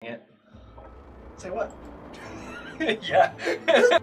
it. Say what? Yeah.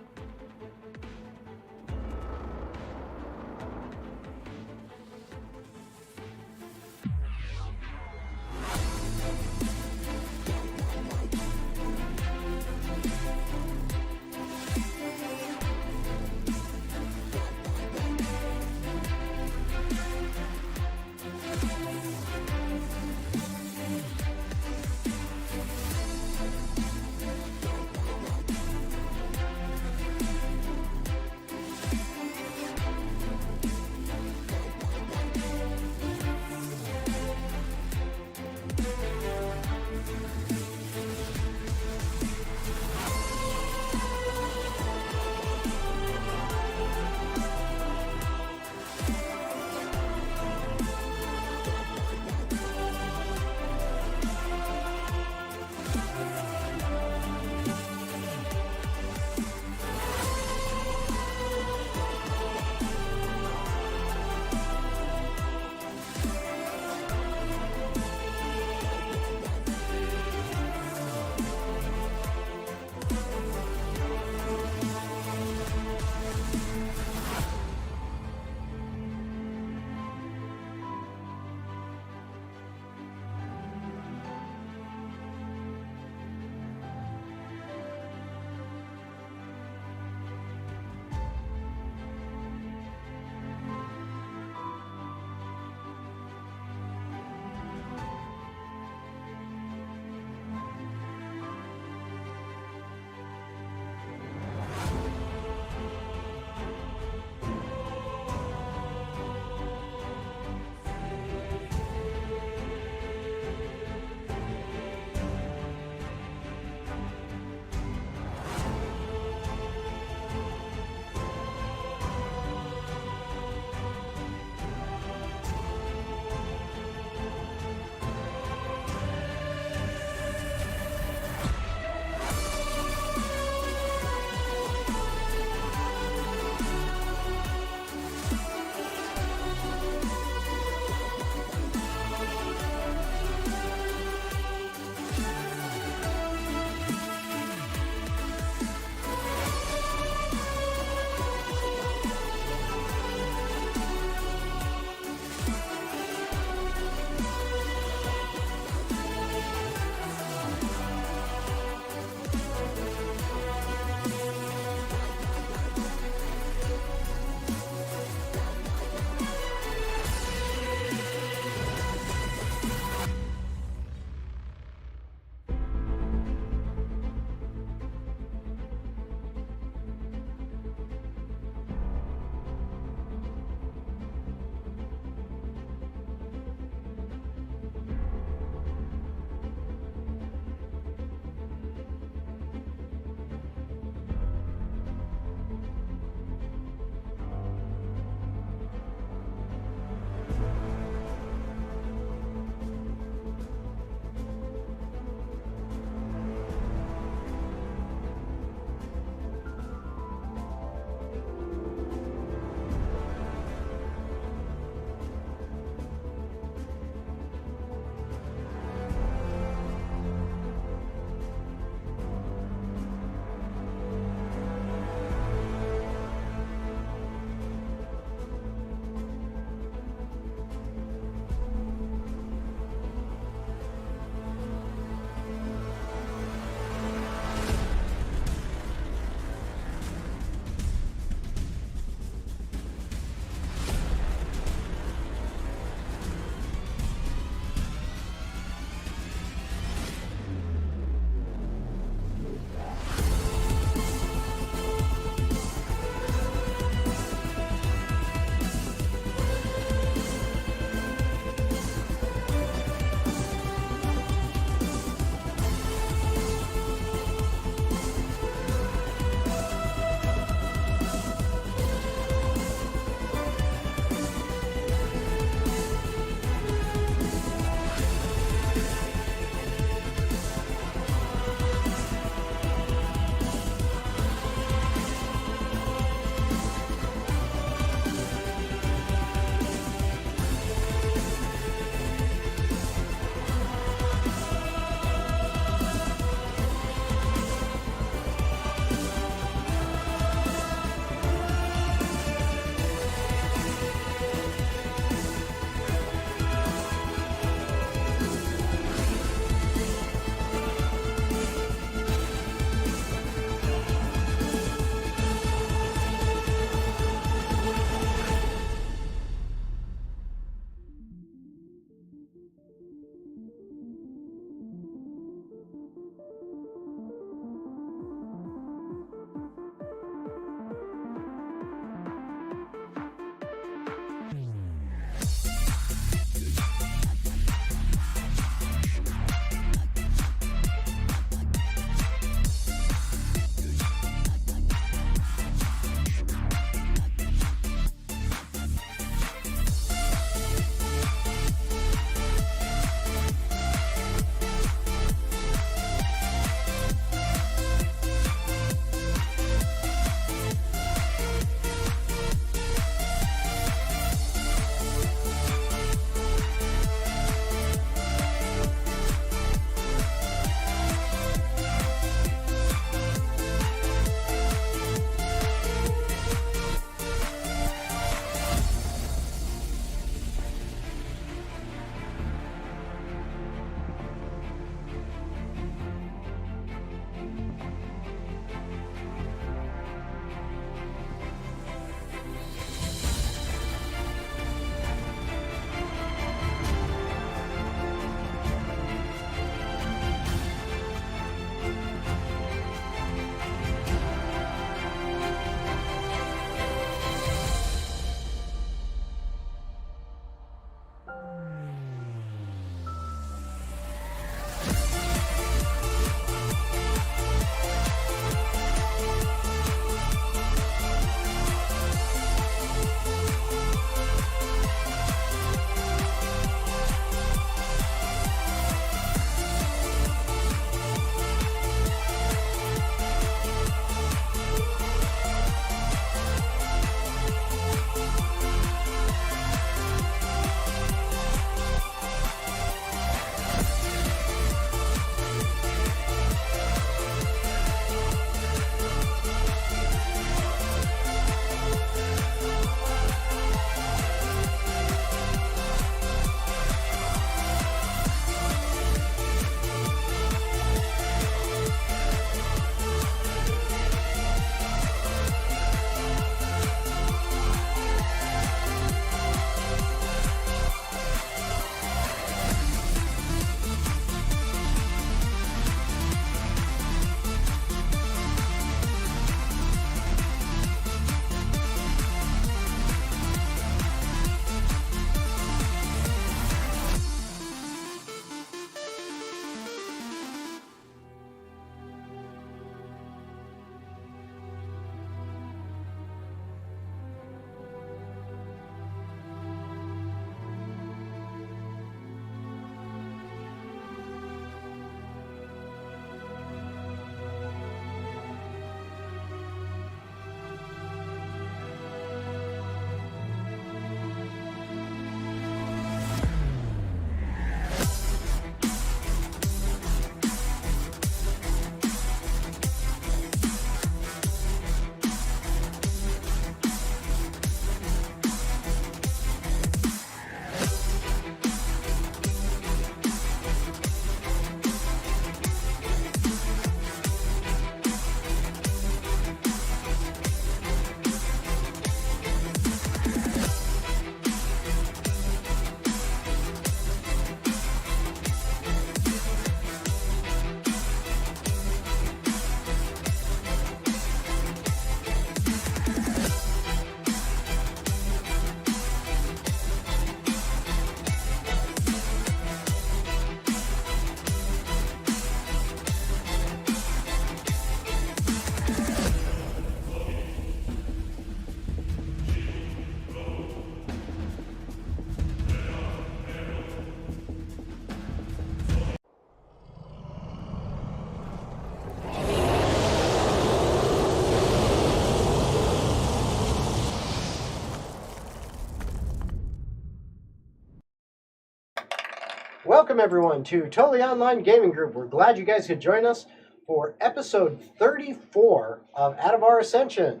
welcome everyone to Totally Online Gaming Group. We're glad you guys could join us for episode 34 of Atavar Ascension.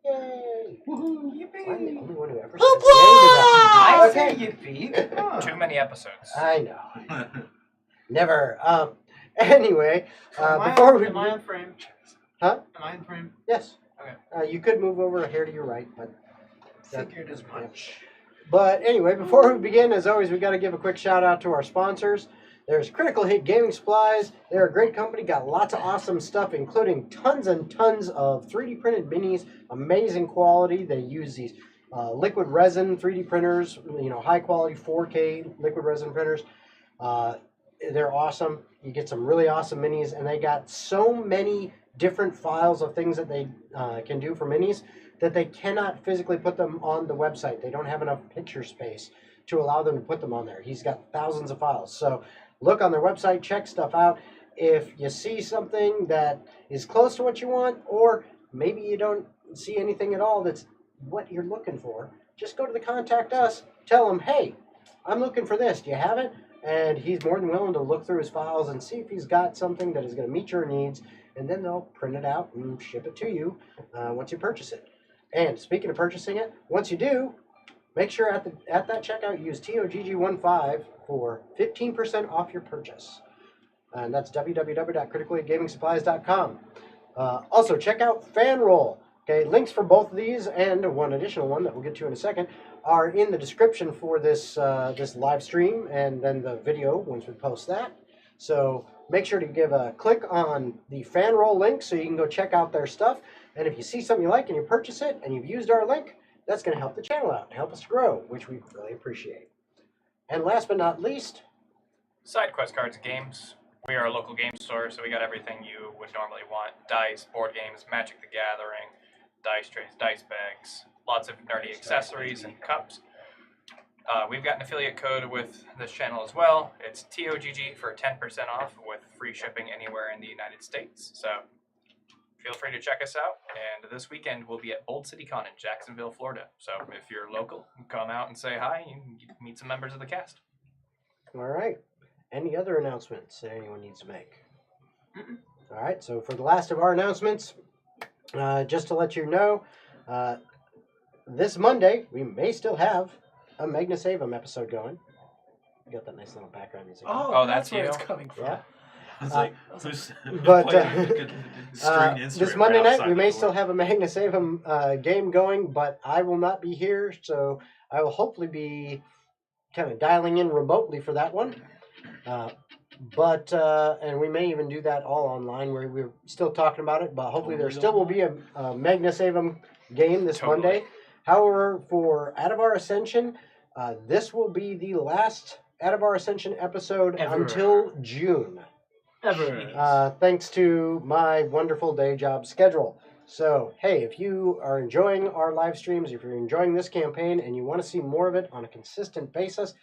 Yay! Woohoo! Yippee! I'm the only one who ever says yay to that. I Okay. say yippee. Too many episodes. I know. Never. Anyway, Am before we... am I on frame? Huh? Am I in frame? Yes. Okay. You could move over here to your right, but... Figured as much. But anyway, before we begin, as always, we've got to give a quick shout out to our sponsors. There's Critical Hit Gaming Supplies. They're a great company, got lots of awesome stuff, including tons and tons of 3D printed minis, amazing quality. They use these liquid resin 3D printers, high quality 4K liquid resin printers. They're awesome. You get some really awesome minis, and they got so many different files of things that they can do for minis that they cannot physically put them on the website. They don't have enough picture space to allow them to put them on there. He's got thousands of files. So look on their website, check stuff out. If you see something that is close to what you want, or maybe you don't see anything at all that's what you're looking for, just go to the Contact Us, tell him, hey, I'm looking for this. Do you have it? And he's more than willing to look through his files and see if he's got something that is going to meet your needs, and then they'll print it out and ship it to you once you purchase it. And speaking of purchasing it, once you do, make sure at that checkout use TOGG15 for 15% off your purchase. And that's www.criticallygaming.supplies.com. Also, check out FanRoll. Okay, links for both of these and one additional one that we'll get to in a second are in the description for this this live stream and then the video once we post that. So make sure to give a click on the FanRoll link so you can go check out their stuff. And if you see something you like and you purchase it and you've used our link, that's going to help the channel out and help us grow, which we really appreciate. And last but not least, Side Quest Cards and Games. We are a local game store, so we got everything you would normally want. Dice, board games, Magic the Gathering, dice trays, dice bags, lots of nerdy accessories and cups. We've got an affiliate code with this channel as well. It's TOGG for 10% off with free shipping anywhere in the United States. So feel free to check us out. And this weekend we'll be at Bold City Con in Jacksonville, Florida. So if you're local, come out and say hi. You can meet some members of the cast. all right. Any other announcements that anyone needs to make? All right, so for the last of our announcements, just to let you know, this Monday, we may still have a Magnus Avum episode going. You got that nice little background music. Oh, that's where you? it's coming from. Yeah. I was like, who's but, playing a good string instrument this Monday right night, outside we the may door? still have a Magnus Avum game going, but I will not be here, so I will hopefully be kind of dialing in remotely for that one. And we may even do that all online, where we're still talking about it, but hopefully there still will be a Magnus Avum game this Totally. Monday. However, for Atavar Ascension, this will be the last Atavar Ascension episode Ever. until June. Ever. Thanks to my wonderful day job schedule. So, hey, if you are enjoying our live streams, if you're enjoying this campaign and you want to see more of it on a consistent basis,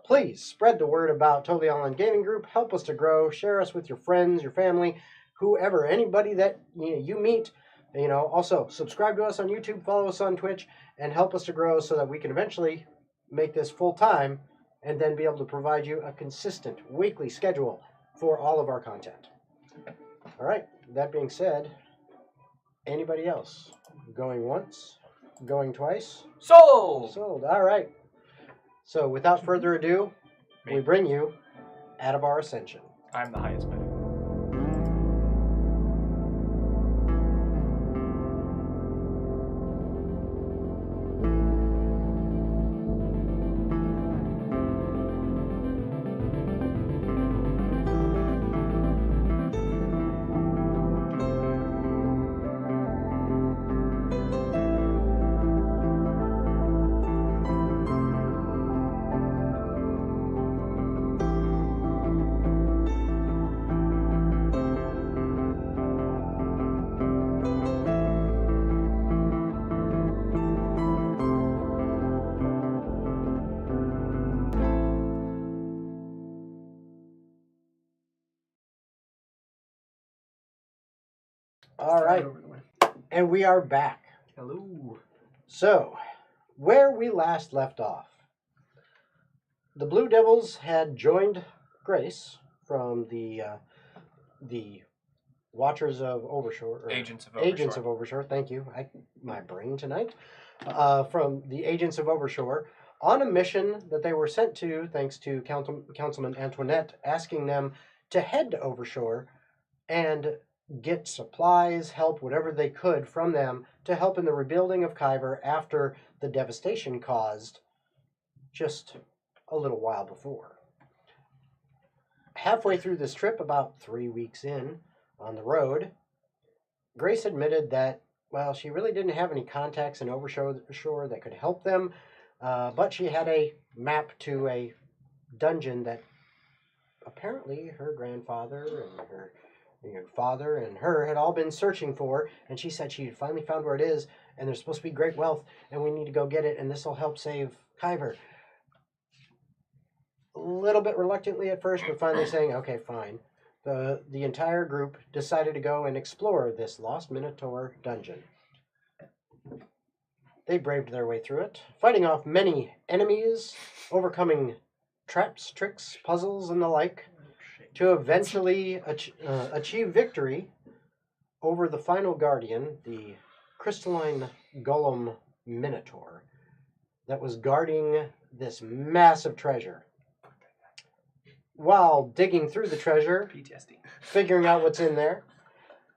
please spread the word about Totally Online Gaming Group. Help us to grow. Share us with your friends, your family, whoever, anybody that you meet. Also subscribe to us on YouTube, follow us on Twitch, and help us to grow so that we can eventually make this full time and then be able to provide you a consistent weekly schedule for all of our content. All right, that being said, anybody else? Going once? Going twice? Sold! Sold. All right. So without further ado, we bring you Atavar Ascension. I'm the highest bidder. All right, and we are back. Hello. So, where we last left off, the Blue Devils had joined Grace from the Watchers of Overshore. Or Agents of Agents Overshore. of Overshore, thank you. My brain tonight. From the Agents of Overshore on a mission that they were sent to, thanks to Councilman Antoinette, asking them to head to Overshore and get supplies, help, whatever they could from them to help in the rebuilding of Khiver after the devastation caused just a little while before. Halfway through this trip, about 3 weeks in on the road, Grace admitted that, well, she really didn't have any contacts in Overshore that could help them, but she had a map to a dungeon that apparently her grandfather and her father and her had all been searching for, and she said she had finally found where it is, and there's supposed to be great wealth, and we need to go get it, and this will help save Khiver. A little bit reluctantly at first, but finally saying, okay, fine. The entire group decided to go and explore this Lost Minotaur dungeon. They braved their way through it, fighting off many enemies, overcoming traps, tricks, puzzles, and the like, to eventually achieve victory over the final guardian, the crystalline golem Minotaur, that was guarding this massive treasure. While digging through the treasure, PTSD. figuring out what's in there,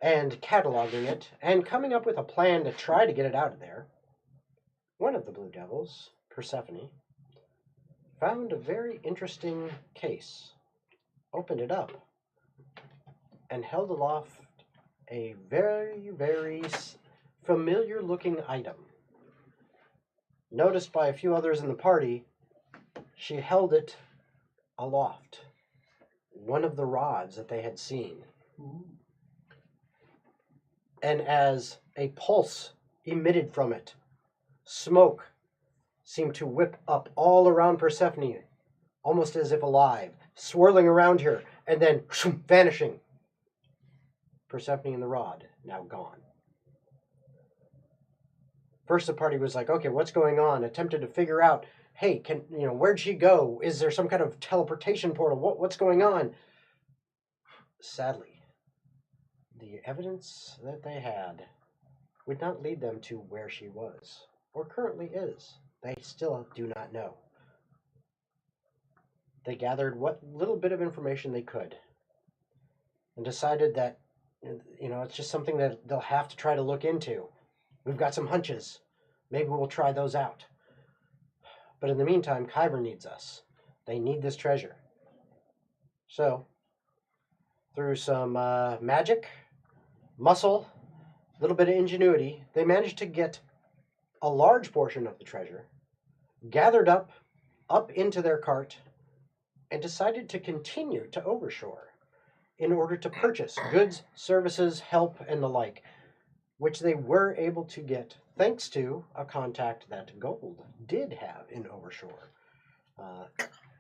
and cataloging it, and coming up with a plan to try to get it out of there, one of the Blue Devils, Persephone, found a very interesting case, opened it up, and held aloft a very, very familiar-looking item. Noticed by a few others in the party, she held it aloft. One of the rods that they had seen. Ooh. And as a pulse emitted from it, smoke seemed to whip up all around Persephone, almost as if alive, swirling around her, and then vanishing. Persephone and the rod, now gone. First the party was like, okay, what's going on? Attempted to figure out, hey, where'd she go? Is there some kind of teleportation portal? What's going on? Sadly, the evidence that they had would not lead them to where she was, or currently is. They still do not know. They gathered what little bit of information they could and decided that, it's just something that they'll have to try to look into. We've got some hunches. Maybe we'll try those out. But in the meantime, Khiver needs us. They need this treasure. So, through some magic, muscle, a little bit of ingenuity, they managed to get a large portion of the treasure, gathered up into their cart, and decided to continue to Overshore in order to purchase goods, services, help, and the like, which they were able to get thanks to a contact that Gold did have in Overshore.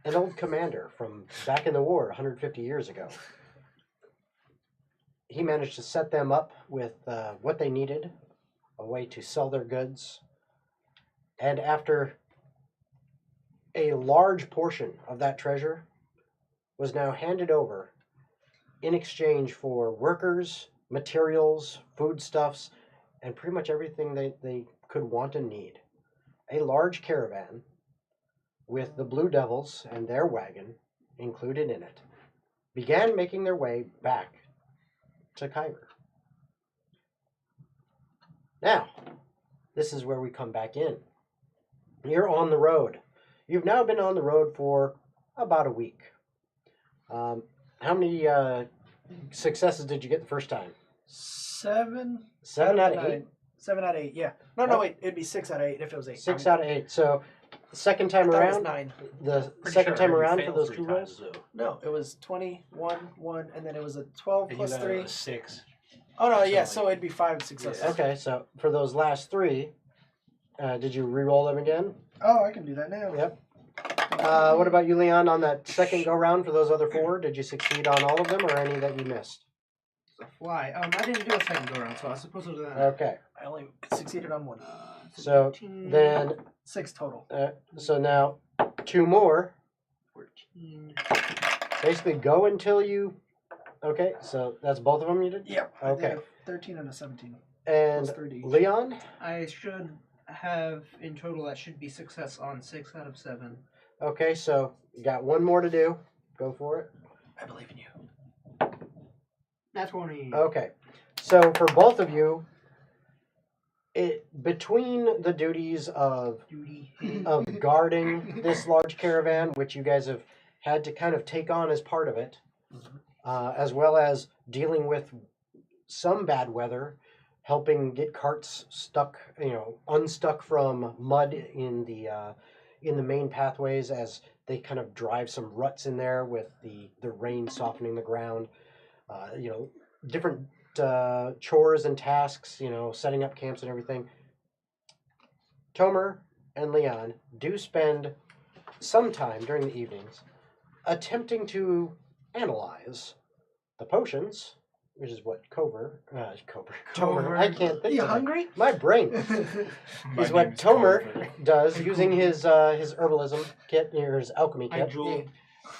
An old commander from back in the war 150 years ago. He managed to set them up with what they needed, a way to sell their goods, and after a large portion of that treasure was now handed over in exchange for workers, materials, foodstuffs, and pretty much everything they could want and need. A large caravan with the Blue Devils and their wagon included in it began making their way back to Khiver. Now, this is where we come back in. You're on the road. You've now been on the road for about a week. How many successes did you get the first time? 7. 7 out of 8? 7 out of 8, yeah. No, wait. It'd be 6 out of 8 if it was 8. 6 out of 8. So, second time I thought it was around? 9. The Pretty second sure I time heard you around fail for those 3 two times, rolls? though. No, it was 21, 1, and then it was a 12 And plus you got 3. a 6. Oh, no, yeah, something so it'd be 5 successes. Okay, so for those last 3, did you re-roll them again? Oh, I can do that now. Yep. What about you, Leon, on that second go-round for those other 4? Did you succeed on all of them or any that you missed? The fly. I didn't do a second go around, so I was supposed to do that. Okay. I only succeeded on 1. So 18, then, 6 total. so now 2 more 14. Basically, go until you. Okay, so that's both of them you did? Yep. I Okay. did a 13 and a 17. And Plus 30 each. Leon? I should have, in total, that should be success on 6 out of 7. Okay, so you got one more to do. Go for it. I believe in you. That's 20. Okay, so for both of you, between the duties of Duty. guarding this large caravan, which you guys have had to kind of take on as part of it, as well as dealing with some bad weather, helping get carts stuck, unstuck from mud in the main pathways as they kind of drive some ruts in there with the rain softening the ground. Different chores and tasks, setting up camps and everything. Tomer and Leon do spend some time during the evenings attempting to analyze the potions, which is what Tomer, I can't think You of it. hungry? My brain My is what name's Tomer Khiver. does using his herbalism kit, or his alchemy I kit, drool.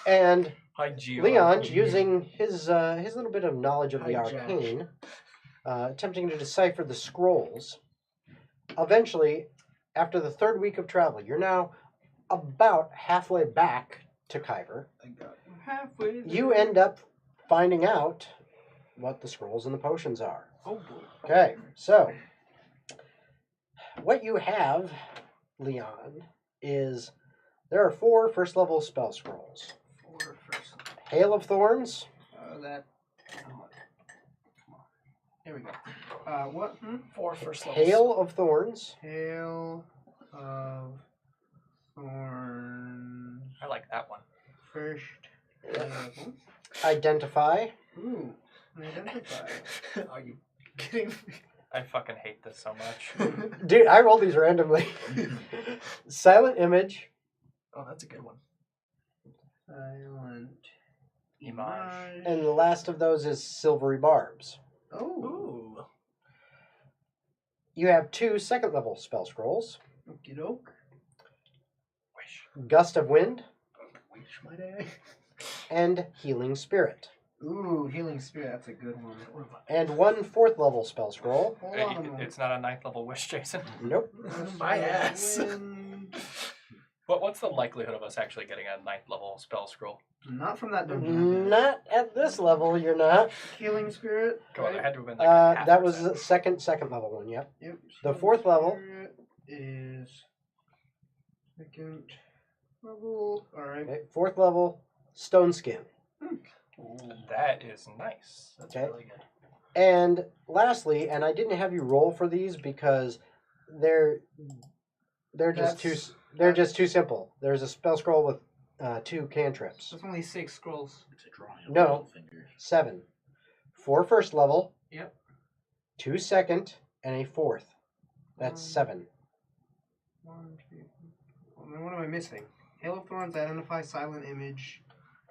and Hi, Gio. Leon using his little bit of knowledge of the Hi, Jack. arcane, attempting to decipher the scrolls. Eventually, after the third week of travel, you're now about halfway back to Khiver. Thank God. Halfway there. You end up finding out what the scrolls and the potions are. Oh boy. Okay, so what you have, Leon, is there are 4 first level spell scrolls. 4 first. Hail of Thorns, That. Come on. There we go. What? 4 first levels. Hail of Thorns, Hail of Thorns. I like that one. First level. Identify, Ooh. Identify. Are you kidding me? I fucking hate this so much. dude, I rolled these randomly. Silent Image, Oh, that's a good one. Silent. Image. and the last of those is Silvery Barbs. Oh. Ooh. You have 2 second level spell scrolls, Okie doke. Wish. Gust of Wind, Wish my day. and Healing Spirit. Ooh, Healing Spirit. That's a good one. And 1 fourth level spell scroll. Hold Hey, on a moment. it's not a 9th level wish, Jason. Nope. My ass. What's the likelihood of us actually getting a 9th level spell scroll? Not from that dungeon. Not at this level, you're not. Healing Spirit. Come on, right? it had to have been like a half That was percent. the second level one, yep. Yep. The Healing 4th level. Spirit is second level. All right. Okay, 4th level, Stone Skin. That is nice. That's Okay. really good. And lastly, and I didn't have you roll for these because they're just too simple. There's a spell scroll with 2 cantrips. That's only 6 scrolls. It's a drawing of No. little fingers. 7. 4 first level. Yep. 2 second, and a 4th. That's 7. 1, 2. Well, then what am I missing? Hail of Thorns, Identify, Silent Image.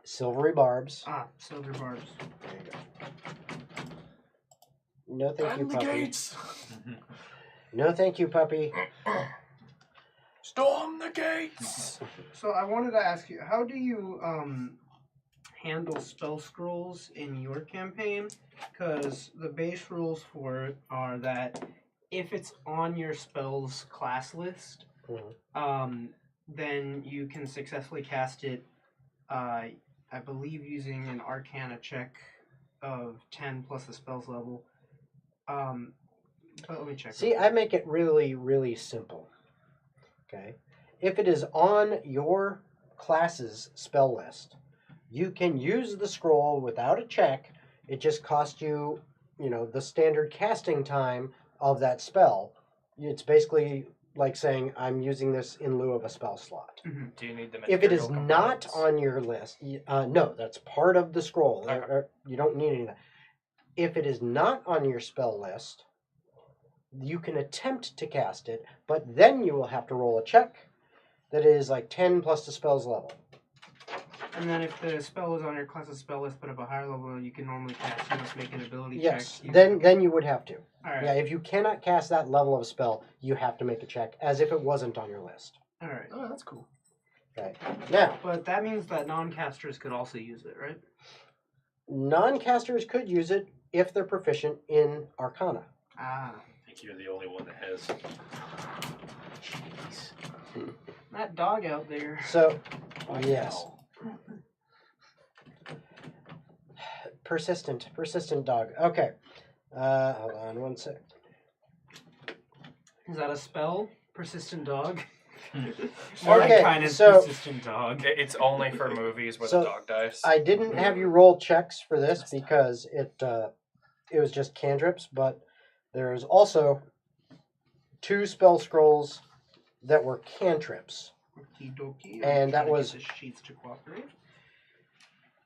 Silvery Barbs. Silver Barbs. There you go. No thank you, the puppy. gates. No thank you, puppy. Storm the gates. So I wanted to ask you, how do you handle spell scrolls in your campaign? Because the base rules for it are that if it's on your spells class list, then you can successfully cast it. I believe using an Arcana check of 10 plus the spell's level. But let me check. See, I make it really, really simple. Okay? If it is on your class's spell list, you can use the scroll without a check. It just costs you, the standard casting time of that spell. It's basically like saying, I'm using this in lieu of a spell slot. Do you need the If it is material not components? on your list, no, that's part of the scroll. Okay. You don't need any of that. If it is not on your spell list, you can attempt to cast it, but then you will have to roll a check that is like 10 plus the spell's level. And then if the spell is on your class's spell list but of a higher level, you can normally cast. You must make an ability Yes, check. then you would have to. All right. Yeah, if you cannot cast that level of spell, you have to make a check as if it wasn't on your list. All right. Oh, that's cool. Okay. Now, But that means that non-casters could also use it, right? non-casters could use it if they're proficient in Arcana. Ah. I think you're the only one that has. Jeez. That dog out there. So, yes. Persistent dog. Okay. Hold on one sec. Is that a spell? Persistent dog? Okay, kind of so- persistent dog. It's only for movies where So, the dog dies. I didn't have you roll checks for this because it was just cantrips, but there's also 2 spell scrolls that were cantrips. Okie-dokie. And I'm that trying to was- get the sheets to cooperate.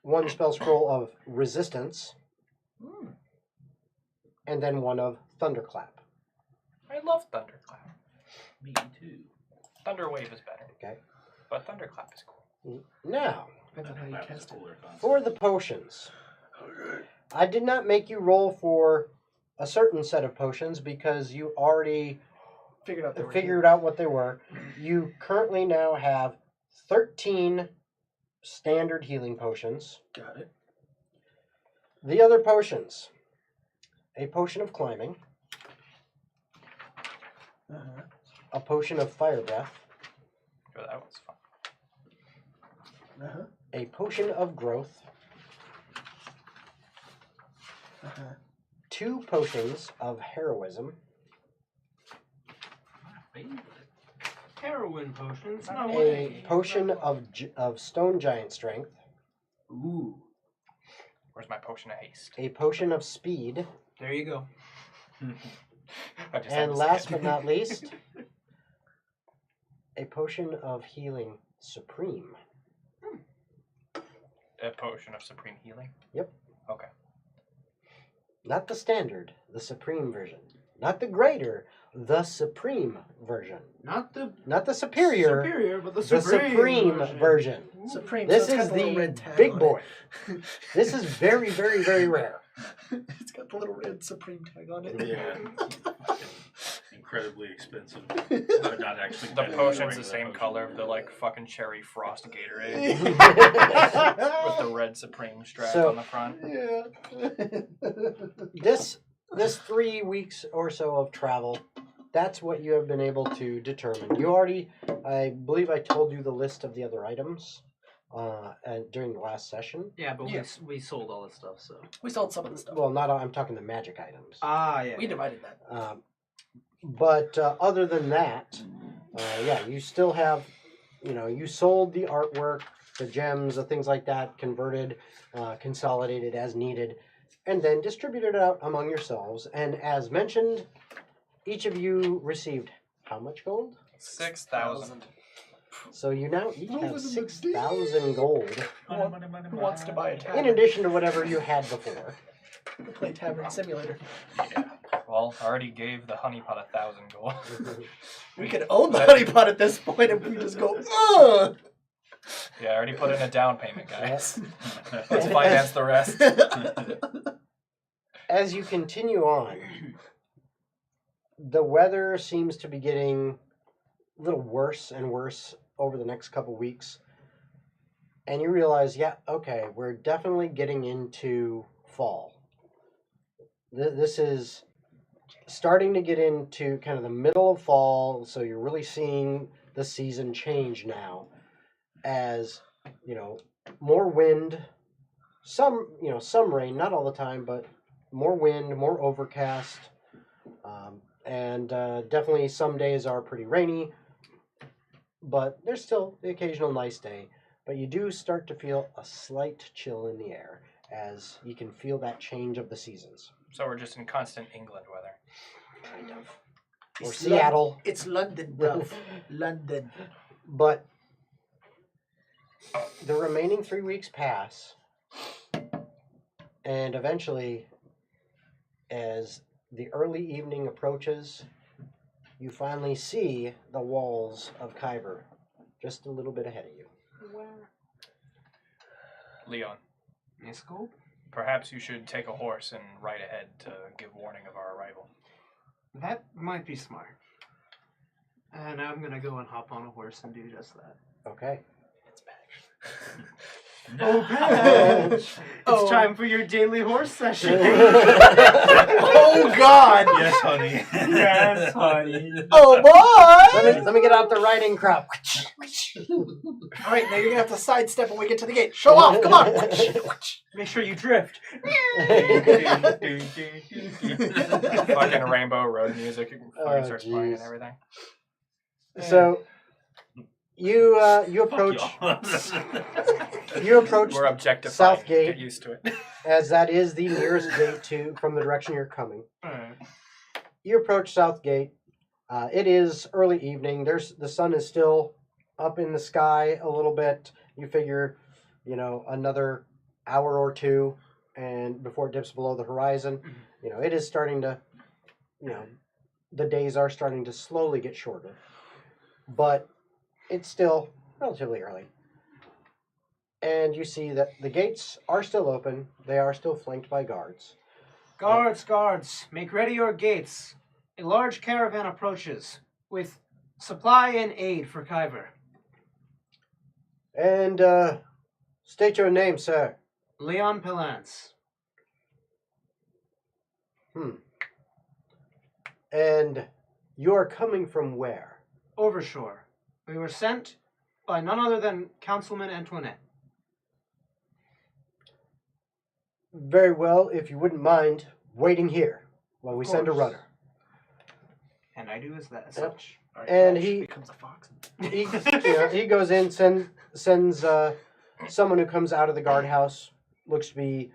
1 spell scroll of resistance, and then 1 of thunderclap. I love Thunderclap. Me too. Thunderwave is better. Okay. But Thunderclap is cool. Now, Depends on how you That was cast a it. cooler concept. for the potions, I did not make you roll for a certain set of potions because you already Figured out. They were figured out what they were. You currently now have 13 standard healing potions. Got it. The other potions, a potion of climbing, Uh-huh. a potion of fire breath, Oh, that one's fun. Uh-huh. a potion of growth, Uh-huh. 2 potions of heroism, Heroin potions? No a way. potion of stone giant strength, Ooh. Where's my potion of haste? a potion of speed, There you go. I just had and to say last it. but not least, a potion of healing supreme. A potion of supreme healing. Yep. Okay. Not the standard, the supreme version. Not the greater, the supreme version. Not the Not the superior, but the the supreme version. Supreme. This so it's is got the little red the tag big on boy. it. This is very, very, very rare. It's got the little red Supreme tag on it. Yeah. Incredibly expensive. But not actually. The kind of potion's regular the same potion. color of the like fucking cherry frost Gatorade with the red supreme strap So- on the front. Yeah. This 3 weeks or so of travel, that's what you have been able to determine. You already, I believe I told you the list of the other items and during the last session. Yeah, but Yeah. we sold all this stuff, so. We sold some of the stuff. Well, not all, I'm talking the magic items. Ah, yeah. We divided that. But other than that, yeah, you still have, you sold the artwork, the gems, the things like that, converted, consolidated as needed, and then distributed it out among yourselves. And as mentioned, each of you received how much gold? 6,000. So you now each Roll have it in the 6,000 gold, Who wants to buy a in tavern? addition to whatever you had before. Play Tavern Simulator. Yeah. Well, I already gave the honeypot 1,000 gold. We could own the honey pot at this point if we just go, ugh! Yeah, I already put in a down payment, guys. Let's finance the rest. As you continue on, the weather seems to be getting a little worse and worse over the next couple weeks. And you realize, yeah, okay, we're definitely getting into fall. This is starting to get into kind of the middle of fall, so you're really seeing the season change now as, more wind, some rain, not all the time, but more wind, more overcast, and definitely some days are pretty rainy, but there's still the occasional nice day. But you do start to feel a slight chill in the air as you can feel that change of the seasons. So we're just in constant England weather. Kind of. Or It's Seattle. It's London, bro. London. But the remaining 3 weeks pass, and eventually, as the early evening approaches, you finally see the walls of Khiver just a little bit ahead of you. Leon, Yes, go. perhaps you should take a horse and ride ahead to give warning of our arrival. That might be smart. And I'm gonna go and hop on a horse and do just that. Okay. It's Oh. time for your daily horse session. Oh God! Yes, honey. Yes, honey. Oh boy! Let me get out the riding crop. All right, now you're gonna have to sidestep when we get to the gate. Show off! Come on! Make sure you drift. Fucking rainbow road music fucking starts playing and jeez. everything. So you approach We're objectifying. Southgate. Get used to it. as that is the nearest gate to from the direction you're coming. Alright. You approach Southgate. It is early evening. The sun is still up in the sky a little bit. You figure, another hour or two, and before it dips below the horizon, it is starting to, the days are starting to slowly get shorter, but it's still relatively early. And you see that the gates are still open. They are still flanked by guards. Guards, make ready your gates. A large caravan approaches with supply and aid for Khiver. And state your name, sir. Leon Palance. And you are coming from where? Overshore. We were sent by none other than Councilman Antoinette. Very well, if you wouldn't mind waiting here while we send a course. runner. And I do as that as Yep. such. And he becomes a fox. he goes in, sends someone who comes out of the guardhouse, looks to be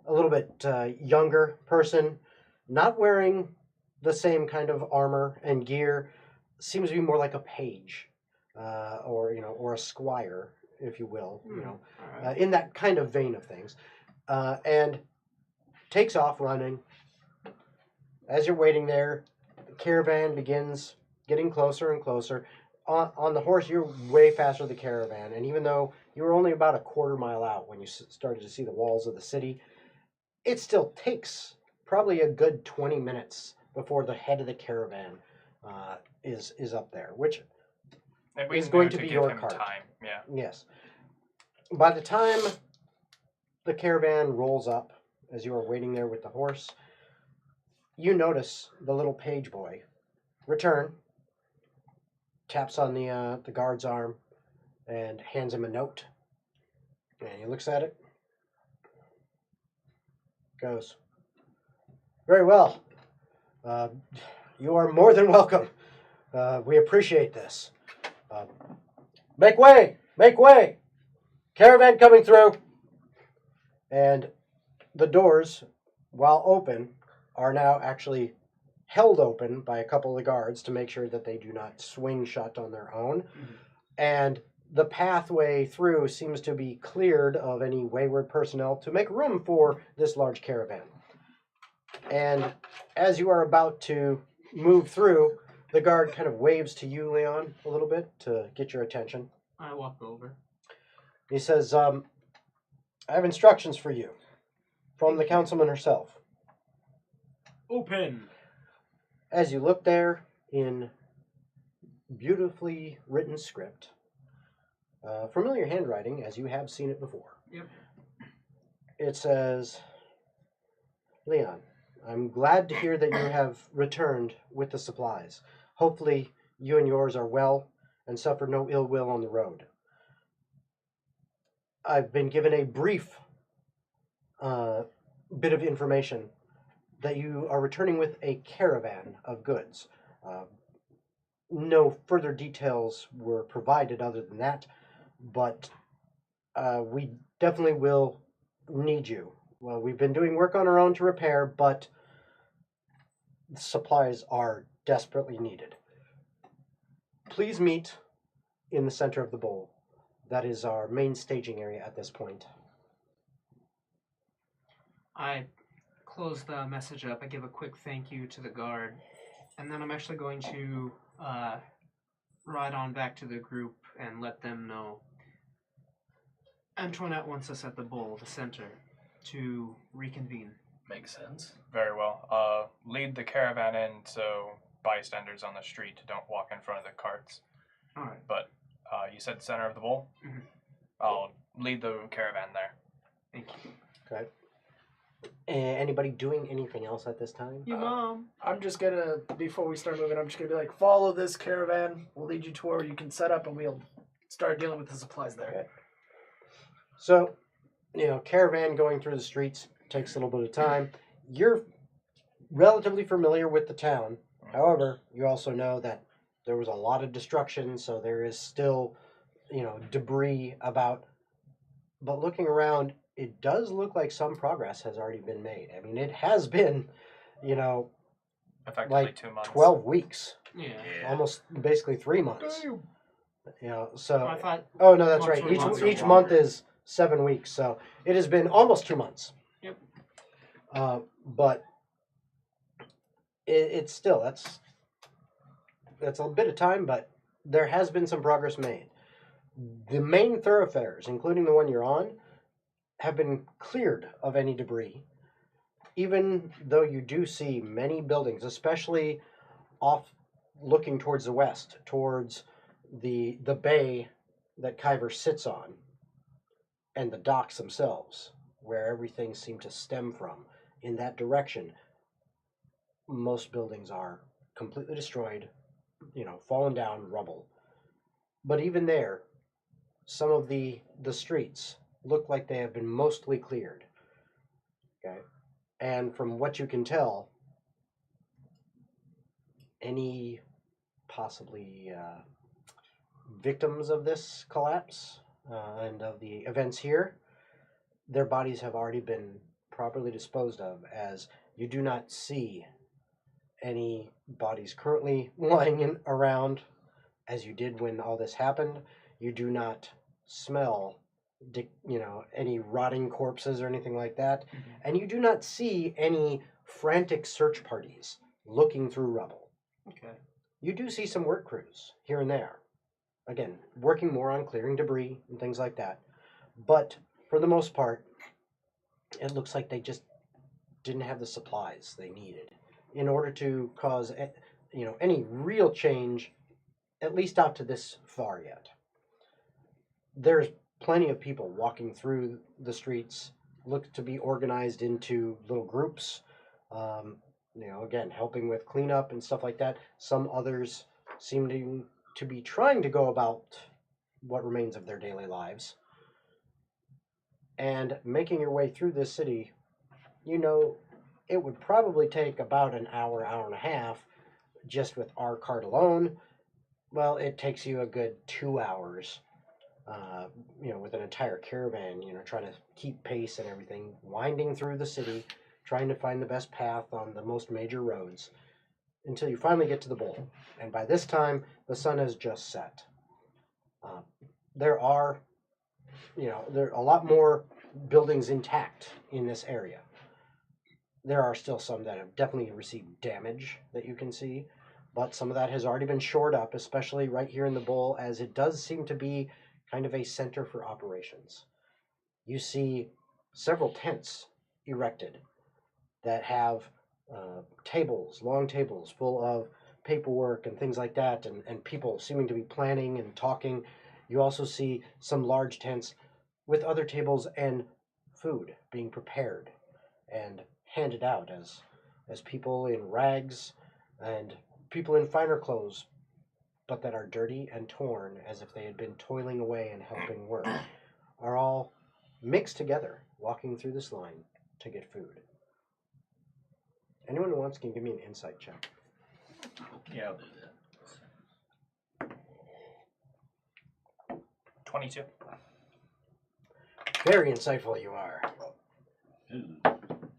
a little bit younger person, not wearing the same kind of armor and gear, seems to be more like a page, or a squire, if you will, Alright. in that kind of vein of things, and takes off running. As you're waiting there, the caravan begins getting closer and closer. On the horse, you're way faster than the caravan, and even though you were only about a quarter mile out when you started to see the walls of the city, it still takes probably a good 20 minutes before the head of the caravan is up there, which And we is going knew to be give your him cart. time. Yeah. Yes. By the time the caravan rolls up, as you are waiting there with the horse, you notice the little page boy return, taps on the guard's arm, and hands him a note. And he looks at it, goes, "Very well. You are more than welcome. We appreciate this. Make way! Make way! Caravan coming through!" And the doors, while open, are now actually held open by a couple of the guards to make sure that they do not swing shut on their own. And the pathway through seems to be cleared of any wayward personnel to make room for this large caravan. And as you are about to move through, the guard kind of waves to you, Leon, a little bit to get your attention. I walk over. He says, I have instructions for you from the councilman herself. Open. As you look there in beautifully written script, familiar handwriting as you have seen it before. Yep. It says, "Leon, I'm glad to hear that you have returned with the supplies. Hopefully you and yours are well and suffer no ill will on the road. I've been given a brief bit of information that you are returning with a caravan of goods. No further details were provided other than that, but we definitely will need you. Well, we've been doing work on our own to repair, but supplies are desperately needed. Please meet in the center of the bowl. That is our main staging area at this point." I close the message up. I give a quick thank you to the guard. And then I'm actually going to ride on back to the group and let them know Antoinette wants us at the bowl, the center, to reconvene. Makes sense. Very well. Lead the caravan in so bystanders on the street don't walk in front of the carts. Alright. But you said center of the bowl? Mhm. I'll lead the caravan there. Thank you. Okay. Anybody doing anything else at this time? Your mom. I'm just gonna, before we start moving, I'm just gonna be like, follow this caravan. We'll lead you to where you can set up, and we'll start dealing with the supplies there. Okay. So, caravan going through the streets takes a little bit of time. You're relatively familiar with the town. However, you also know that there was a lot of destruction, so there is still, debris about. But looking around, it does look like some progress has already been made. I mean, it has been, Effectively like 2 months. 12 weeks, Yeah. almost basically 3 months. So. I thought. Oh no, that's Months right. were months Each are month longer. is 7 weeks, so it has been almost 2 months. Yep. But it's still that's a bit of time, but there has been some progress made. The main thoroughfares, including the one you're on, have been cleared of any debris. Even though you do see many buildings, especially off looking towards the west, towards the bay that Khiver sits on, and the docks themselves, where everything seemed to stem from, in that direction, most buildings are completely destroyed, fallen down, rubble. But even there, some of the streets look like they have been mostly cleared. Okay, and from what you can tell, any possibly victims of this collapse and of the events here, their bodies have already been properly disposed of, as you do not see any bodies currently lying around as you did when all this happened. You do not smell any rotting corpses or anything like that, and you do not see any frantic search parties looking through rubble. Okay. You do see some work crews here and there, again, working more on clearing debris and things like that, but for the most part, it looks like they just didn't have the supplies they needed in order to cause any real change, at least out to this far yet. There's plenty of people walking through the streets, look to be organized into little groups, again, helping with cleanup and stuff like that. Some others seem to be trying to go about what remains of their daily lives. And making your way through this city, it would probably take about an hour, hour and a half, just with our cart alone. Well, it takes you a good 2 hours, with an entire caravan, trying to keep pace and everything, winding through the city, trying to find the best path on the most major roads, until you finally get to the bowl. And by this time, the sun has just set. There are a lot more buildings intact in this area. There are still some that have definitely received damage that you can see, but some of that has already been shored up, especially right here in the bowl, as it does seem to be kind of a center for operations. You see several tents erected that have tables, long tables full of paperwork and things like that, and people seeming to be planning and talking. You also see some large tents with other tables and food being prepared and handed out as people in rags and people in finer clothes, but that are dirty and torn as if they had been toiling away and helping work, are all mixed together, walking through this line to get food. Anyone who wants can give me an insight check. Yeah, I'll do that. 22. Very insightful you are. Ooh, I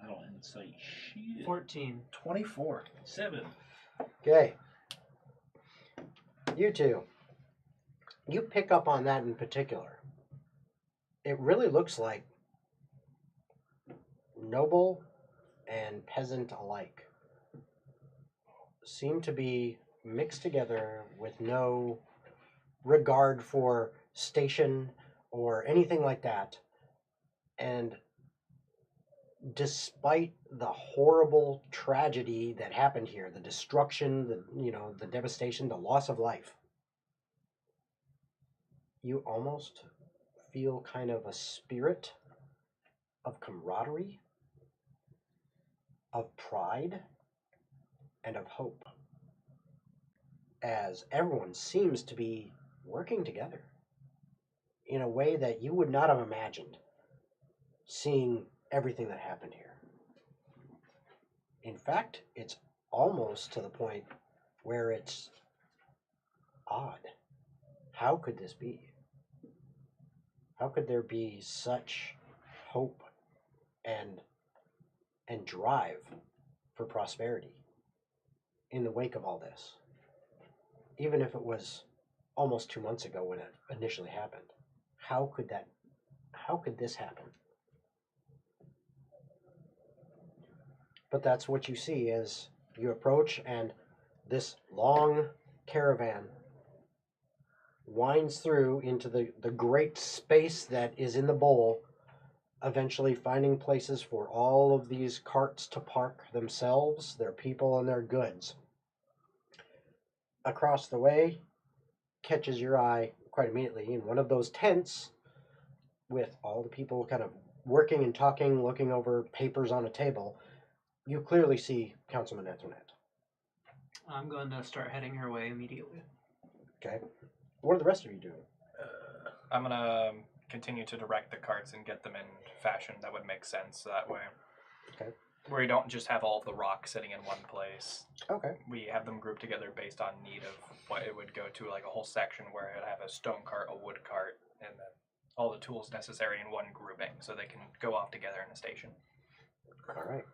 don't insight shit. 14. 24. 7. Okay. You two. You pick up on that in particular. It really looks like noble and peasant alike seem to be mixed together with no regard for station or anything like that. And despite the horrible tragedy that happened here, the destruction, the devastation, the loss of life, you almost feel kind of a spirit of camaraderie, of pride, and of hope, as everyone seems to be working together in a way that you would not have imagined, seeing everything that happened here. In fact, it's almost to the point where it's odd. How could this be? How could there be such hope and drive for prosperity in the wake of all this? Even if it was almost 2 months ago when it initially happened. How could this happen? But that's what you see as you approach, and this long caravan winds through into the great space that is in the bowl, eventually finding places for all of these carts to park themselves, their people, and their goods. Across the way, catches your eye quite immediately in one of those tents with all the people kind of working and talking, looking over papers on a table. You clearly see Councilman Ethernet. I'm going to start heading her way immediately. Okay. What are the rest of you doing? I'm gonna continue to direct the carts and get them in fashion that would make sense that way. Okay. Where we don't just have all of the rock sitting in one place. Okay. We have them grouped together based on need of what it would go to, like a whole section where it would have a stone cart, a wood cart, and then all the tools necessary in one grouping so they can go off together in a station. All right.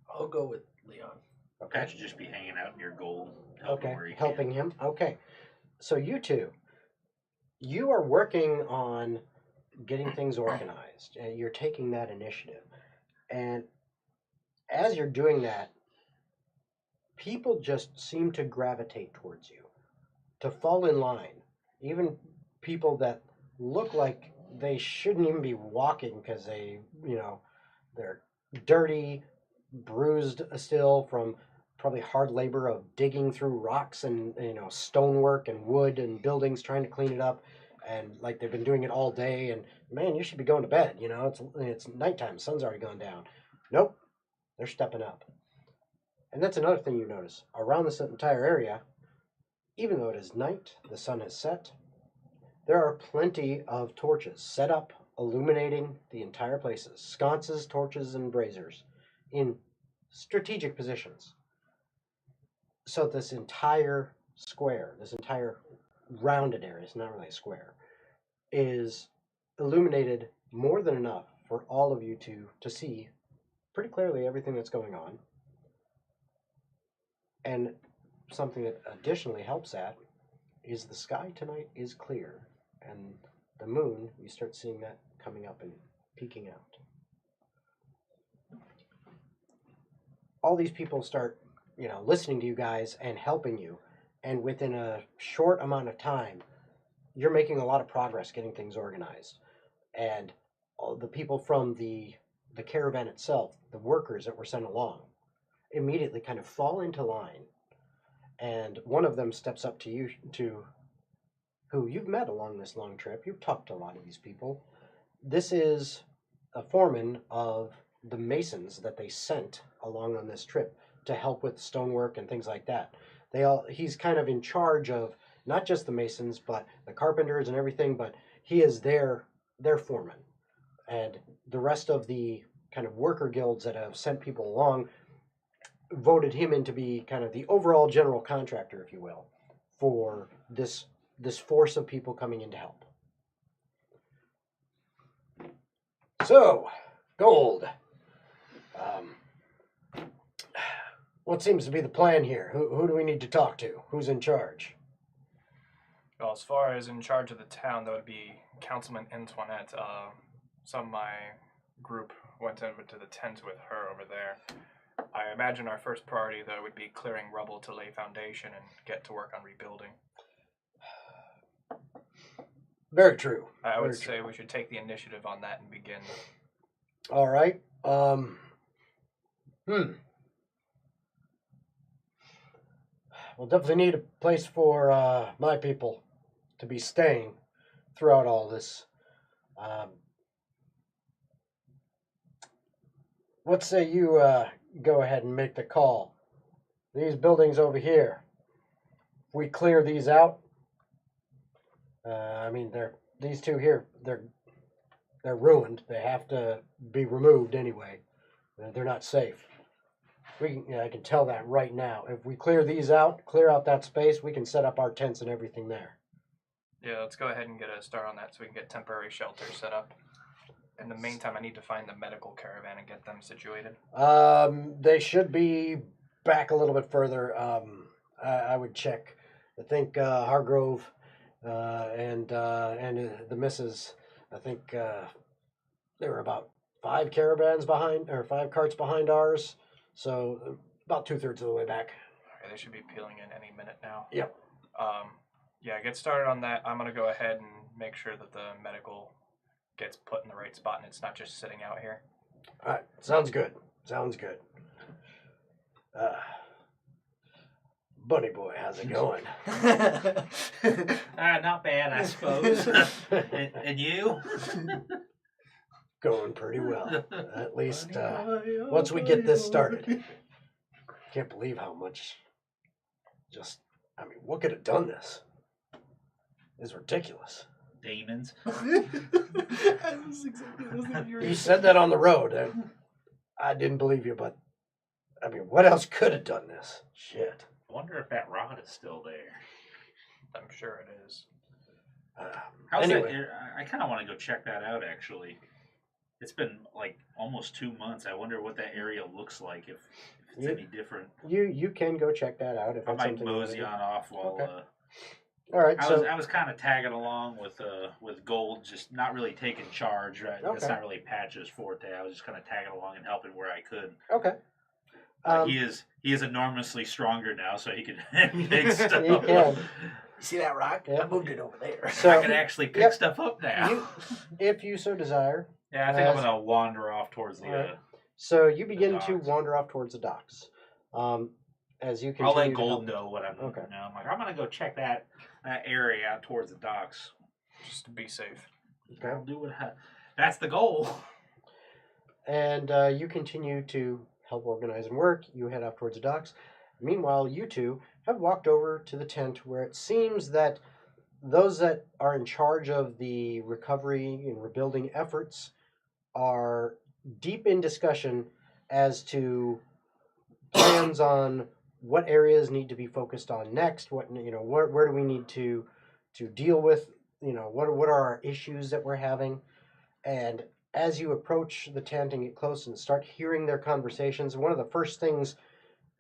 I'll go with Leon. Okay. That should just be hanging out in your goal. Okay. Where you Helping him. Okay. So you two, you are working on getting things organized. You're taking that initiative. And as you're doing that, people just seem to gravitate towards you, to fall in line. Even people that look like they shouldn't even be walking because they're dirty, bruised still from probably hard labor of digging through rocks and stonework and wood and buildings, trying to clean it up, and like they've been doing it all day. And man, you should be going to bed. It's nighttime. The sun's already gone down. Nope, they're stepping up. And that's another thing you notice around this entire area. Even though it is night, the sun has set. There are plenty of torches set up, illuminating the entire places. Sconces, torches, and braziers in strategic positions. So this entire square, this entire rounded area, it's not really a square, is illuminated more than enough for all of you to see pretty clearly everything that's going on. And something that additionally helps that is the sky tonight is clear, and the moon, you start seeing that coming up and peeking out. All these people start, listening to you guys and helping you, and within a short amount of time, you're making a lot of progress getting things organized. And all the people from the caravan itself, the workers that were sent along, immediately kind of fall into line. And one of them steps up to you, who you've met along this long trip. You've talked to a lot of these people. This is a foreman of the masons that they sent along on this trip to help with stonework and things like that. He's kind of in charge of not just the masons, but the carpenters and everything, but he is their foreman. And the rest of the kind of worker guilds that have sent people along voted him in to be kind of the overall general contractor, if you will, for this force of people coming in to help. So, Gold, what seems to be the plan here? Who do we need to talk to? Who's in charge? Well, as far as in charge of the town, that would be Councilman Antoinette. Some of my group went over to the tent with her over there. I imagine our first priority, though, would be clearing rubble to lay foundation and get to work on rebuilding. Very true. I would say we should take the initiative on that and begin. All right. We'll definitely need a place for my people to be staying throughout all this. What say you go ahead and make the call? These buildings over here, if we clear these out, these two here, they're ruined. They have to be removed anyway. They're not safe. I can tell that right now. If we clear these out, clear out that space, we can set up our tents and everything there. Yeah, let's go ahead and get a start on that so we can get temporary shelters set up. In the meantime, I need to find the medical caravan and get them situated. They should be back a little bit further. I would check. I think Hargrove and the missus, I think they were about 5 carts behind ours. So about 2/3 of the way back. Okay, they should be peeling in any minute now. Yep. Yeah, get started on that. I'm gonna go ahead and make sure that the medical gets put in the right spot and it's not just sitting out here. All right, sounds good. Sounds good. Bunny boy, how's it going? Not bad, I suppose. and you? Going pretty well. At least once we get this started. Can't believe how much. What could have done this? It's ridiculous. Demons. You said that on the road. I didn't believe you, but what else could have done this? Shit. I wonder if that rod is still there. I'm sure it is. Anyway. I kind of want to go check that out, actually. It's been like almost 2 months. I wonder what that area looks like, if it's any different. You can go check that out if I that's might something mosey on off while. Okay. All right. I was kind of tagging along with Gold, just not really taking charge. Right? Okay. That's not really Patch's forte. I was just kind of tagging along and helping where I could. Okay. He is enormously stronger now, so he can pick stuff. He can. You see that rock? Yep. I moved it over there. So, I can actually pick stuff up now. if you so desire. Yeah, I think I'm gonna wander off towards the. Right. So you begin to docks. wander off towards the docks. As you continue. I'll let to Gold help- know what I'm. Okay. You know, I'm like, I'm gonna go check that area out towards the docks. Just to be safe. Okay. I'll do what. That's the goal. And you continue to help organize and work. You head off towards the docks. Meanwhile, you two have walked over to the tent where it seems that those that are in charge of the recovery and rebuilding efforts are deep in discussion as to plans on what areas need to be focused on next. Where do we need to deal with? What are our issues that we're having? And as you approach the tent and get close and start hearing their conversations, one of the first things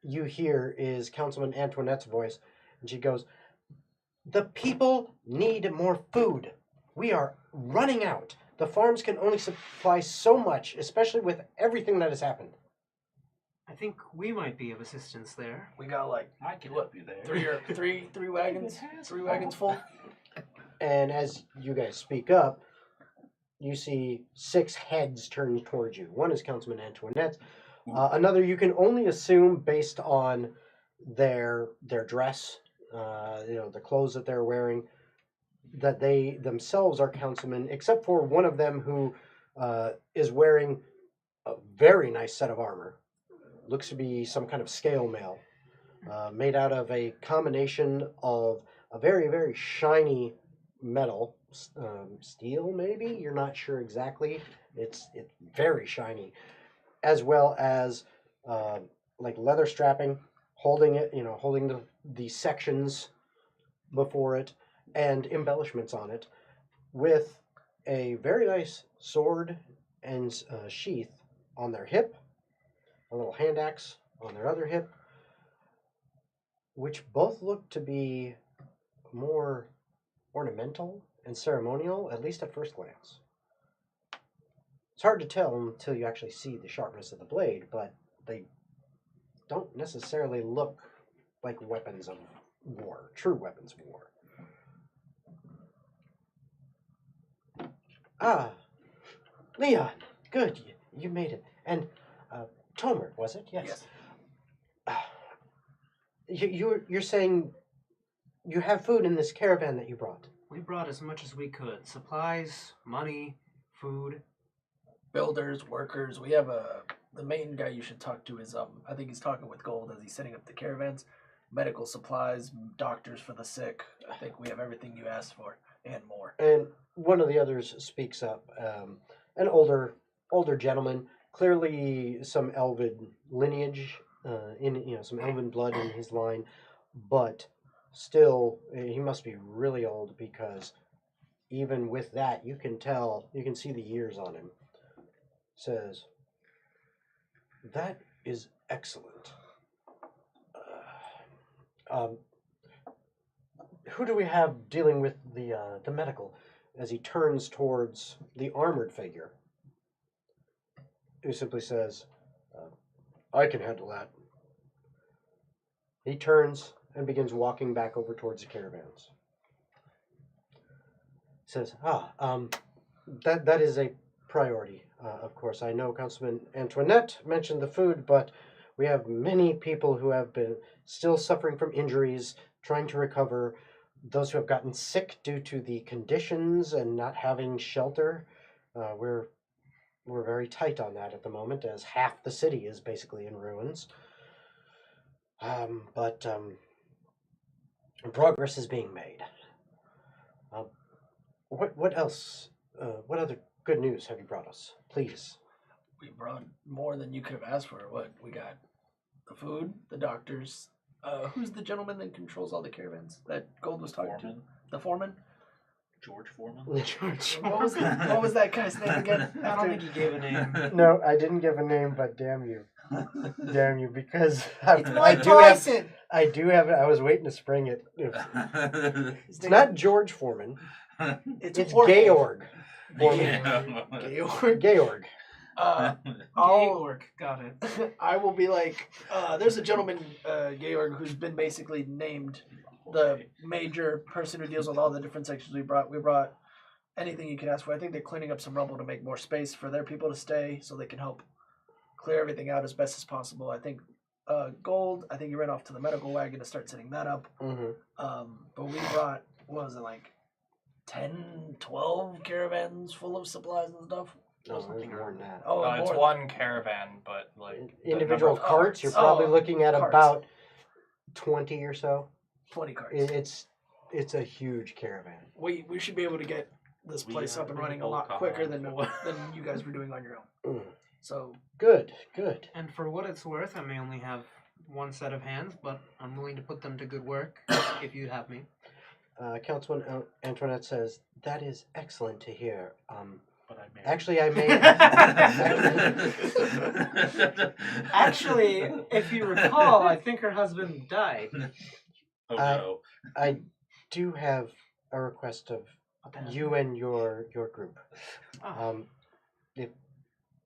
you hear is Councilman Antoinette's voice, and she goes, "The people need more food. We are running out. The farms can only supply so much, especially with everything that has happened." I think we might be of assistance there. We got like I can help you there. three wagons, 3 wagons full. And as you guys speak up, you see 6 heads turn towards you. One is Councilman Antoinette. Another you can only assume based on their dress, the clothes that they're wearing, that they themselves are councilmen, except for one of them who is wearing a very nice set of armor. Looks to be some kind of scale mail, made out of a combination of a very, very shiny metal, steel maybe? You're not sure exactly. It's very shiny, as well as like leather strapping, holding the sections before it, and embellishments on it, with a very nice sword and sheath on their hip, a little hand axe on their other hip, which both look to be more ornamental and ceremonial, at least at first glance. It's hard to tell until you actually see the sharpness of the blade, but they don't necessarily look like weapons of war, true weapons of war. Ah, Leon, good, you made it. And Tomer, was it? Yes. You're saying you have food in this caravan that you brought? We brought as much as we could. Supplies, money, food. Builders, workers. We have the main guy you should talk to is I think he's talking with Gold as he's setting up the caravans. Medical supplies, doctors for the sick. I think we have everything you asked for and more. And one of the others speaks up. An older gentleman, clearly some elven lineage, some elven blood in his line, but still he must be really old because even with that, you can see the years on him. Says, that is excellent. Who do we have dealing with the medical? As he turns towards the armored figure, who simply says, I can handle that. He turns and begins walking back over towards the caravans. Says, that is a priority. Of course, I know Councilman Antoinette mentioned the food, but we have many people who have been still suffering from injuries, trying to recover, those who have gotten sick due to the conditions and not having shelter. We're very tight on that at the moment, as half the city is basically in ruins. But progress is being made. What else? What other good news have you brought us? Please. We brought more than you could have asked for. What we got? The food, the doctors. Who's the gentleman that controls all the caravans that Gold was talking to? The foreman. George Foreman. What was that guy's name again? I don't think he gave a name. No, I didn't give a name, but damn you, because It's Mike Tyson. I do have it. I was waiting to spring it. It's not George Foreman. It's Georg. Georg. Georg. Georg, got it. I will be like, there's a gentleman, Georg, who's been basically named the major person who deals with all the different sections we brought. We brought anything you could ask for. I think they're cleaning up some rubble to make more space for their people to stay so they can help clear everything out as best as possible. I think Gold, I think he ran off to the medical wagon to start setting that up. Mm-hmm. But we brought, what was it, like 10, 12 caravans full of supplies and stuff? No, there's more than that. Oh, It's more one caravan, but like the Individual number of carts, you're probably looking at carts. about 20 or so. 20 carts. It's a huge caravan. We should be able to get this place up and running a lot quicker than you guys were doing on your own. Mm. So Good. And for what it's worth, I may only have one set of hands, but I'm willing to put them to good work if you have me. Councilman Antoinette says, that is excellent to hear. But I may. Actually, I may... Actually, if you recall, I think her husband died. Oh no. I do have a request of you and your group. Oh.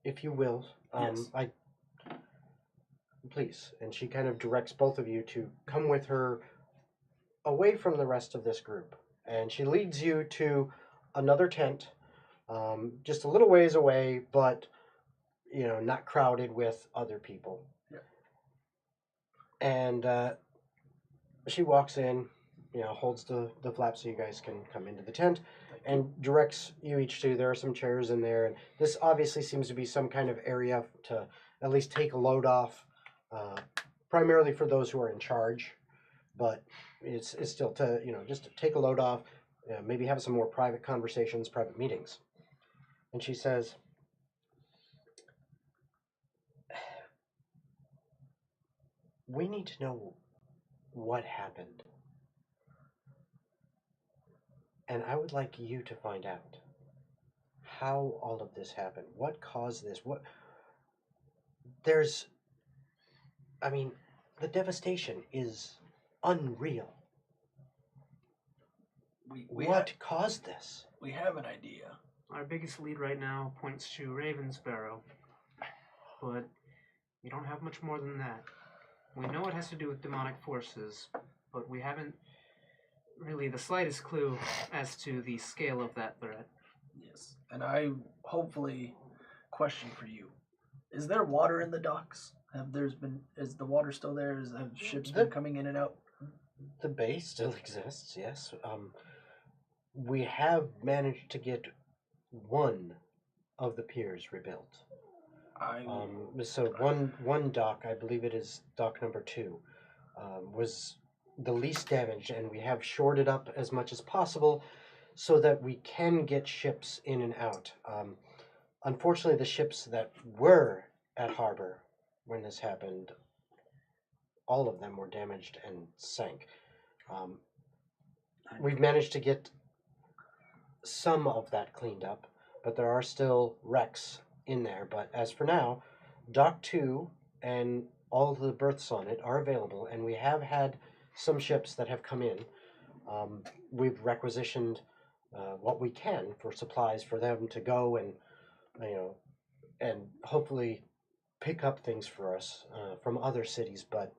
If you will, Yes. please. And she kind of directs both of you to come with her away from the rest of this group. And she leads you to another tent, just a little ways away, but not crowded with other people. Yeah. And she walks in, holds the flap so you guys can come into the tent, and directs you each to, there are some chairs in there, and this obviously seems to be some kind of area to at least take a load off, primarily for those who are in charge, but it's still to, just to take a load off, maybe have some more private conversations, private meetings. And she says, we need to know what happened. And I would like you to find out how all of this happened. What caused this? The devastation is unreal. What caused this? We have an idea. Our biggest lead right now points to Ravensparrow, but we don't have much more than that. We know it has to do with demonic forces, but we haven't really the slightest clue as to the scale of that threat. Yes. And I hopefully question for you. Is there water in the docks? Is the water still there? Have ships been coming in and out? The base still exists, yes. We have managed to get one of the piers rebuilt. I So one dock, I believe it is dock number 2, was the least damaged, and we have shored it up as much as possible so that we can get ships in and out. Unfortunately, the ships that were at harbor when this happened, all of them were damaged and sank. We've managed to get some of that cleaned up, but there are still wrecks in there. But as for now, Dock 2 and all of the berths on it are available, and we have had some ships that have come in. We've requisitioned what we can for supplies for them to go and and hopefully pick up things for us from other cities. But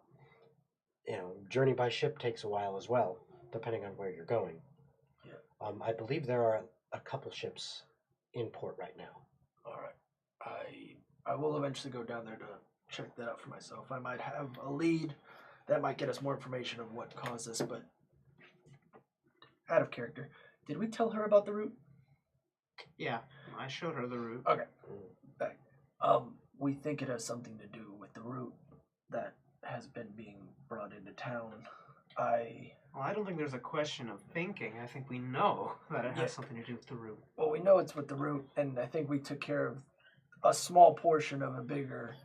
journey by ship takes a while as well, depending on where you're going. Yeah. I believe there are a couple ships in port right now. All right. I will eventually go down there to check that out for myself. I might have a lead that might get us more information of what caused this, but out of character. Did we tell her about the route? Yeah, I showed her the route. Okay. Back. We think it has something to do with the route that has been being brought into town. Well, I don't think there's a question of thinking. I think we know that it has Yeah. something to do with the route. Well, we know it's with the route, and I think we took care of a small portion of a bigger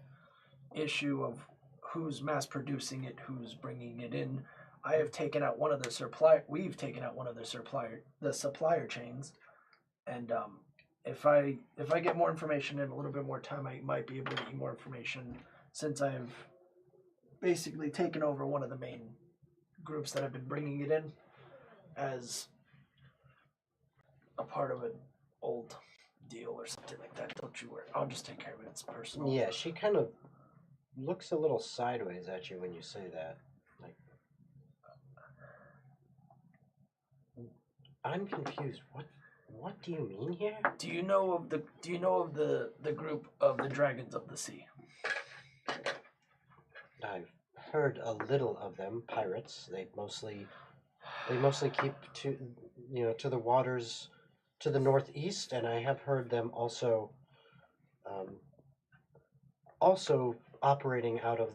issue of who's mass producing it, who's bringing it in. I have taken out one of the We've taken out one of the supplier chains, and if I get more information in a little bit more time, I might be able to get you more information, since I've basically taken over one of the main groups that have been bringing it in as a part of an old deal or something like that. Don't you worry. I'll just take care of it. It's personal. Yeah, she kind of looks a little sideways at you when you say that. Like, I'm confused. What do you mean here? Do you know of the group of the Dragons of the Sea? I've heard a little of them. Pirates. They mostly keep to the waters to the northeast, and I have heard them also operating out of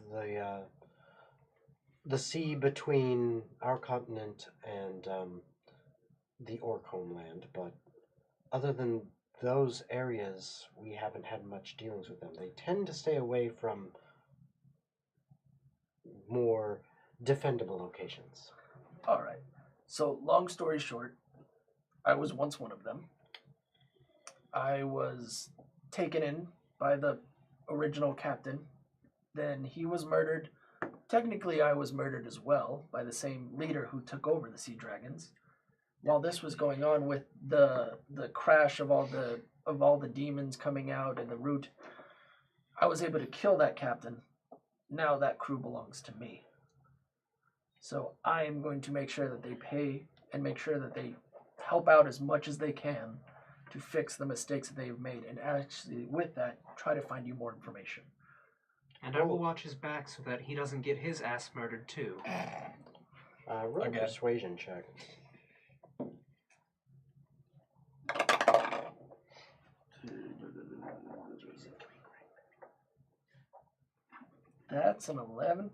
the sea between our continent and the Orc homeland. But other than those areas, we haven't had much dealings with them. They tend to stay away from more defendable locations. All right. So, long story short, I was once one of them. I was taken in by the original captain. Then he was murdered. Technically, I was murdered as well by the same leader who took over the Sea Dragons. While this was going on with the crash of all the demons coming out and the route, I was able to kill that captain. Now that crew belongs to me. So I am going to make sure that they pay and make sure that they help out as much as they can to fix the mistakes that they've made, and actually with that try to find you more information. And I will watch his back so that he doesn't get his ass murdered too. Roll a persuasion check. That's an 11.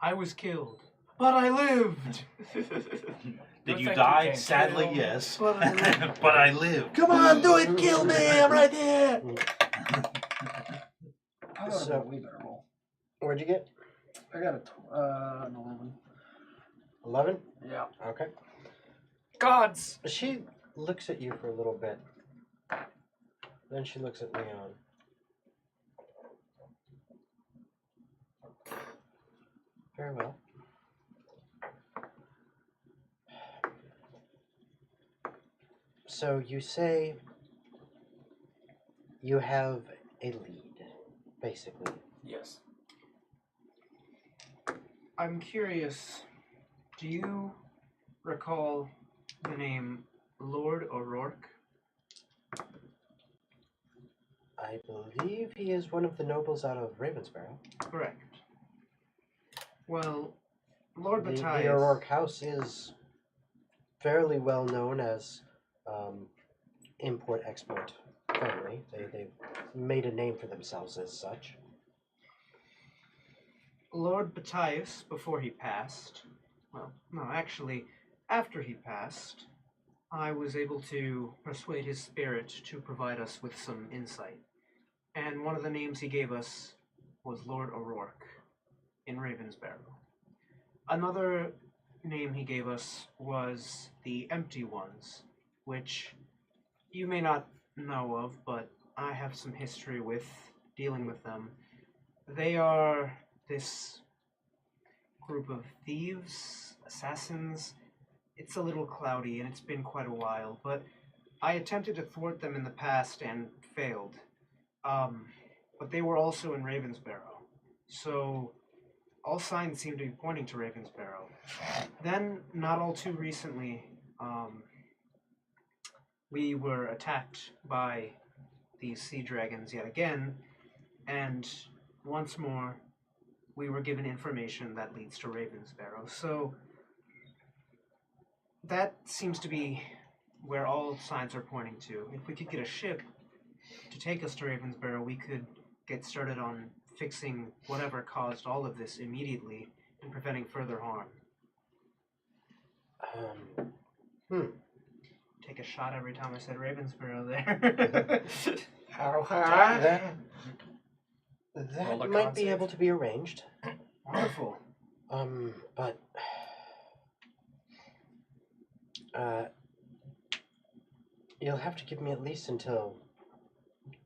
I was killed, but I lived. Did you think die? you can Sadly, kill. yes. But I lived. But I lived. Come on, do it! Kill me! I'm right there! I got So- a way better roll. What'd you get? I got an 11. 11? Yeah. Okay. Gods! She looks at you for a little bit. Then she looks at Leon. Very well. So you say you have a lead, basically. Yes. I'm curious, do you recall the name Lord O'Rourke? I believe he is one of the nobles out of Ravensborough. Correct. Well, Lord The Matthias... O'Rourke house is fairly well known as import-export family. They've made a name for themselves as such. Lord Batius, before he passed, well, no, actually, after he passed, I was able to persuade his spirit to provide us with some insight. And one of the names he gave us was Lord O'Rourke in Ravensbarrow. Another name he gave us was the Empty Ones, which you may not know of, but I have some history with dealing with them. They are this group of thieves, assassins. It's a little cloudy, and it's been quite a while, but I attempted to thwart them in the past and failed. But they were also in Ravensbarrow, so all signs seem to be pointing to Ravensbarrow. Then, not all too recently, we were attacked by these sea dragons yet again, and once more, we were given information that leads to Ravensbarrow. So, that seems to be where all signs are pointing to. If we could get a ship to take us to Ravensbarrow, we could get started on fixing whatever caused all of this immediately and preventing further harm. Take a shot every time I said Ravensbarrow there. That might be able to be arranged. Wonderful. But you'll have to give me at least until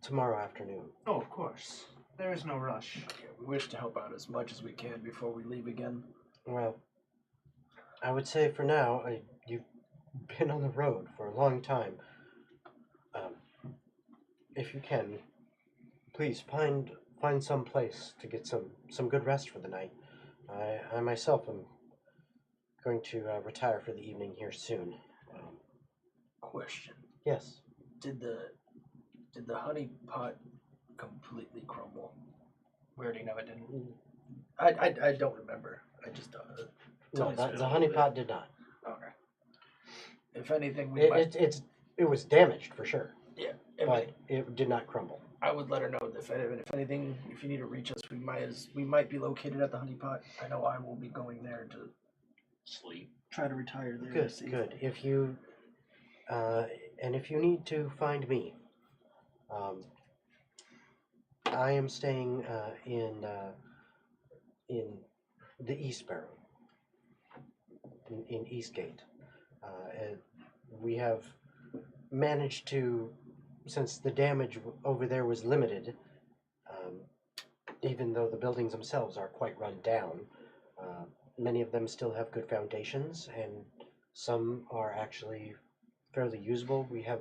tomorrow afternoon. Oh, of course. There is no rush. We wish to help out as much as we can before we leave again. Well, I would say for now, you've been on the road for a long time. If you can, please find some place to get some good rest for the night. I myself am going to retire for the evening here soon. Question. Yes. Did the honey pot completely crumble? We already know it didn't. I don't remember. I just No, the honey pot did not. Okay. If anything, we might. It was damaged for sure. Yeah. But it did not crumble. I would let her know that if anything, if you need to reach us, we might be located at the honey pot. I know I will be going there to Sleep. try to retire there. Good, good. If you need to find me, I am staying in the East Barrow, in Eastgate. And we have managed to, since the damage over there was limited, even though the buildings themselves are quite run down, many of them still have good foundations, and some are actually fairly usable. We have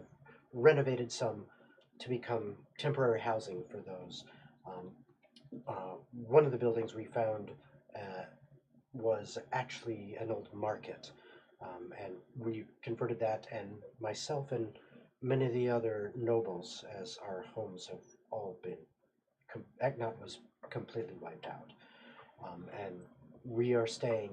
renovated some to become temporary housing for those. One of the buildings we found was actually an old market, and we converted that, and myself and many of the other nobles, as our homes have all been, Eknat was completely wiped out, and we are staying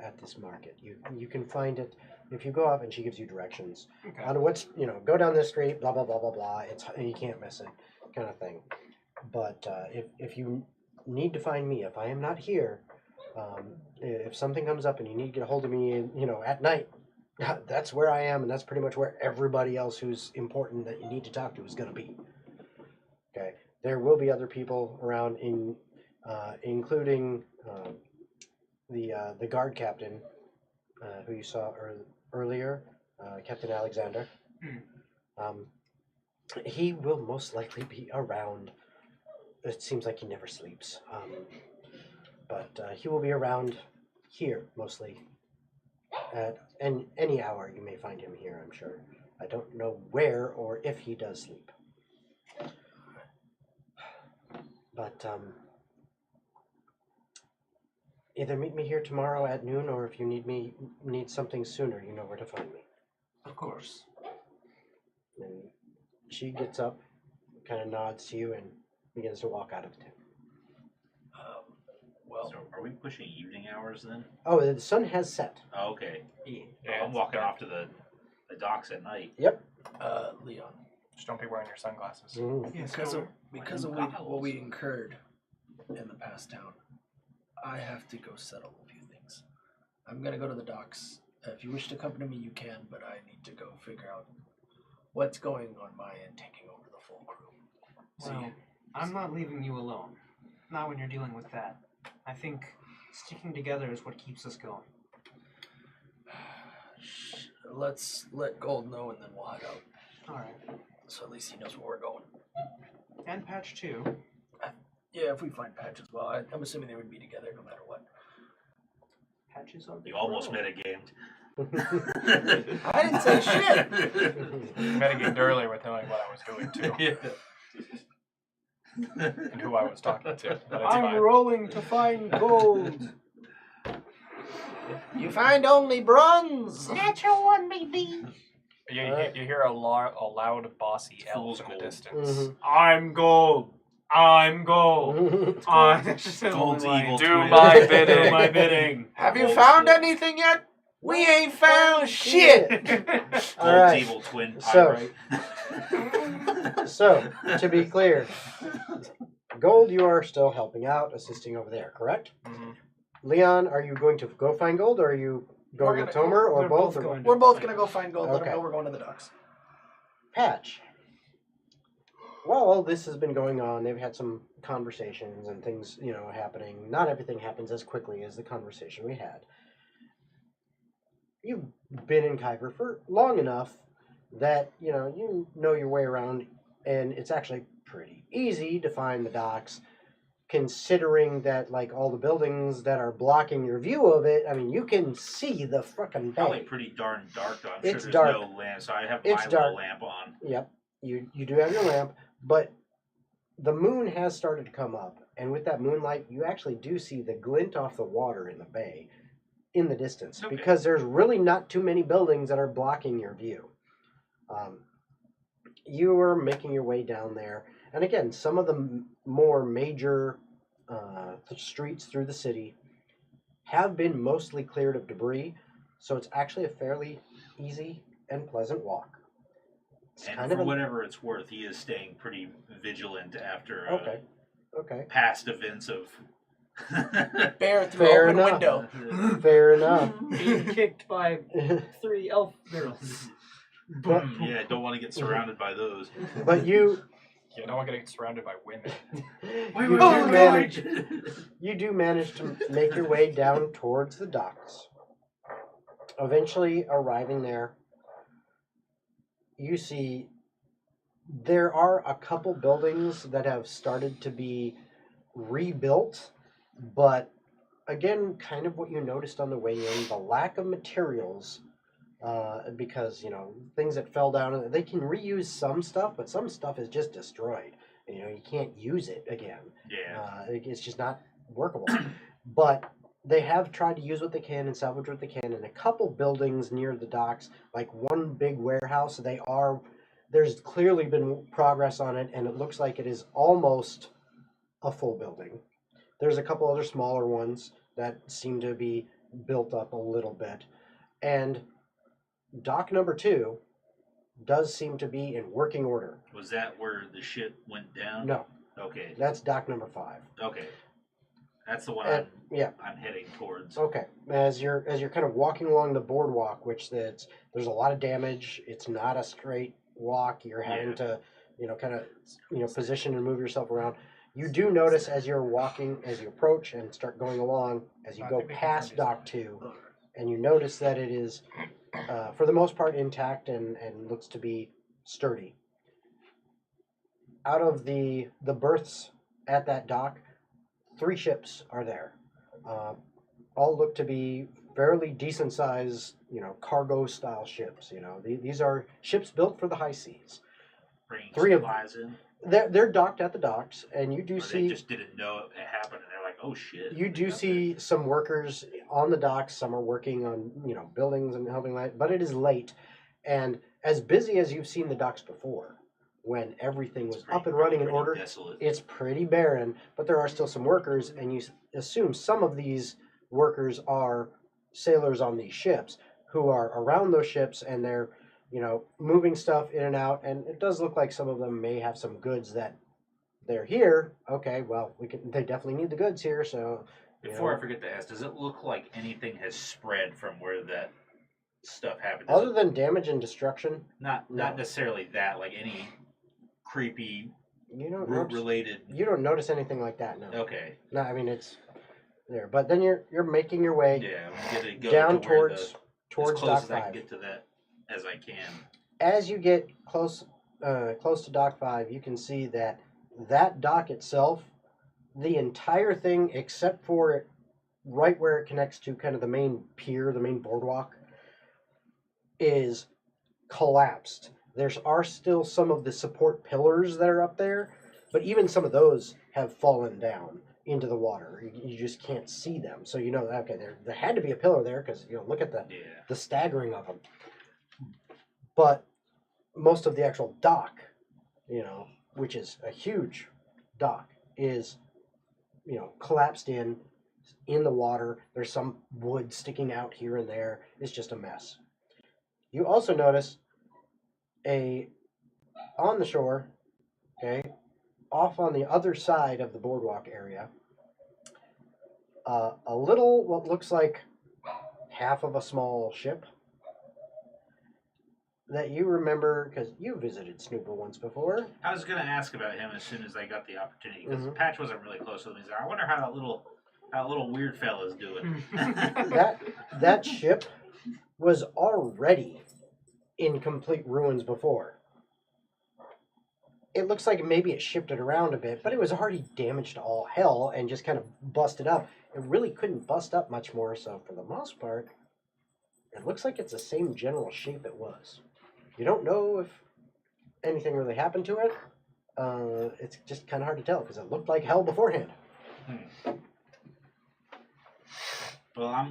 at this market. You can find it if you go up, and she gives you directions Okay. on what's, go down this street, blah blah blah blah blah. You can't miss it, kind of thing. But if you need to find me, if I am not here, if something comes up and you need to get a hold of me, at night, that's where I am, and that's pretty much where everybody else who's important that you need to talk to is going to be. Okay, there will be other people around, including the guard captain who you saw earlier, Captain Alexander. He will most likely be around. It seems like he never sleeps, but he will be around here mostly. At any hour you may find him here, I'm sure. I don't know where or if he does sleep. But either meet me here tomorrow at noon, or if you need something sooner, you know where to find me. Of course. And she gets up, kind of nods to you, and begins to walk out of the tent. So are we pushing evening hours then? Oh, the sun has set. Oh, okay. Yeah. So I'm walking off to the docks at night. Yep. Leon, Just don't be wearing your sunglasses. Yes, Because of what we incurred in the past town, I have to go settle a few things. I'm gonna go to the docks. If you wish to accompany me, you can, but I need to go figure out what's going on my end, taking over the full crew. Well, I'm not leaving you alone. Not when you're dealing with that. I think sticking together is what keeps us going. Let's let Gold know, and then we'll head out. All right. So at least he knows where we're going. And Patch too. Yeah, if we find Patch as well. I'm assuming they would be together no matter what. Patches on. You almost metagamed. I didn't say shit. Metagamed earlier with knowing what I was doing too, and who I was talking to. But it's I'm fine. rolling to find gold. You find only bronze. Natural one, baby. You hear a loud, bossy elf Fool's in the gold. distance. I'm gold. I'm gold. Gold's evil Do twin. my bidding. Do my bidding. Have you Gold's found gold. anything yet? We ain't found shit. Gold's All right. evil twin. So- Pyrite. So, to be clear, Gold, you are still helping out, assisting over there, correct? Mhm. Leon, are you going to go find Gold, or are you going We're with gonna- Tomer, or they're both? both going. We're both gonna go find Gold. Let Okay. him know we're going to the docks. Patch. Well, this has been going on. They've had some conversations and things, happening. Not everything happens as quickly as the conversation we had. You've been in Khiver for long enough that, you know your way around, and it's actually pretty easy to find the docks, considering that, like, all the buildings that are blocking your view of it, I mean, you can see the frickin' Probably bay. pretty darn dark, though. I'm It's sure dark. there's no lamp, so I have It's my little dark. lamp on. Yep, you do have your lamp, but the moon has started to come up, and with that moonlight, you actually do see the glint off the water in the bay in the distance, Okay. because there's really not too many buildings that are blocking your view. You are making your way down there, and again, some of the more major streets through the city have been mostly cleared of debris, so it's actually a fairly easy and pleasant walk. It's And kind for of whatever it's worth, he is staying pretty vigilant after okay. past events of. Bear through Fair open enough. window. Fair enough. Being kicked by 3 elf girls. But, Yeah, don't want to get surrounded by those. but you You don't want to get surrounded by women. you do manage to make your way down towards the docks. Eventually arriving there, you see there are a couple buildings that have started to be rebuilt, but again, kind of what you noticed on the way in, the lack of materials, because, things that fell down, they can reuse some stuff, but some stuff is just destroyed. You can't use it again. Yeah. It's just not workable. But they have tried to use what they can and salvage what they can. And a couple buildings near the docks, like one big warehouse, there's clearly been progress on it, and it looks like it is almost a full building. There's a couple other smaller ones that seem to be built up a little bit. And dock number 2 does seem to be in working order. Was that where the shit went down? No, Okay. that's dock number 5. Okay. That's the one Yeah. I'm heading towards. Okay. As you're kind of walking along the boardwalk, there's a lot of damage. It's not a straight walk. You're having to, kind of, position and move yourself around. You do notice as you're walking, as you approach and start going along, as you go past dock 2, and you notice that it is, for the most part, intact and looks to be sturdy. Out of the berths at that dock, 3 ships are there. All look to be fairly decent sized, cargo style ships. These are ships built for the high seas. Bringing 3 of them. supplies in. They're docked at the docks, and you do Or see they just didn't know it happened, and they're like, "Oh shit." you do see some workers on the docks. Some are working on buildings and helping that, but it is late, and as busy as you've seen the docks before, when everything was up and running in Pretty order. Desolate. It's pretty barren, but there are still some workers, and you assume some of these workers are sailors on these ships who are around those ships, and they're moving stuff in and out, and it does look like some of them may have some goods that they're here. Okay, well, they definitely need the goods here, so... Before I forget to ask, does it look like anything has spread from where that stuff happened? Other than damage and destruction? Not necessarily that, like any creepy root-related... You don't notice anything like that, no. Okay. No, I mean, it's there. But then you're making your way go down to towards as Dock close as 5. I can get to that as I can. As you get close to Dock 5, you can see that dock itself, the entire thing, except for right where it connects to kind of the main pier, the main boardwalk, is collapsed. There are still some of the support pillars that are up there, but even some of those have fallen down into the water. You just can't see them. So okay, there had to be a pillar there because look at the staggering of them. But most of the actual dock, which is a huge dock, is collapsed in the water. There's some wood sticking out here and there. It's just a mess. You also notice on the shore, okay, off on the other side of the boardwalk area, a little, what looks like half of a small ship that you remember because you visited Snooper once before. I was going to ask about him as soon as I got the opportunity because Patch wasn't really close with him. I wonder how that little weird fella's doing. that ship was already in complete ruins before. It looks like maybe it shifted around a bit, but it was already damaged to all hell and just kind of busted up. It really couldn't bust up much more, so for the most part, it looks like it's the same general shape it was. You don't know if anything really happened to it. It's just kind of hard to tell because it looked like hell beforehand. Well,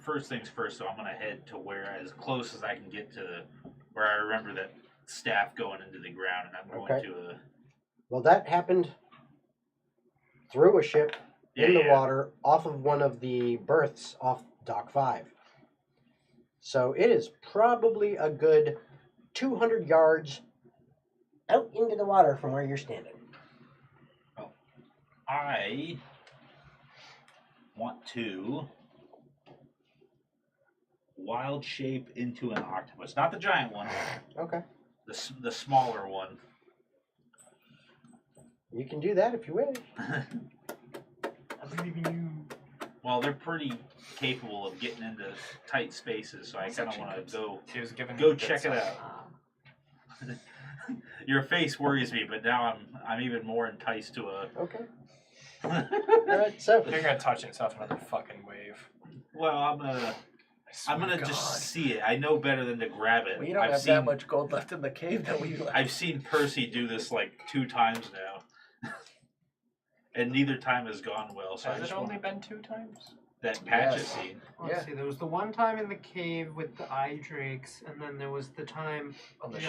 first things first, so I'm going to head to where as close as I can get to where I remember that staff going into the ground, and I'm going to... Well, that happened through a ship in the water off of one of the berths off Dock 5. So it is probably a good 200 yards out into the water from where you're standing. Well, I want to wild shape into an octopus. Not the giant one. Okay. The smaller one. You can do that if you wish. I believe in you. Well, they're pretty capable of getting into tight spaces, so I kind of want to go check it out. Your face worries me, but now I'm even more enticed to a... Okay. Alright, so... You're going to touch yourself another fucking wave. Well, I'm gonna just see it. I know better than to grab it. Well, you don't have that much gold left in the cave that we left. I've seen Percy do this like 2 times now. And neither time has gone well. So has it only been 2 times? That Patch has seen. Let's see, there was the one time in the cave with the eye drakes, and then there was the time on the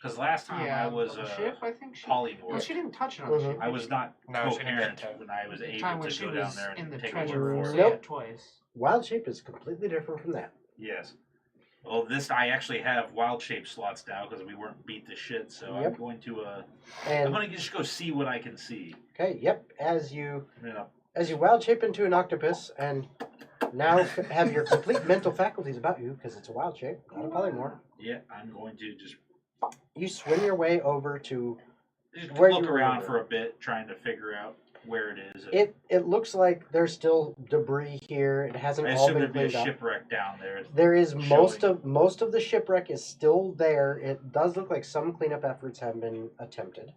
because last time I was on the ship, I think polymorph. Well, she didn't touch it on the ship. I was not coherent when I was the able time when to she go was down there in the and take treasure over room. for it. Nope. Twice. Wild shape is completely different from that. Yes. Well, I actually have wild shape slots now because we weren't beat to shit. So I'm going to I'm gonna just go see what I can see. Okay. Yep. As you wild shape into an octopus and now have your complete mental faculties about you because it's a wild shape, not a polymorph. Yeah, I'm going to just. You swim your way over to Just where look you around were. for a bit, trying to figure out where it is. It looks like there's still debris here. It hasn't I all assume been there'd be a cleaned up. shipwreck down there. There is most showing. of the shipwreck is still there. It does look like some cleanup efforts have been attempted.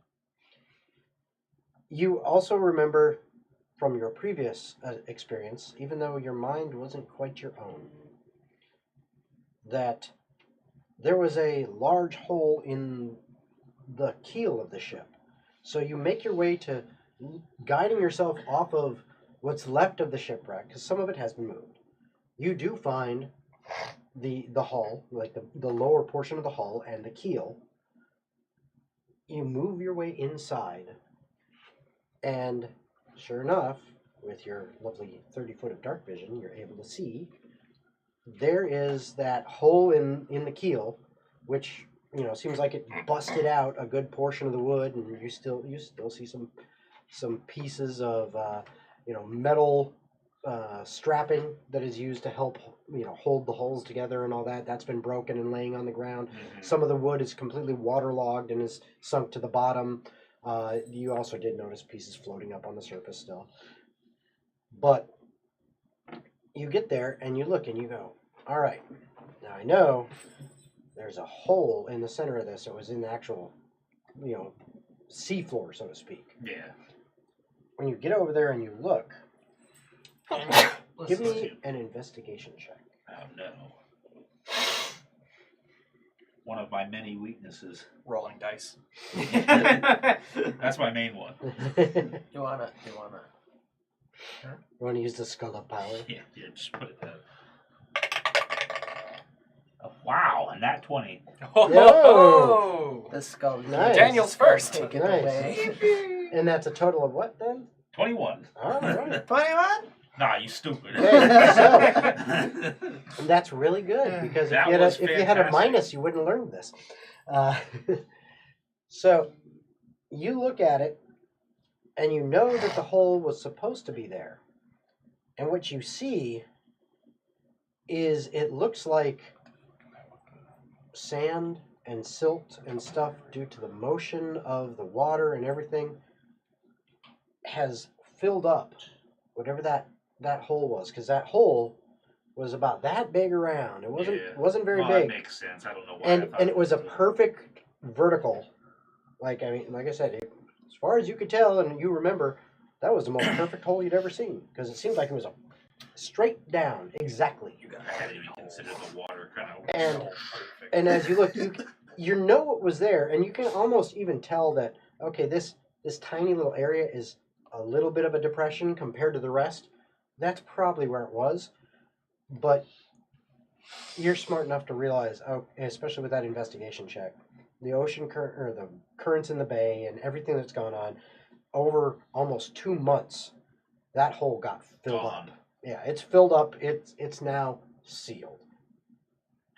You also remember from your previous experience, even though your mind wasn't quite your own, that there was a large hole in the keel of the ship. So you make your way to guiding yourself off of what's left of the shipwreck, because some of it has been moved. You do find the hull, like the lower portion of the hull and the keel. You move your way inside, and sure enough, with your lovely 30 foot of dark vision, you're able to see there is that hole in the keel which seems like it busted out a good portion of the wood, and you still see some pieces of metal strapping that is used to help hold the hulls together and all that. That's been broken and laying on the ground. Some of the wood is completely waterlogged and is sunk to the bottom. You also did notice pieces floating up on the surface still. But you get there and you look and you go, all right, now I know there's a hole in the center of this. It was in the actual, seafloor, so to speak. Yeah. When you get over there and you look, give me an investigation check. Oh no. One of my many weaknesses. Rolling dice. That's my main one. You wanna? You want to use the skull of power? Yeah, just put it there. Oh, wow, and that 20. Oh! The skull. Nice. Daniel's first. Take it Nice. away. And that's a total of what then? 21. All right. 21. Nah, you stupid. Okay, And that's really good because That if was you had a fantastic. minus, you wouldn't learn this. So you look at it, and you know that the hole was supposed to be there. And what you see is it looks like sand and silt and stuff due to the motion of the water and everything has filled up whatever that hole was, because that hole was about that big around. It wasn't very well, big. That makes sense. I don't know why. And it was a perfect vertical. Like I said, as far as you could tell and you remember, that was the most perfect hole you'd ever seen, because it seemed like it was a straight down exactly. I hadn't even considered the water kind of. And as you look, you know it was there, and you can almost even tell that okay, this tiny little area is a little bit of a depression compared to the rest. That's probably where it was, but you're smart enough to realize, especially with that investigation check, the ocean current or the currents in the bay and everything that's gone on over almost 2 months, that hole got filled up. Yeah, it's filled up. It's now sealed.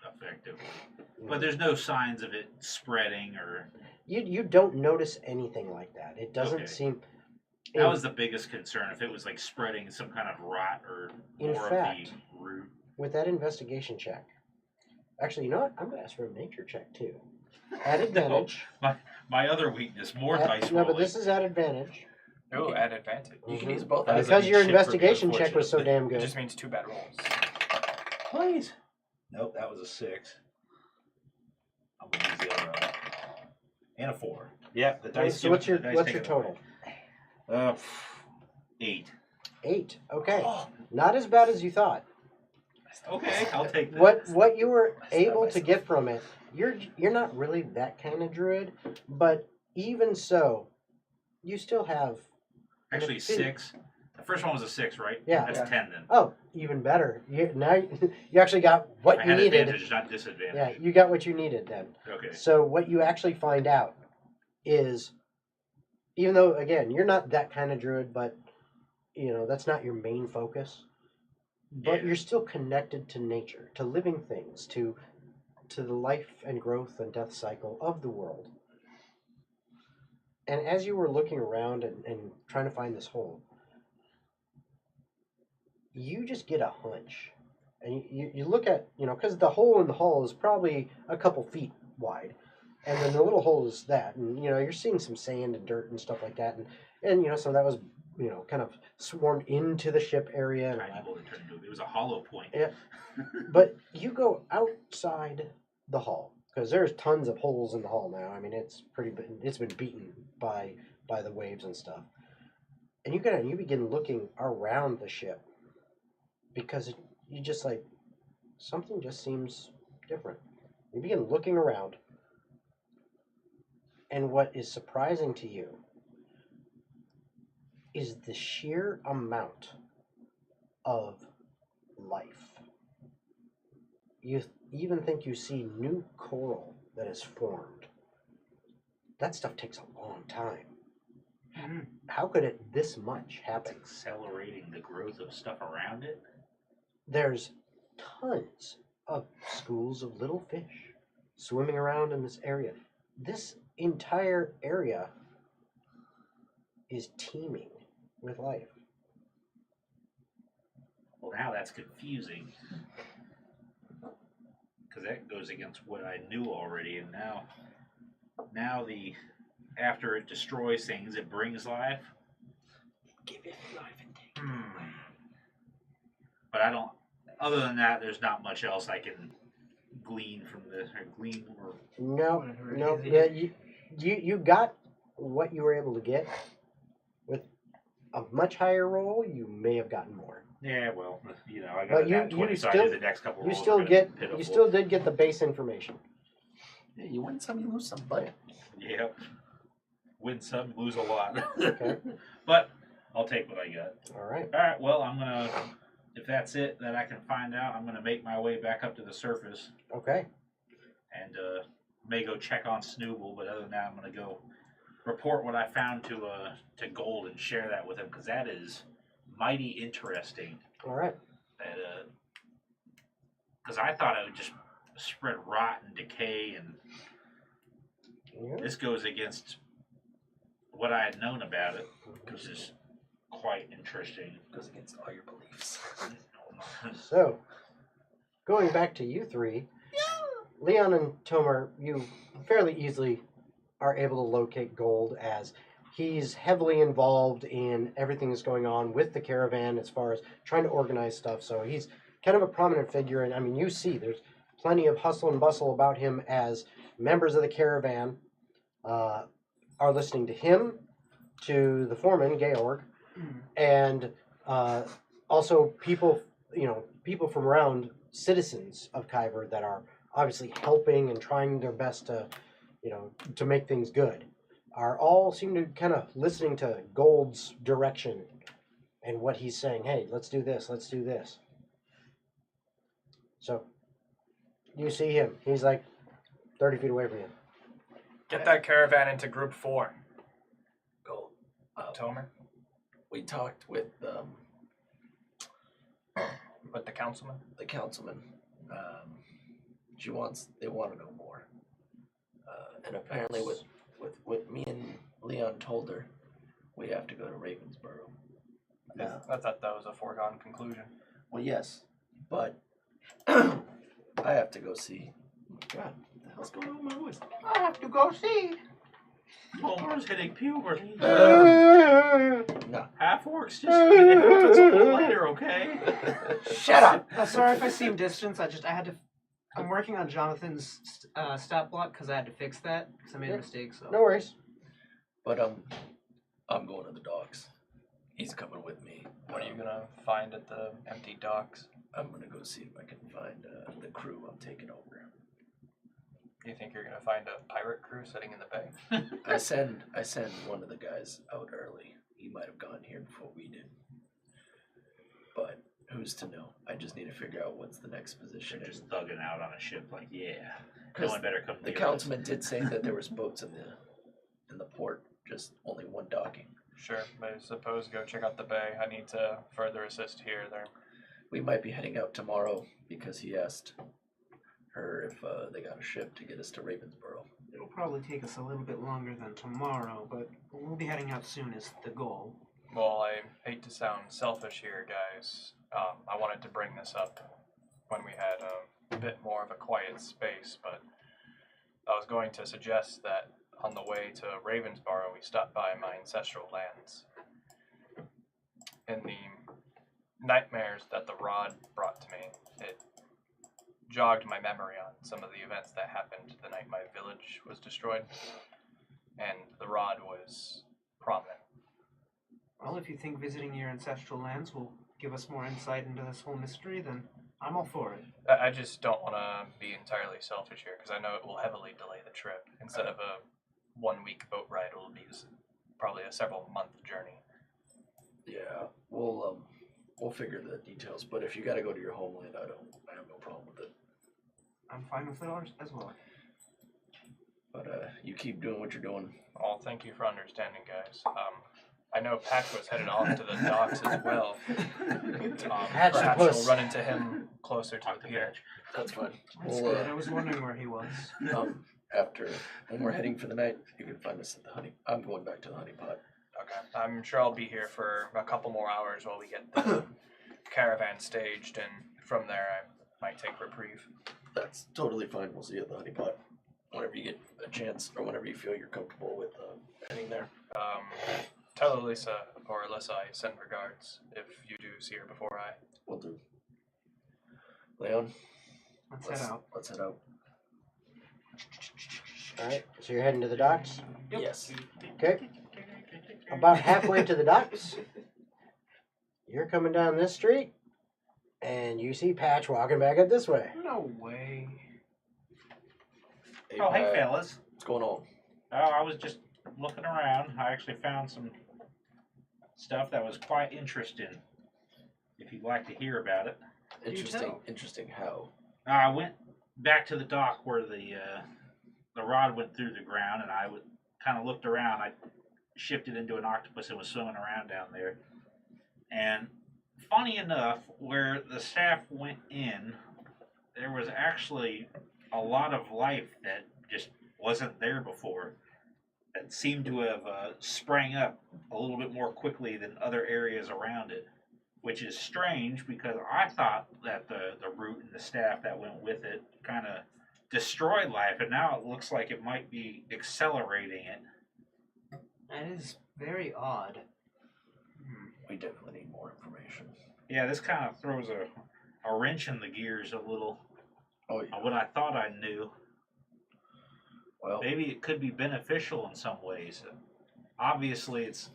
Effectively. But there's no signs of it spreading or. You don't notice anything like that. It doesn't seem. That was the biggest concern. If it was like spreading some kind of rot or more of the root. With that investigation check, actually, you know what? I'm gonna ask for a nature check too. At advantage. No, my other weakness, more dice No, rolling. but this is at advantage. Ooh, at advantage. You can use both. That doesn't Because mean your shit for me, investigation check was so damn It good. just means 2 bad rolls. Please. Nope, that was a 6. I'm gonna use the other one. And a 4. Yeah, the dice. So what's your total? 8. 8. Okay. Not as bad as you thought. Okay, I'll take that. What you were able to get from it, you're not really that kind of druid, but even so, you still have Actually, 6. The first one was a 6, right? Yeah. That's 10 then. Oh, even better. Now you actually got what I you had needed. advantage, not disadvantage. Yeah, you got what you needed then. Okay. So what you actually find out is, even though again you're not that kind of druid, but that's not your main focus. But you're still connected to nature, to living things, to the life and growth and death cycle of the world. And as you were looking around and trying to find this hole, you just get a hunch. And you look at, because the hole in the hull is probably a couple feet wide. And then the little hole is that. And, you're seeing some sand and dirt and stuff like that. And some of that was, kind of swarmed into the ship area. And all that. It was a hollow point. Yeah. But you go outside the hull, because there's tons of holes in the hull now. I mean, it's been beaten by the waves and stuff. And you begin looking around the ship, because you just like, something just seems different. You begin looking around, and what is surprising to you is the sheer amount of life. You even think you see new coral that is formed. That stuff takes a long time. Mm-hmm. How could it this much happen? It's accelerating the growth of stuff around it. There's tons of schools of little fish swimming around in this area. This entire area is teeming with life. Well, now that's confusing. Because that goes against what I knew already, and now after it destroys things, it brings life. Give it life and take But I don't. Other than that, there's not much else I can glean from this, No, Whatever it no. is, Yeah, you got what you were able to get. With a much higher roll, you may have gotten more. Yeah, well, I got But that 20 sided. The next couple rolls are gonna be pitiful. You still did get the base information. Yeah, you win some, you lose some, but Yep. Win some, lose a lot. Okay. But I'll take what I got. All right. All right. Well, I'm gonna. If that's it that I can find out, I'm gonna make my way back up to the surface Okay. and may go check on Snooble. But other than that, I'm gonna go report what I found to Gold and share that with him because that is mighty interesting. All right. That because I thought it would just spread rot and decay, and Yeah. this goes against what I had known about it, which is quite interesting. goes against all your beliefs. So, going back to you three, Leon and Tomer, you fairly easily are able to locate Gold as he's heavily involved in everything that's going on with the caravan as far as trying to organize stuff. So he's kind of a prominent figure, and I mean, you see there's plenty of hustle and bustle about him as members of the caravan are listening to him, to the foreman, Georg, and also people, people from around, citizens of Khiver that are obviously helping and trying their best to, to make things good, are all seem to kind of listening to Gold's direction and what he's saying. Hey, let's do this. Let's do this. So you see him. He's like 30 feet away from you. Get that caravan into Group 4. Gold. Tomer, We talked with with the councilman. the councilman. They want to know more. And apparently with me and Leon told her, we have to go to Ravensboro. I thought that was a foregone conclusion. Well, yes, but I have to go see. Oh my God, what the hell's going on with my voice? I have to go see. Homer's hitting puberty. No. Half orcs just it's a little later, okay? Shut up! Sorry if I seem distant. I'm working on Jonathan's stat block because I had to fix that because I made a mistake. So No worries. But I'm going to the docks. He's coming with me. What are you gonna find at the empty docks? I'm gonna go see if I can find the crew I'm taking over. You think you're gonna find a pirate crew sitting in the bay? I send one of the guys out early. He might have gone here before we did. But who's to know? I just need to figure out what's the next position. They're just thugging out on a ship like, yeah. No 'Cause one better come The near councilman did say that there was boats in the port, just only one docking. Sure, but I suppose go check out the bay. I need to further assist here. We might be heading out tomorrow because he asked her if they got a ship to get us to Ravensboro. it'll probably take us a little bit longer than tomorrow, but we'll be heading out soon is the goal. Well, I hate to sound selfish here, guys. I wanted to bring this up when we had a bit more of a quiet space, but I was going to suggest that on the way to Ravensboro, we stop by my ancestral lands. In the nightmares that the rod brought to me, it jogged my memory on some of the events that happened the night my village was destroyed, and the rod was prominent. Well, if you think visiting your ancestral lands will give us more insight into this whole mystery, then I'm all for it. I just don't want to be entirely selfish here, because I know it will heavily delay the trip. Instead of a 1 week boat ride, it will be probably a several month journey. Yeah, we'll figure the details. But if you got to go to your homeland, I have no problem with it. I'm fine with it as well. But you keep doing what you're doing. Oh, thank you for understanding, guys. I know Pack was headed off to the docks as well. Patch Perhaps puss. we'll run into him closer to Talk the to pier. Mitch. That's fine. That's We'll, good. I was wondering where he was. After when we're heading for the night, you can find us at the honey. I'm going back to the honey pot. Okay. I'm sure I'll be here for a couple more hours while we get the caravan staged, and from there I might take reprieve. That's totally fine. We'll see you at the honey pot whenever you get a chance, or whenever you feel you're comfortable with heading there. Tell Alyssa or Alyssa I send regards if you do see her before I. We'll do. Leon, Let's head out. Let's head out. Alright, so you're heading to the docks? Yep. Yes. Okay. About halfway to the docks, you're coming down this street, and you see Patch walking back up this way. No way. Oh, hey, fellas. What's going on? Oh, I was just looking around. I actually found some stuff that was quite interesting. If you'd like to hear about it. tell? Interesting how? I went back to the dock where the rod went through the ground, and I kind of looked around. I shifted into an octopus and was swimming around down there. And funny enough, where the staff went in, there was actually a lot of life that just wasn't there before. That seemed to have sprang up a little bit more quickly than other areas around it, which is strange because I thought that the root and the staff that went with it kind of destroyed life, and now it looks like it might be accelerating it. That is very odd. We definitely need more information. Yeah, this kind of throws a wrench in the gears a little. Oh, yeah. What I thought I knew. Well, Maybe it could be beneficial in some ways. Obviously, it's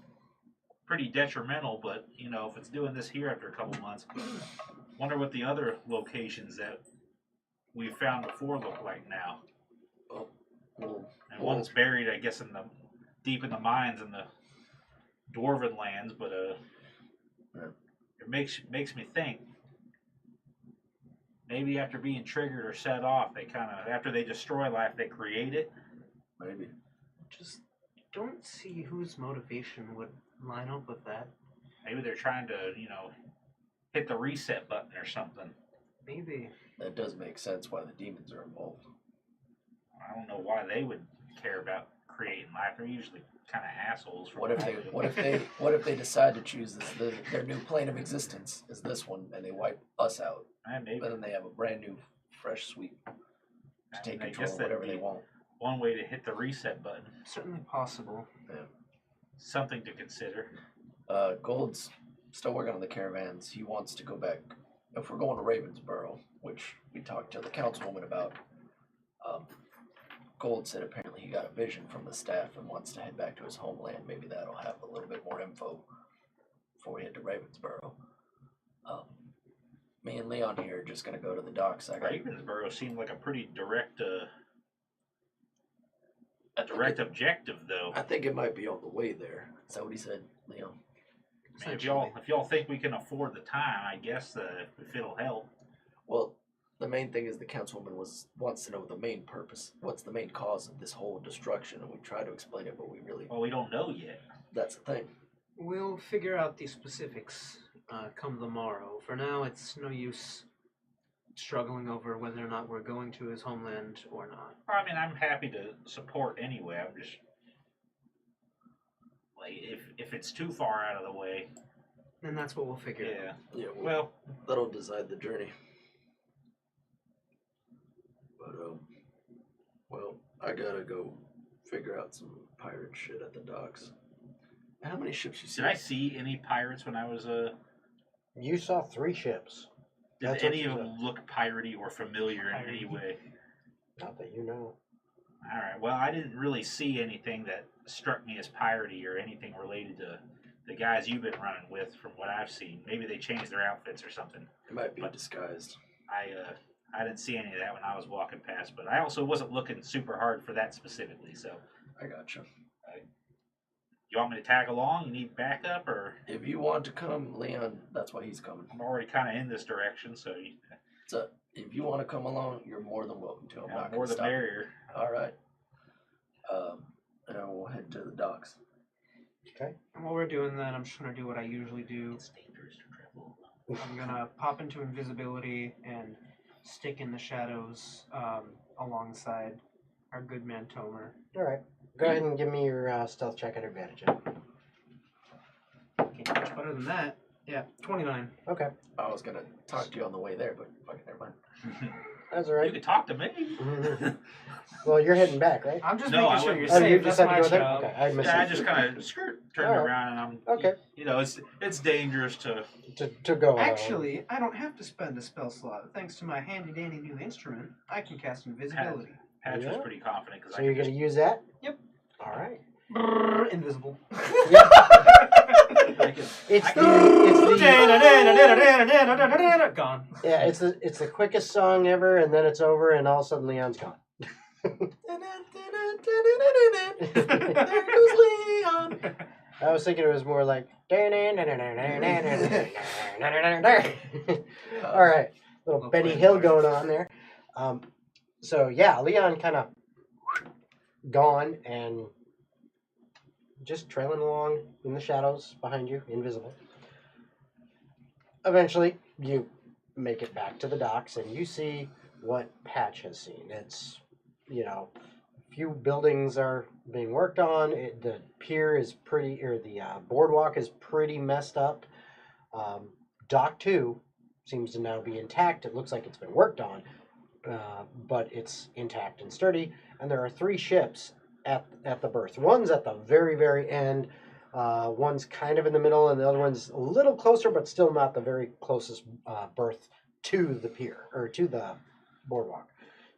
pretty detrimental, but, you know, if it's doing this here after a couple months, wonder what the other locations that we found before look like now. And one's buried, I guess, deep in the mines in the dwarven lands, but it makes me think. Maybe after being triggered or set off, they kind of, after they destroy life, they create it. maybe. Just don't see whose motivation would line up with that. Maybe they're trying to, you know, hit the reset button or something. Maybe. That does make sense why the demons are involved. I don't know why they would care about creating life. They're usually kind of assholes. For What if they decide to choose their new plane of existence is this one, and they wipe us out, Maybe. but then they have a brand new, fresh sweep to take I control guess of that'd whatever they be want. one way to hit the reset button. Certainly possible. Something to consider. Gold's still working on the caravans. He wants to go back. If we're going to Ravensboro, which we talked to the councilwoman about, Gold said apparently he got a vision from the staff and wants to head back to his homeland. Maybe that'll have a little bit more info before we head to Ravensboro. Me and Leon here are just going to go to the docks. Ravensboro seemed like a pretty direct objective, though. I think it might be on the way there. Is that what he said, Leon? I mean, if y'all think we can afford the time, I guess if it'll help. Well, the main thing is the councilwoman wants to know the main purpose. What's the main cause of this whole destruction? And we try to explain it, but Well, we don't know yet. that's the thing. We'll figure out the specifics come the morrow. For now, it's no use struggling over whether or not we're going to his homeland or not. I mean, I'm happy to support anyway. I'm just like, if it's too far out of the way, Then that's what we'll figure out. yeah. Yeah, Well, that'll decide the journey. But, well, I gotta go figure out some pirate shit at the docks. How many ships you see? did I see any pirates when I was You saw 3 ships. Did That's what any you of said. them look piratey or familiar in any way? Not that you know. All right. Well, I didn't really see anything that struck me as piratey or anything related to the guys you've been running with, from what I've seen. Maybe they changed their outfits or something. It might be disguised. I didn't see any of that when I was walking past, but I also wasn't looking super hard for that specifically. So, I gotcha. you want me to tag along? You need backup, or If you want to come, Leon, that's why he's coming. I'm already kind of in this direction, so So if you want to come along, you're more than welcome to. I'm not more going to the stop you. merrier. All right. And then we'll head to the docks. Okay. And while we're doing that, I'm just going to do what I usually do. It's dangerous to travel alone. I'm gonna pop into invisibility and stick in the shadows alongside our good man Tomer. All right. Go ahead and give me your stealth check at advantage. Can't do much better than that. Yeah, 29. Okay. I was gonna talk to you on the way there, but fucking never mind. That's all You right. can talk to me. Well, you're heading back, right? I'm just No, I making sure wouldn't. you're Oh, you safe. just That's had to my go there? job. Okay, I missed Yeah, I it. just kind of turned Alright. around, and I'm Okay. You know, it's dangerous to. To go. Actually, I don't have to spend a spell slot. Thanks to my handy dandy new instrument, I can cast invisibility. Patch was Yeah. pretty confident because So I you're could going to use that? Yep. All right. Brrr, invisible. Yeah. I could, It's I the Gone. yeah. It's the quickest song ever, and then it's over, and all of a sudden Leon's gone. There goes Leon. I was thinking it was more like. All right, little Benny Hill going on there. So yeah, Leon kind of gone and just trailing along in the shadows behind you, invisible. Eventually, you make it back to the docks, and you see what Patch has seen. It's, a few buildings are being worked on. The pier is the boardwalk is pretty messed up. Dock 2 seems to now be intact. It looks like it's been worked on, but it's intact and sturdy. And there are 3 ships at the berth. One's at the very, very end. One's kind of in the middle, and the other one's a little closer, but still not the very closest berth to the pier or to the boardwalk.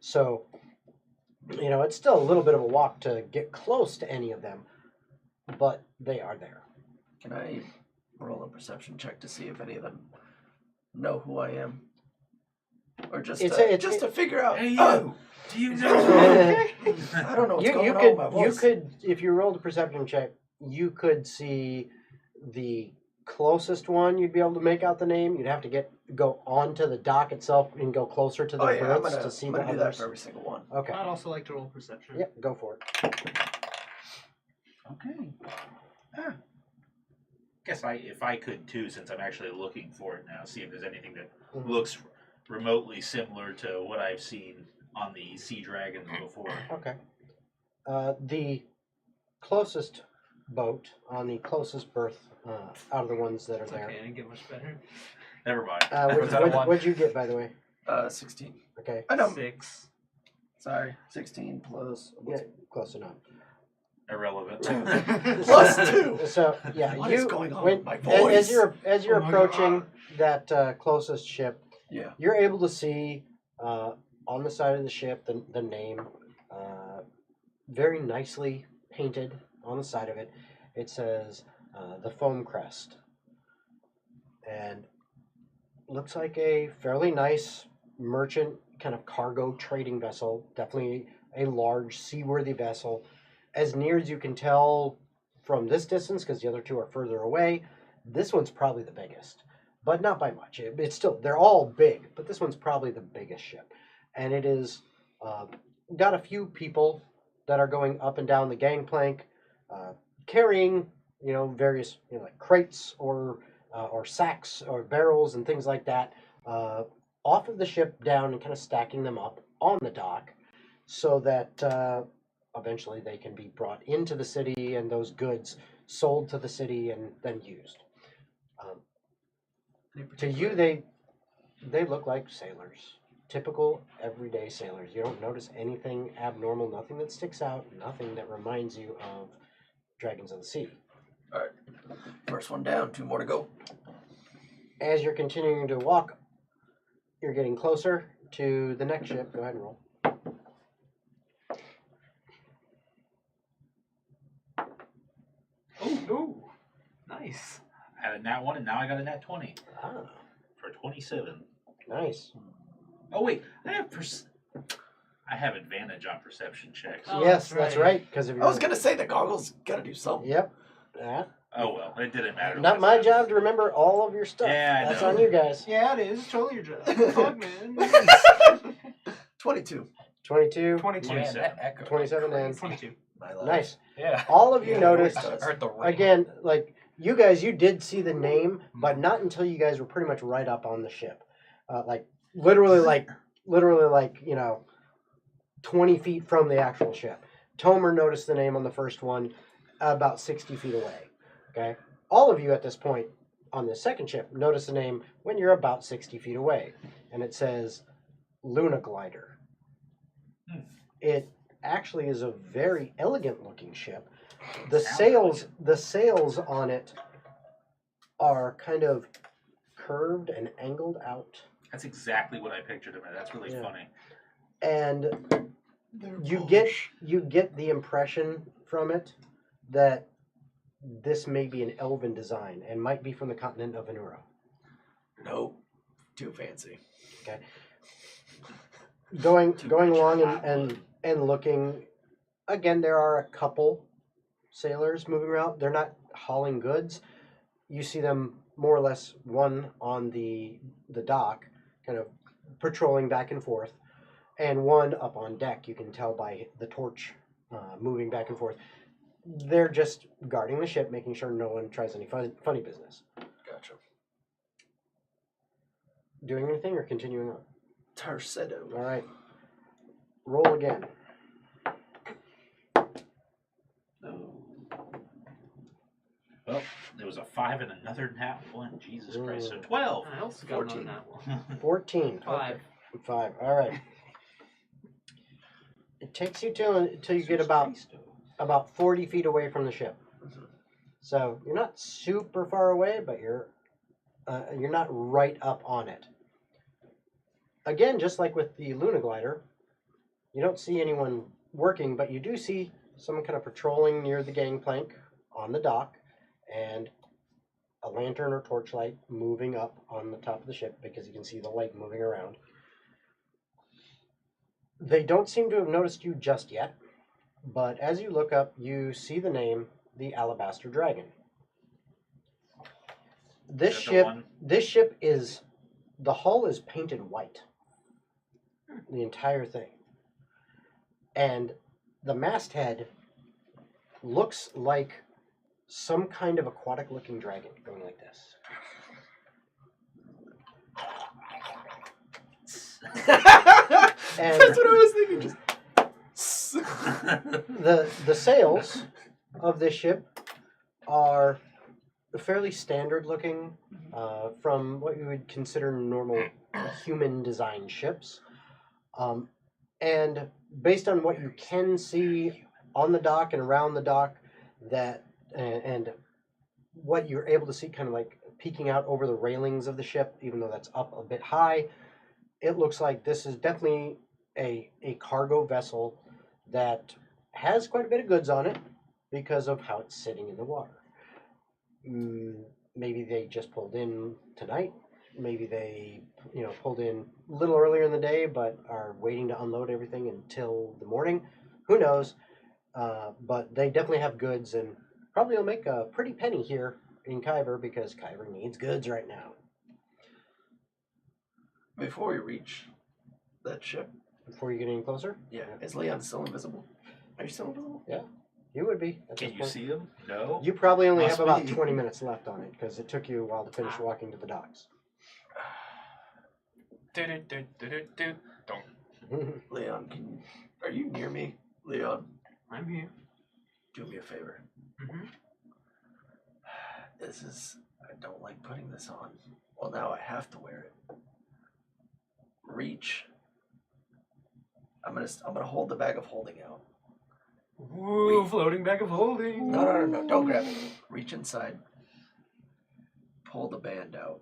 So, it's still a little bit of a walk to get close to any of them, but they are there. Can I roll a perception check to see if any of them know who I am? Or just to figure out. Hey, you! Oh, Do you know? I don't know what's you going on could with my voice. you could if you rolled a perception check, you could see the closest one. You'd be able to make out the name. You'd have to go onto the dock itself and go closer to the berths to see I'm the gonna do that others. for every single one. Okay. I'd also like to roll perception. Yep. Go for it. Okay. Guess if I could too, since I'm actually looking for it now, see if there's anything that Mhm. looks remotely similar to what I've seen on the Sea Dragons before. Okay. The closest boat on the closest berth out of the ones that are It's there. okay, I didn't get much better. Never mind. What'd What'd you get, by the way? 16. Okay. I know. 6. Sorry, 16 plus. Yeah, close enough. Irrelevant. Plus 2. So yeah, What you is going on when, with my voice? as you're Oh my approaching that closest ship, Yeah. you're able to see on the side of the ship the name, very nicely painted on the side of it. It says the Foam Crest, and looks like a fairly nice merchant kind of cargo trading vessel. Definitely a large seaworthy vessel. As near as you can tell from this distance, because the other 2 are further away, this one's probably the biggest, but not by much. It's still, they're all big, but this one's probably the biggest ship. And it is got a few people that are going up and down the gangplank, carrying, various, like crates or sacks or barrels and things like that, off of the ship down and kind of stacking them up on the dock so that eventually they can be brought into the city and those goods sold to the city and then used. To you, they look like sailors. Typical everyday sailors. You don't notice anything abnormal, nothing that sticks out, nothing that reminds you of Dragons of the Sea. Alright. First one down, 2 more to go. As you're continuing to walk, you're getting closer to the next ship. Go ahead and roll. Ooh. Nice. I had a nat 1 and now I got a nat 20 Ah, for 27. nice. Oh wait, I have advantage on perception checks. Oh, Yes, that's that's right. right. Because if I was gonna say the goggles gotta do something. Yep. Yeah. Oh well, it didn't matter. Not last my time. job to remember all of your stuff. Yeah, I That's know. on you guys. Yeah, it is. It's totally your job. Fuck, man. 22. 22, 22. Man, that echo. 27, and 22. My life. nice. Yeah. All of you Yeah, it notice, always does. I heard the ring. again, like you guys, you did see the name, but not until you guys were pretty much right up on the ship. Literally, 20 feet from the actual ship. Tomer noticed the name on the first one about 60 feet away. Okay? All of you at this point on the second ship notice the name when you're about 60 feet away. And it says Luna Glider. It actually is a very elegant looking ship. The sails on it are kind of curved and angled out. That's exactly what I pictured him at. That's really funny. And you get the impression from it that this may be an elven design and might be from the continent of Anura. Nope. Too fancy. Okay. Going along and looking, again, there are a couple sailors moving around. They're not hauling goods. You see them more or less, one on the dock, kind of patrolling back and forth, and one up on deck. You can tell by the torch moving back and forth. They're just guarding the ship, making sure no one tries any funny business. Gotcha. Doing anything or continuing on? Tarcedo. All right. Roll again. Well, there was a 5 and another nat 1. Jesus Christ. So 12. I also got 14. on that one. 14. 5. Okay. 5. All right. It takes you till you get about 40 feet away from the ship. So you're not super far away, but you're not right up on it. Again, just like with the Luna Glider, you don't see anyone working, but you do see someone kind of patrolling near the gangplank on the dock, and a lantern or torchlight moving up on the top of the ship because you can see the light moving around. They don't seem to have noticed you just yet, but as you look up, you see the name, the Alabaster Dragon. This ship is, the hull is painted white. The entire thing. And the masthead looks like some kind of aquatic looking dragon going like this. And that's what I was thinking. Just the sails of this ship are fairly standard looking from what you would consider normal human design ships. And based on what you can see on the dock and around the dock, and what you're able to see kind of like peeking out over the railings of the ship, even though that's up a bit high, it looks like this is definitely a cargo vessel that has quite a bit of goods on it because of how it's sitting in the water. Maybe they just pulled in tonight. Maybe they, pulled in a little earlier in the day, but are waiting to unload everything until the morning. Who knows? But they definitely have goods, and probably will make a pretty penny here in Khiver because Khiver needs goods right now. before we reach that ship. Before you get any closer? Yeah. Is Leon still invisible? Are you still invisible? Yeah, you would be. At Can this you point. see him? No. You probably only Must have about be. 20 minutes left on it because it took you a while to finish walking to the docks. Leon, are you near me? Leon, I'm here. do me a favor. Mm-hmm. I don't like putting this on. Well, now I have to wear it. Reach. I'm gonna hold the bag of holding out. Woo, floating bag of holding. No, don't grab it. Reach inside. Pull the band out.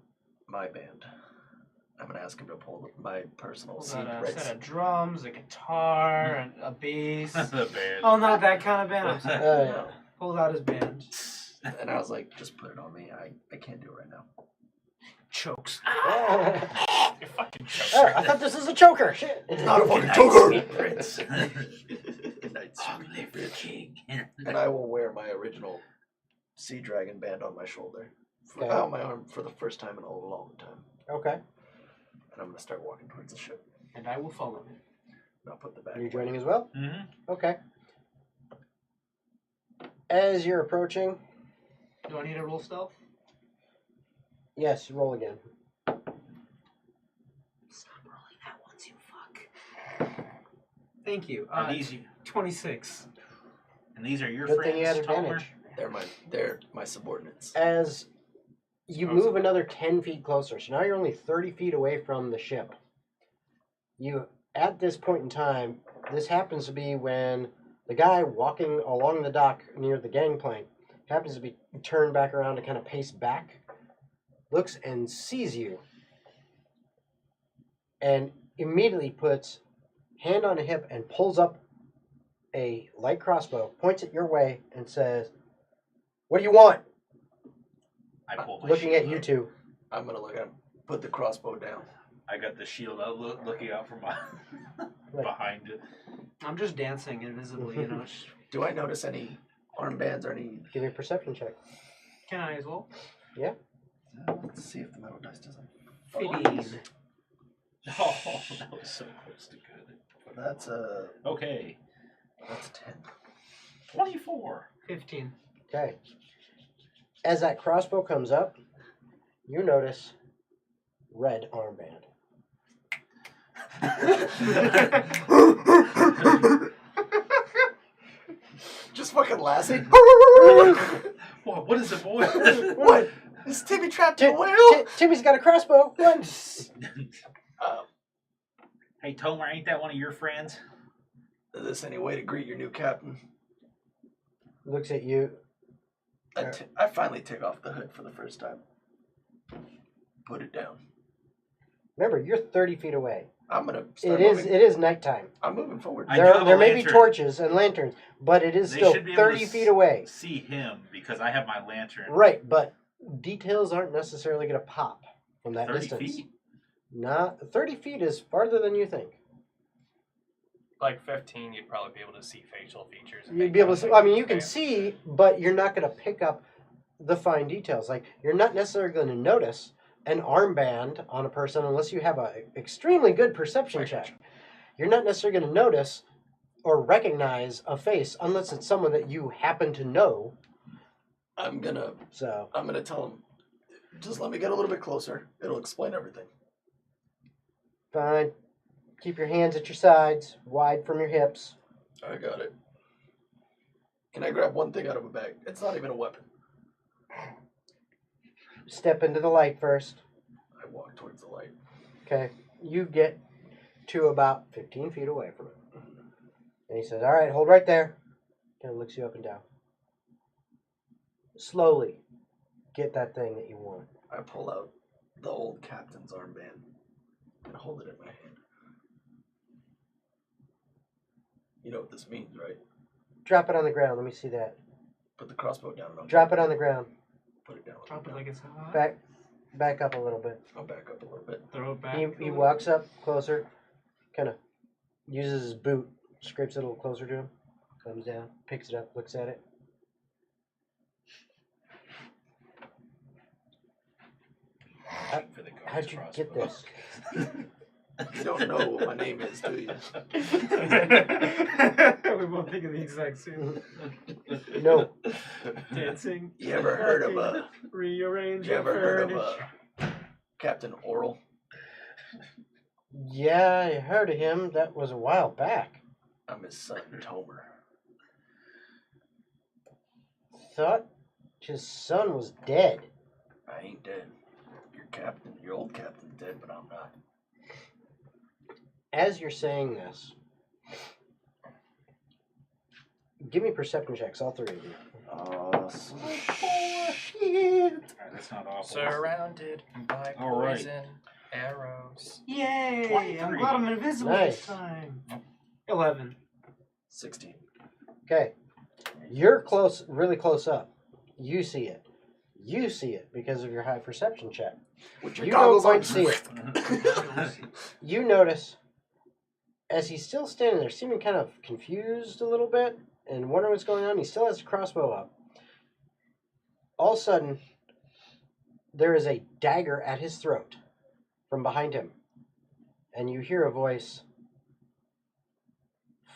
My band. I'm gonna ask him to pull my personal Pulled seat. out a set of drums, a guitar, and a bass. The band. Oh, not that kind of band. Yeah. Pulled out his band. And I was like, just put it on me. I can't do it right now. Chokes. You fucking joke. Oh, I thought this was a choker. Shit. It's not a fucking Nice choker. secrets. Long live the king. And I will wear my original Sea Dragon band on my shoulder. Okay. On my arm for the first time in a long time. Okay. And I'm gonna start walking towards the ship. And I will follow him. And I'll put the bag Are you away. joining as well? Mm-hmm. Okay. As you're approaching, Do I need to roll stealth? Yes, roll again. Stop rolling that once, you fuck. Thank you. Are these 26. and these are your Good friends, thing you had Tomer? advantage. They're my subordinates. As you Oh, move so- another 10 feet closer, so now you're only 30 feet away from the ship. You, at this point in time, this happens to be when the guy walking along the dock near the gangplank happens to be turned back around to kind of pace back, looks and sees you, and immediately puts hand on a hip and pulls up a light crossbow, points it your way, and says, "What do you want?" I pull my Looking shield at you up. two. I'm gonna look at him. Put the crossbow down. I got the shield out, looking out from Right. behind it. I'm just dancing invisibly, you know. Do I notice any armbands or any? Give me a perception check. Can I as well? Let's see if the metal dice doesn't. 15. Oh, that was so close to good. That's a Okay, 10. 24. 15. Okay. As that crossbow comes up, you notice red armband. Just fucking Lassie. What is it, boy? What? Is Timmy trapped in a whale? Timmy's got a crossbow. Run. Hey, Tomer, ain't that one of your friends? Is this any way to greet your new captain? Looks at you. I finally take off the hood for the first time. Put it down. Remember, you're 30 feet away. I'm gonna start It moving. is nighttime. I'm moving forward. I do There have a may be lantern. torches and lanterns, but it is They still should be able 30 to feet away. See him because I have my lantern. Right, but details aren't necessarily going to pop from that 30 distance. feet? Not 30 feet is farther than you think. Like 15, you'd probably be able to see facial features. and You'd make be able to out see. like I mean, you can fans. see, but you're not going to pick up the fine details. Like, you're not necessarily going to notice an armband on a person unless you have an extremely good perception Right. check. You're not necessarily going to notice or recognize a face unless it's someone that you happen to know. I'm gonna tell him. Just let me get a little bit closer. It'll explain everything. Fine. Keep your hands at your sides, wide from your hips. I got it. Can I grab one thing out of a bag? It's not even a weapon. Step into the light first. I walk towards the light. Okay. You get to about 15 feet away from it. And he says, "All right, hold right there." Kind of looks you up and down. Slowly get that thing that you want. I pull out the old captain's armband and hold it in my hand. You know what this means, right? Drop it on the ground. Let me see that. Put the crossbow down and I'll Drop it on the ground. put it down. Drop it like it's hot. Back up a little bit. I'll back up a little bit. Throw it back. He walks up closer, kind of uses his boot, scrapes it a little closer to him, comes down, picks it up, looks at it. How'd you get this? You don't know what my name is, do you? We both think of the exact same. No. Dancing. You ever heard of a? Rearrange You your ever heard of furniture. Captain Oral? Yeah, I heard of him. That was a while back. I'm his son, Tomer. Thought his son was dead. I ain't dead. Your old captain's dead, but I'm not. As you're saying this, give me perception checks, all three of you. Alright, that's not awful. Surrounded by All right. poison arrows. Yay! 23. I'm glad I'm invisible Nice. this time. 11. 16. Okay. You're close, really close up. You see it. You see it because of your high perception check. With your You don't goggles quite on. see it. You notice, as he's still standing there, seeming kind of confused a little bit and wondering what's going on, he still has his crossbow up. All of a sudden, there is a dagger at his throat from behind him. And you hear a voice,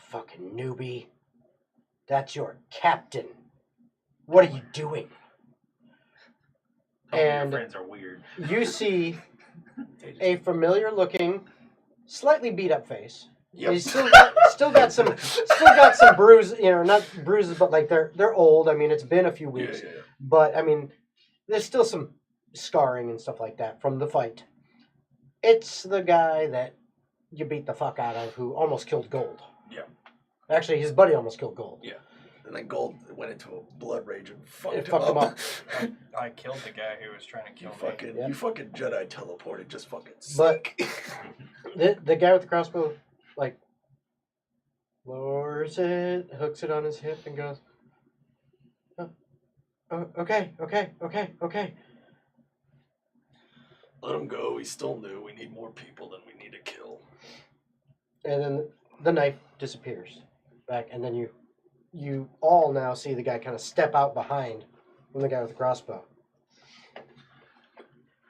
"Fucking newbie. That's your captain. What are you doing?" Tell me your And friends are weird. you see a familiar-looking, slightly beat-up face. Yep. He's still got some bruises, not bruises, but like they're old. I mean, it's been a few weeks, but I mean, there's still some scarring and stuff like that from the fight. It's the guy that you beat the fuck out of who almost killed Gold. Yeah. Actually, his buddy almost killed Gold. Yeah. And then Gold went into a blood rage and fucked It him fucked him up. up. I killed the guy who was trying to kill me. Yeah. You fucking Jedi teleported, just fucking But sick. the guy with the crossbow, like, lowers it, hooks it on his hip, and goes, oh, okay. Let him go. He's still new. We need more people than we need to kill. And then the knife disappears back, and then you all now see the guy kind of step out behind from the guy with the crossbow.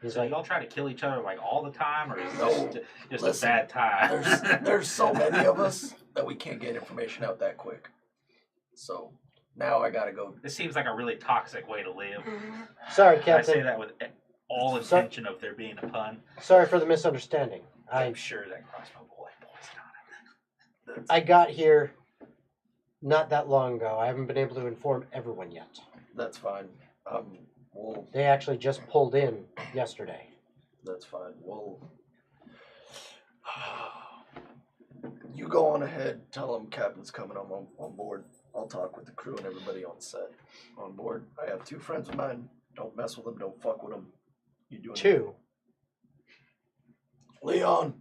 He's So like, y'all try to kill each other like all the time, or is No. this just Listen, a bad time? There's so many of us that we can't get information out that quick. So now I gotta go. This seems like a really toxic way to live. sorry, I say Captain. that with all intention of there being a pun. Sorry for the misunderstanding. I'm sure that crossbow bullet poison on it. I got here not that long ago. I haven't been able to inform everyone yet. That's fine. We'll. They actually just pulled in yesterday. That's fine. We'll. You go on ahead. Tell them Captain's coming on board. I'll talk with the crew and everybody on set. On board. I have 2 friends of mine. Don't mess with them. Don't fuck with them. You doing 2. Leon.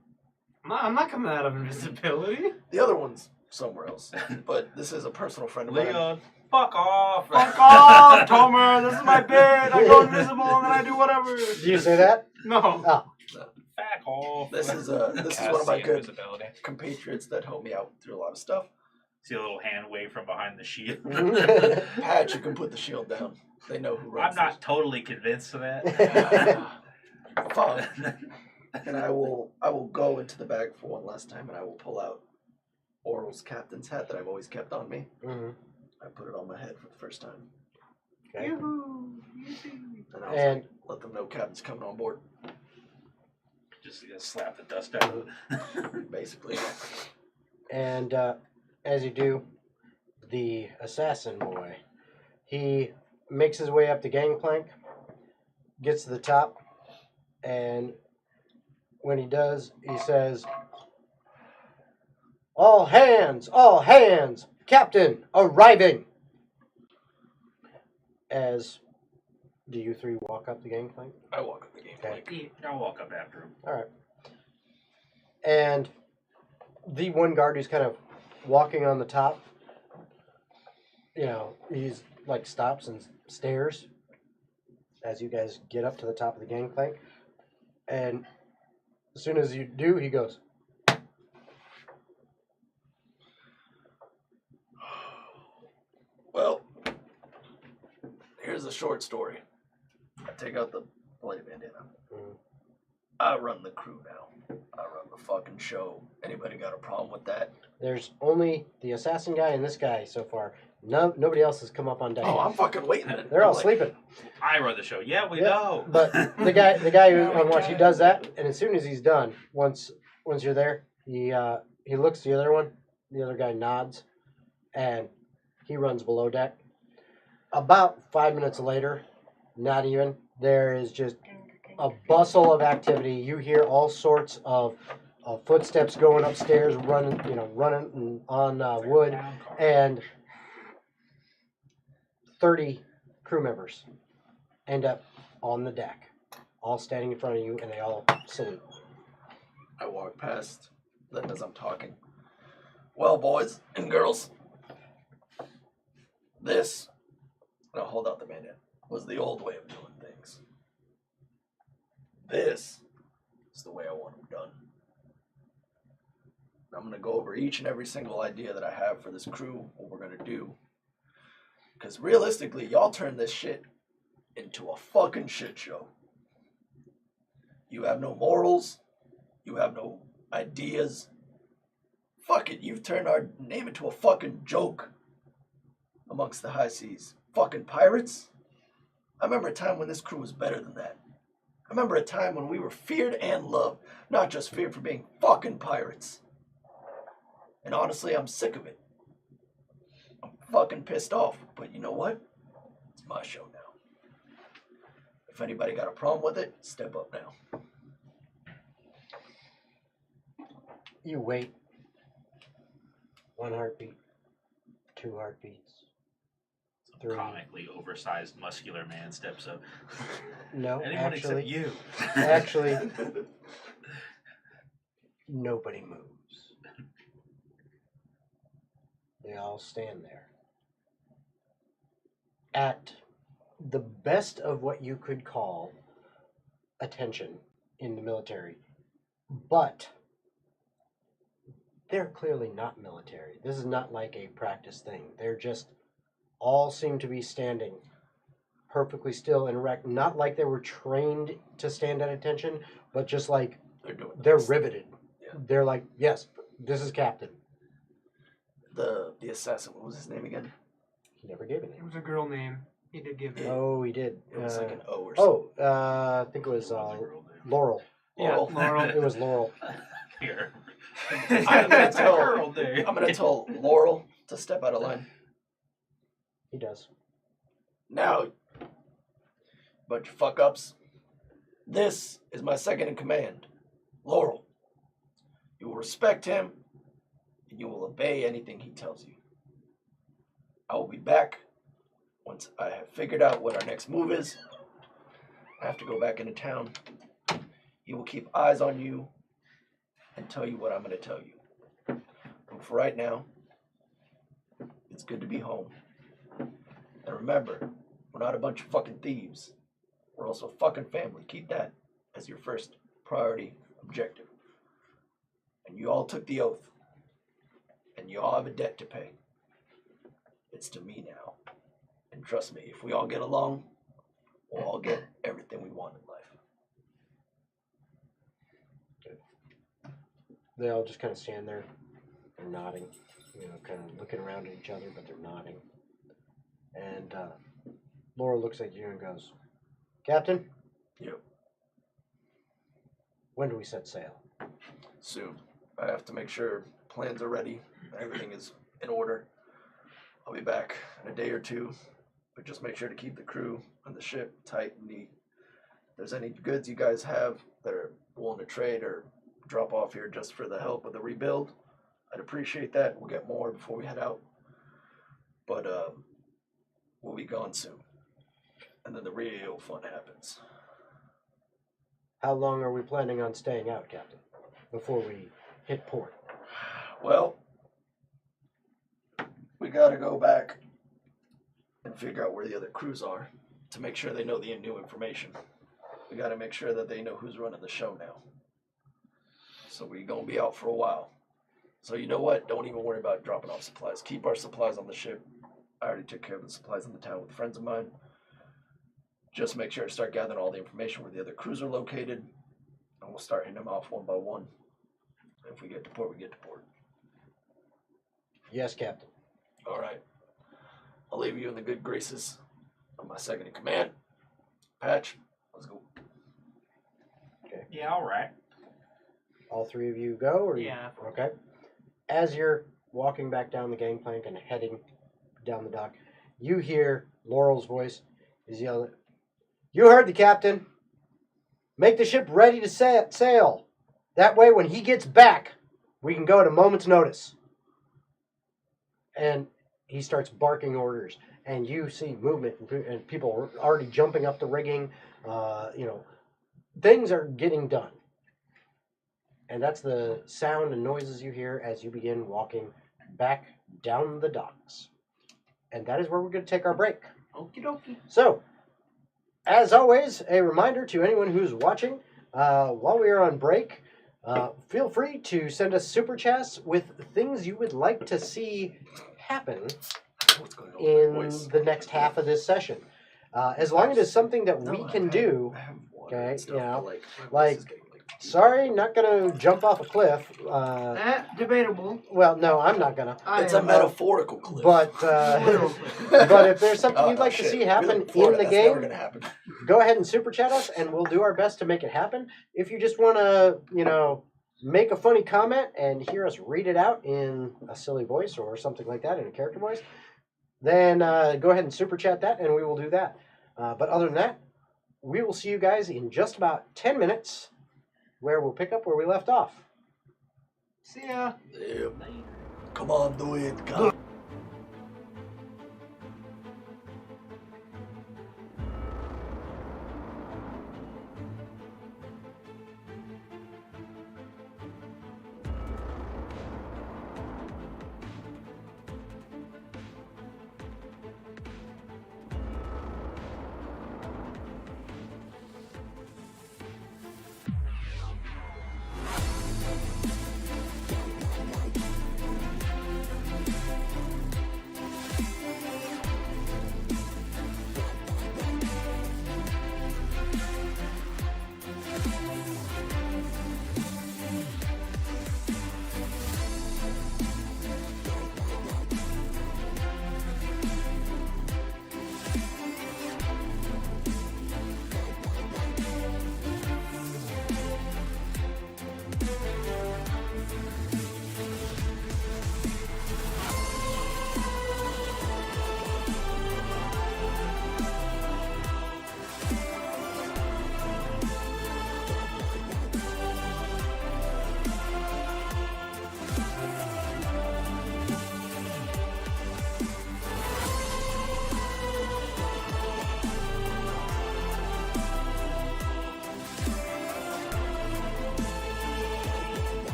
I'm not coming out of invisibility. The other one's somewhere else. But this is a personal friend of mine. Leon, fuck off! Fuck off, Tomer. This is my bit. I go invisible and then I do whatever. Do you say that? No. Oh. Back off! This is one of Cast my the good invisibility. compatriots that helped me out through a lot of stuff. See a little hand wave from behind the shield. Patch, you can put the shield down. They know who I'm runs not totally convinced of that. this. Fine. And I will go into the bag for one last time, and I will pull out Oral's captain's hat that I've always kept on me. Mhm. I put it on my head for the first time, Okay. Yoo-hoo. and I was And like, let them know Captain's coming on board. Just slap the dust out of it. Basically, And as you do, the assassin boy, he makes his way up the gangplank, gets to the top, and when he does, he says, all hands, Captain arriving!" As do you 3 walk up the gangplank? I walk up the game. Okay. I'll walk up after him. All right. And the one guard who's kind of walking on the top, he's like stops and stares as you guys get up to the top of the gangplank. And as soon as you do, he goes, Well, here's a short story. I take out the bloody bandana. I run the crew now. I run the fucking show. Anybody got a problem with that? there's only the assassin guy and this guy so far. Nobody else has come up on deck. Oh, I'm fucking waiting. They're all I'm like, sleeping. I run the show. Yeah, we Yeah, know. But the guy who's on watch, he does that, and as soon as he's done, once you're there, he looks the other one. The other guy nods, and he runs below deck. About 5 minutes later, not even, there is just a bustle of activity. You hear all sorts of footsteps going upstairs, running on wood, and 30 crew members end up on the deck, all standing in front of you, and they all salute. I walk past them as I'm talking. Well, boys and girls, this, and I'll hold out the bandana, was the old way of doing things. This is the way I want them done. I'm going to go over each and every single idea that I have for this crew, what we're going to do. Because realistically, y'all turned this shit into a fucking shit show. You have no morals. You have no ideas. Fuck it, you've turned our name into a fucking joke amongst the high seas. Fucking pirates? I remember a time when this crew was better than that. I remember a time when we were feared and loved, not just feared for being fucking pirates. And honestly, I'm sick of it. I'm fucking pissed off, but you know what? It's my show now. If anybody got a problem with it, step up now. You wait. 1 heartbeat. 2 heartbeats. Some 3. comically oversized, muscular man steps up. No, Anyone actually, except you. actually, nobody moves. They all stand there. At the best of what you could call attention in the military, but they're clearly not military. This is not like a practice thing. They're just all seem to be standing perfectly still and erect, not like they were trained to stand at attention, but just like they're riveted. Yeah. They're like, yes, this is Captain. The assassin, what was his name again? He never gave a It name. was a girl name. He did give it. Oh, he did. It was like an O or something. I think it was Laurel. Yeah, Laurel. It was Laurel. Here. I'm gonna tell Girl day. I'm gonna tell Laurel to step out of line. He does. Now, bunch of fuck ups. This is my second in command, Laurel. You will respect him, and you will obey anything he tells you. I will be back once I have figured out what our next move is. I have to go back into town. He will keep eyes on you and tell you what I'm going to tell you. But for right now, it's good to be home. And remember, we're not a bunch of fucking thieves. We're also a fucking family. Keep that as your first priority objective. And you all took the oath. And you all have a debt to pay. It's to me now. And trust me, if we all get along, we'll all get everything we want in life. They all just kind of stand there. They're nodding, kind of looking around at each other, but they're nodding. And Laura looks at you and goes, Captain? Yep. When do we set sail? Soon. I have to make sure plans are ready, everything is in order. I'll be back in a day or two, but just make sure to keep the crew and the ship tight and neat. If there's any goods you guys have that are willing to trade or drop off here just for the help of the rebuild, I'd appreciate that. We'll get more before we head out. But we'll be gone soon. And then the real fun happens. How long are we planning on staying out, Captain, before we hit port? Well, we gotta go back and figure out where the other crews are to make sure they know the new information. We gotta make sure that they know who's running the show now. So we're gonna be out for a while. So you know what? Don't even worry about dropping off supplies. Keep our supplies on the ship. I already took care of the supplies in the town with friends of mine. Just make sure to start gathering all the information where the other crews are located, and we'll start hitting them off one by one. If we get to port, we get to port. Yes, Captain. All right. I'll leave you in the good graces of my second in command. Patch, let's go. Yeah, all right. All 3 of you go? Or Yeah. Okay. As you're walking back down the gangplank and heading down the dock, you hear Laurel's voice is yelling, You heard the captain. Make the ship ready to sail. That way, when he gets back, we can go at a moment's notice. And he starts barking orders, and you see movement, and people are already jumping up the rigging. Things are getting done. And that's the sound and noises you hear as you begin walking back down the docks. And that is where we're going to take our break. Okie dokie. So, as always, a reminder to anyone who's watching, while we are on break, feel free to send us super chats with things you would like to see happen What's going on in with my voice? the next half of this session. As long as it's something that we No, can do, I have water okay, and stuff, you know, but, my voice like, is getting, Sorry, not gonna jump off a cliff. Debatable. Well, no, I'm not gonna. It's a metaphorical cliff. But Literal cliff. but if there's something Oh, you'd like to shit. see We happen live in in Florida, the that's never game, gonna happen. go ahead and super chat us, and we'll do our best to make it happen. If you just want to, make a funny comment and hear us read it out in a silly voice or something like that in a character voice, then go ahead and super chat that, and we will do that. But other than that, we will see you guys in just about 10 minutes, where we'll pick up where we left off. See ya. Yeah. Come on, do it, guys.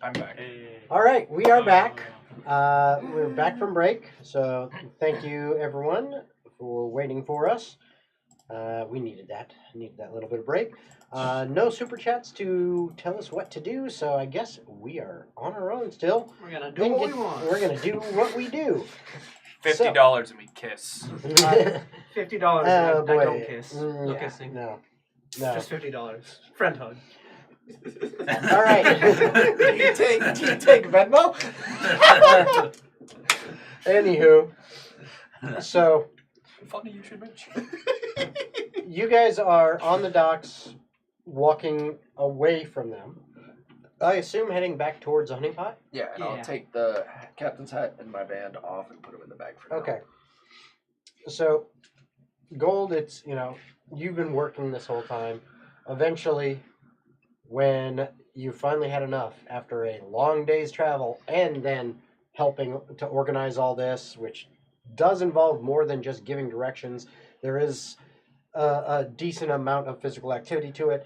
I'm back. All right, we are back. We're back from break, so thank you everyone for waiting for us. We needed that little bit of break. No super chats to tell us what to do, so I guess we are on our own still. We're gonna do what we want. We're gonna do what we do. $50 and we kiss. $50. Oh, I boy. don't kiss. No Yeah, kissing. No. Just $50. Friend hug. All right. Do you take Venmo? Anywho, so Funny you should mention. you guys are on the docks, walking away from them. I assume heading back towards the honey pot. Yeah, and Yeah. I'll take the captain's hat and my band off and put them in the bag for now. Okay. So, Gold, it's, you've been working this whole time. Eventually, when you finally had enough after a long day's travel and then helping to organize all this, which does involve more than just giving directions, there is a decent amount of physical activity to it.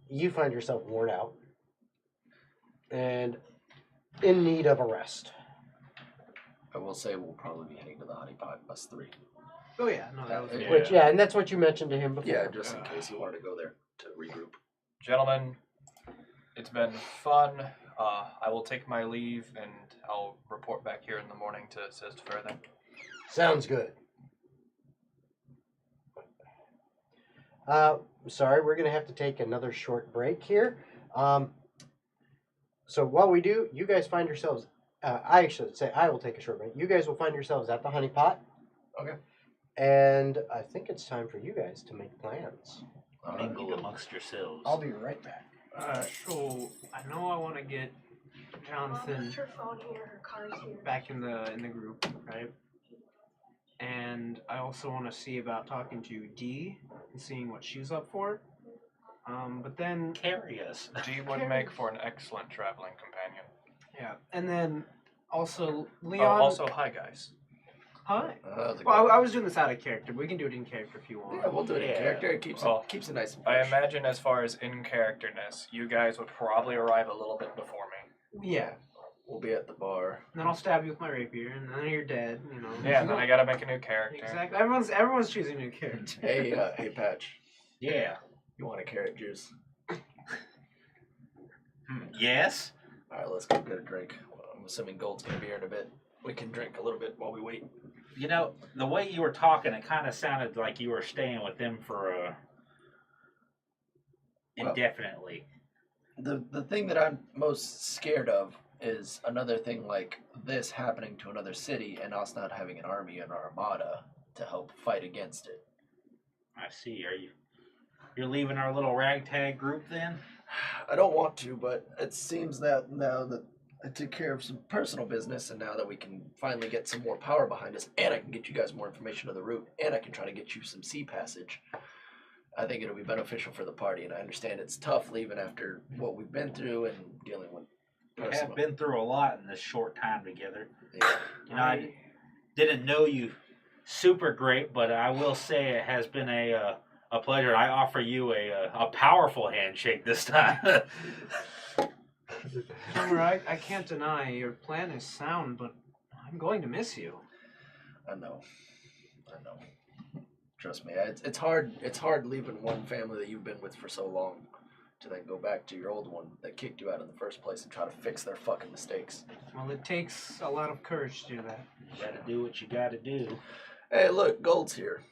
You find yourself worn out and in need of a rest. I will say we'll probably be heading to the honey pot, us three. Oh yeah, no, that was Yeah. Which, and that's what you mentioned to him before. Yeah, just in case he wanted to go there to regroup. Gentlemen, it's been fun. I will take my leave and I'll report back here in the morning to assist further. Sounds good. Sorry, we're going to have to take another short break here. So while we do, you guys find yourselves, I should say I will take a short break. You guys will find yourselves at the honey pot. Okay. And I think it's time for you guys to make plans. Mingle amongst yourselves. I'll be right back. So I know I want to get Jonathan Her phone here, her car's here. back in the group, right? And I also want to see about talking to Dee and seeing what she's up for. But then Carry us. Dee would make for an excellent traveling companion. yeah, and then also Oh, Leon. also, hi guys. Hi. How's it Well, going? I was doing this out of character. But we can do it in character if you want. Yeah, we'll do it in Yeah. character. It keeps Well, it keeps it nice and I fresh. imagine as far as in characterness, you guys would probably arrive a little bit before me. Yeah. We'll be at the bar. And then I'll stab you with my rapier, and then you're dead. You know. Yeah, and then I gotta make a new character. Exactly. Everyone's choosing a new character. Hey, Patch. Yeah. You want a carrot juice? Yes. All right, let's go get a drink. Well, I'm assuming Gold's gonna be here in a bit. We can drink a little bit while we wait. You know, the way you were talking, it kind of sounded like you were staying with them for Well- indefinitely. The thing that I'm most scared of is another thing like this happening to another city and us not having an army and armada to help fight against it. I see. You're leaving our little ragtag group then? I don't want to, but it seems that now that I took care of some personal business and now that we can finally get some more power behind us and I can get you guys more information of the route and I can try to get you some sea passage, I think it'll be beneficial for the party. And I understand it's tough leaving after what we've been through and dealing with We have personal. been through a lot in this short time together. Yeah. You know, I didn't know you super great, but I will say it has been a pleasure. I offer you a powerful handshake this time. Alright, I can't deny your plan is sound, but I'm going to miss you. I know. Trust me, it's hard. It's hard leaving one family that you've been with for so long to then go back to your old one that kicked you out in the first place and try to fix their fucking mistakes. Well, it takes a lot of courage to do that. You gotta do what you gotta do. Hey, look, Gold's here.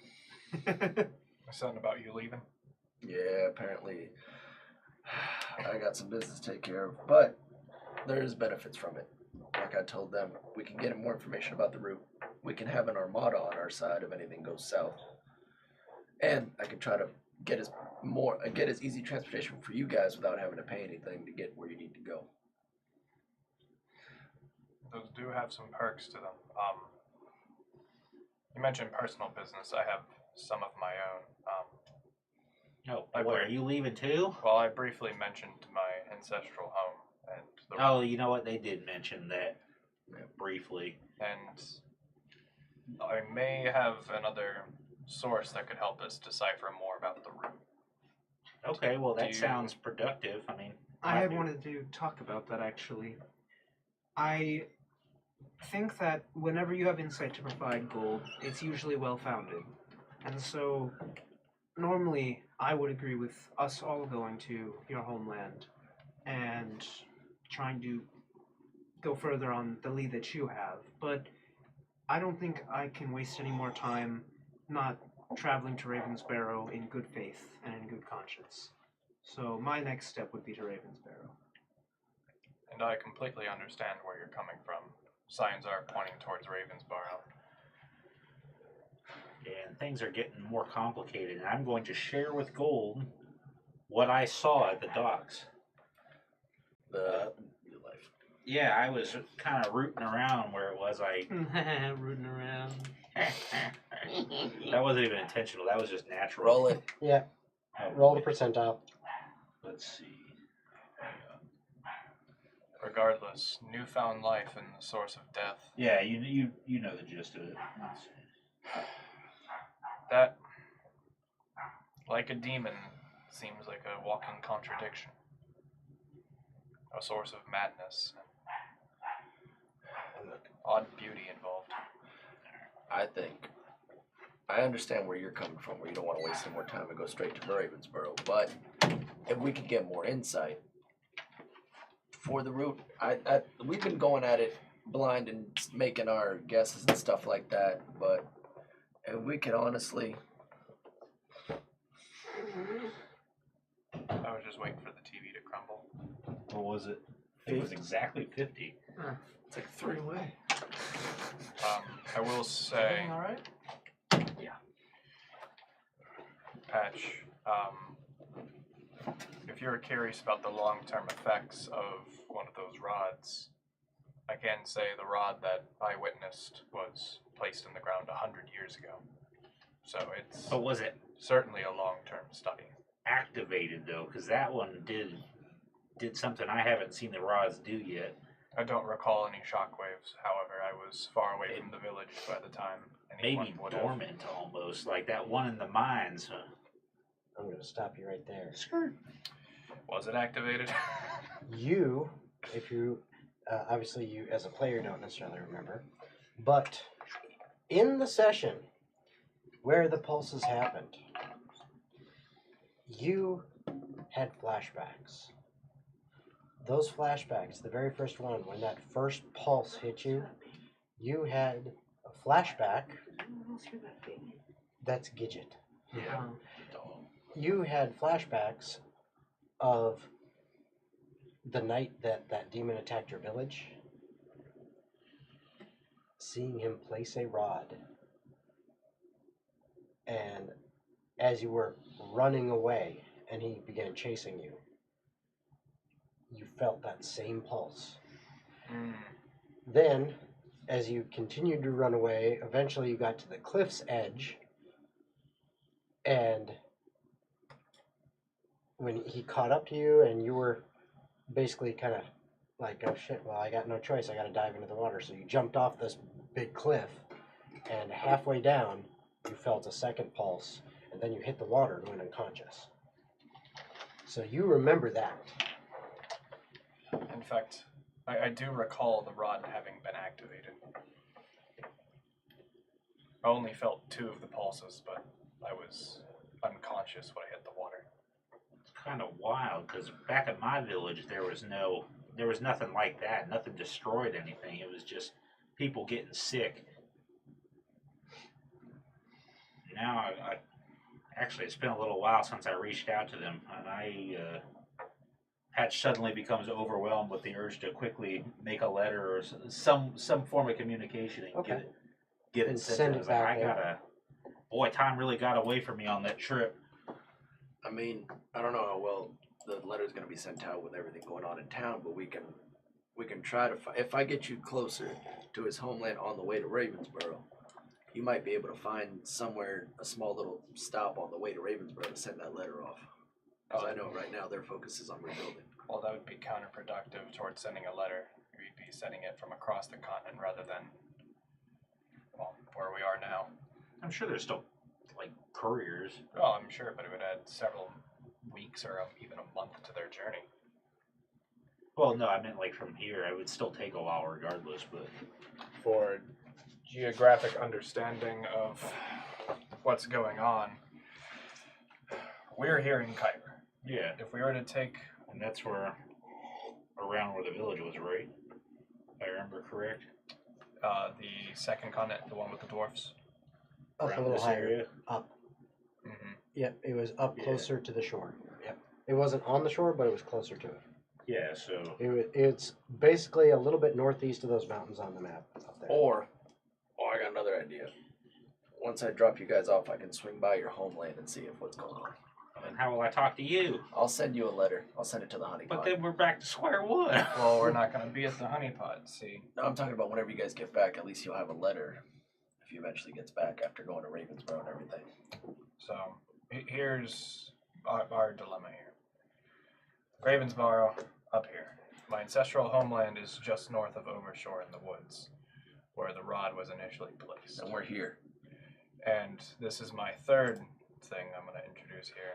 Something about you leaving? Yeah, apparently I got some business to take care of, but there is benefits from it. Like I told them, we can get more information about the route. We can have an armada on our side if anything goes south. And I can try to get as easy transportation for you guys without having to pay anything to get where you need to go. Those do have some perks to them. You mentioned personal business. I have some of my own. Oh, boy, are you leaving too? Well, I briefly mentioned my ancestral home and the Oh, you know what? They did mention that briefly. and I may have another source that could help us decipher more about the route. Okay, well, Do that you- sounds productive. I mean, I had wanted to talk about that actually. I think that whenever you have insight to provide gold, it's usually well founded. And so normally I would agree with us all going to your homeland and trying to go further on the lead that you have. But I don't think I can waste any more time not traveling to Ravensbarrow in good faith and in good conscience. So my next step would be to Ravensbarrow. And I completely understand where you're coming from. Signs are pointing towards Ravensborough. And things are getting more complicated. And I'm going to share with Gold what I saw at the docks. The new life. Yeah, I was kind of rooting around where it was. Rooting around. That wasn't even intentional. That was just natural. Roll it. Yeah. Oh, Roll the percentile. Let's see. Regardless, newfound life and the source of death. Yeah, you know the gist of it. Let's see. That, like a demon, seems like a walking contradiction. A source of madness and odd beauty involved. I understand where you're coming from, where you don't want to waste any more time and go straight to Ravensborough, but if we could get more insight for the route, we've been going at it blind and making our guesses and stuff like that, but if we could honestly... I was just waiting for the TV to crumble. What was it? It was exactly 50. It's like 3 away. I will say, All right. Patch, if you're curious about the long-term effects of one of those rods, I can say the rod that I witnessed was placed in the ground 100 years ago. So it's But was it certainly a long-term study. activated though? Because that one did something I haven't seen the rods do yet. I don't recall any shockwaves. However, I was far away from the village by the time anyone Maybe would have. dormant almost, like that one in the mines. Huh? I'm going to stop you right there. Was it activated? You, if you, obviously you as a player don't necessarily remember, but in the session where the pulses happened, you had flashbacks. Those flashbacks, the very first one, when that first pulse hit you, you had a flashback. That's Gidget. Yeah. You had flashbacks of the night that that demon attacked your village, seeing him place a rod, and as you were running away and he began chasing you, you felt that same pulse. Then, as you continued to run away, eventually you got to the cliff's edge, and when he caught up to you and you were basically kind of like, oh shit, well, I got no choice, I got to dive into the water. So you jumped off this big cliff, and halfway down, you felt a second pulse, and then you hit the water and went unconscious. So you remember that. In fact, I do recall the rod having been activated. I only felt 2 of the pulses, but I was unconscious when I hit the water. It's kind of wild because back at my village there was nothing like that. Nothing destroyed anything. It was just people getting sick. Now I actually it's been a little while since I reached out to them, and I had suddenly becomes overwhelmed with the urge to quickly make a letter or some form of communication and Okay. get And it sent. send I it was like, back I in. gotta. Boy, time really got away from me on that trip. I mean, I don't know how well the letter's going to be sent out with everything going on in town, but we can try to if I get you closer to his homeland on the way to Ravensborough, you might be able to find somewhere a small little stop on the way to Ravensborough to send that letter off. Because I know right now their focus is on rebuilding. Well, that would be counterproductive towards sending a letter. We'd be sending it from across the continent rather than, well, where we are now. I'm sure there's still like couriers. Well, I'm sure, but it would add several weeks or even a month to their journey. Well, no, I meant like from here. It would still take a while regardless, but For geographic understanding of what's going on, we're here in Khiver. yeah, If we were to take, and that's where around where the village was, right? If I remember correct. the second continent, the one with the dwarfs. Up Around a little this higher. area? Up. Mm-hmm. Yep, it was up Yeah. closer to the shore. Yep. It wasn't on the shore, but it was closer to it. Yeah, so It's basically a little bit northeast of those mountains on the map up there. Or I got another idea. Once I drop you guys off, I can swing by your homeland and see if what's going on. then how will I talk to you? I'll send you a letter. I'll send it to the honeypot. But then we're back to square one. Well, we're not going to be at the honeypot, see. No, I'm talking about whenever you guys get back, at least you'll have a letter if he eventually gets back after going to Ravensboro and everything. So, here's our dilemma here. Ravensboro, up here. My ancestral homeland is just north of Overshore in the woods, where the rod was initially placed. And we're here. And this is my third thing I'm going to introduce here.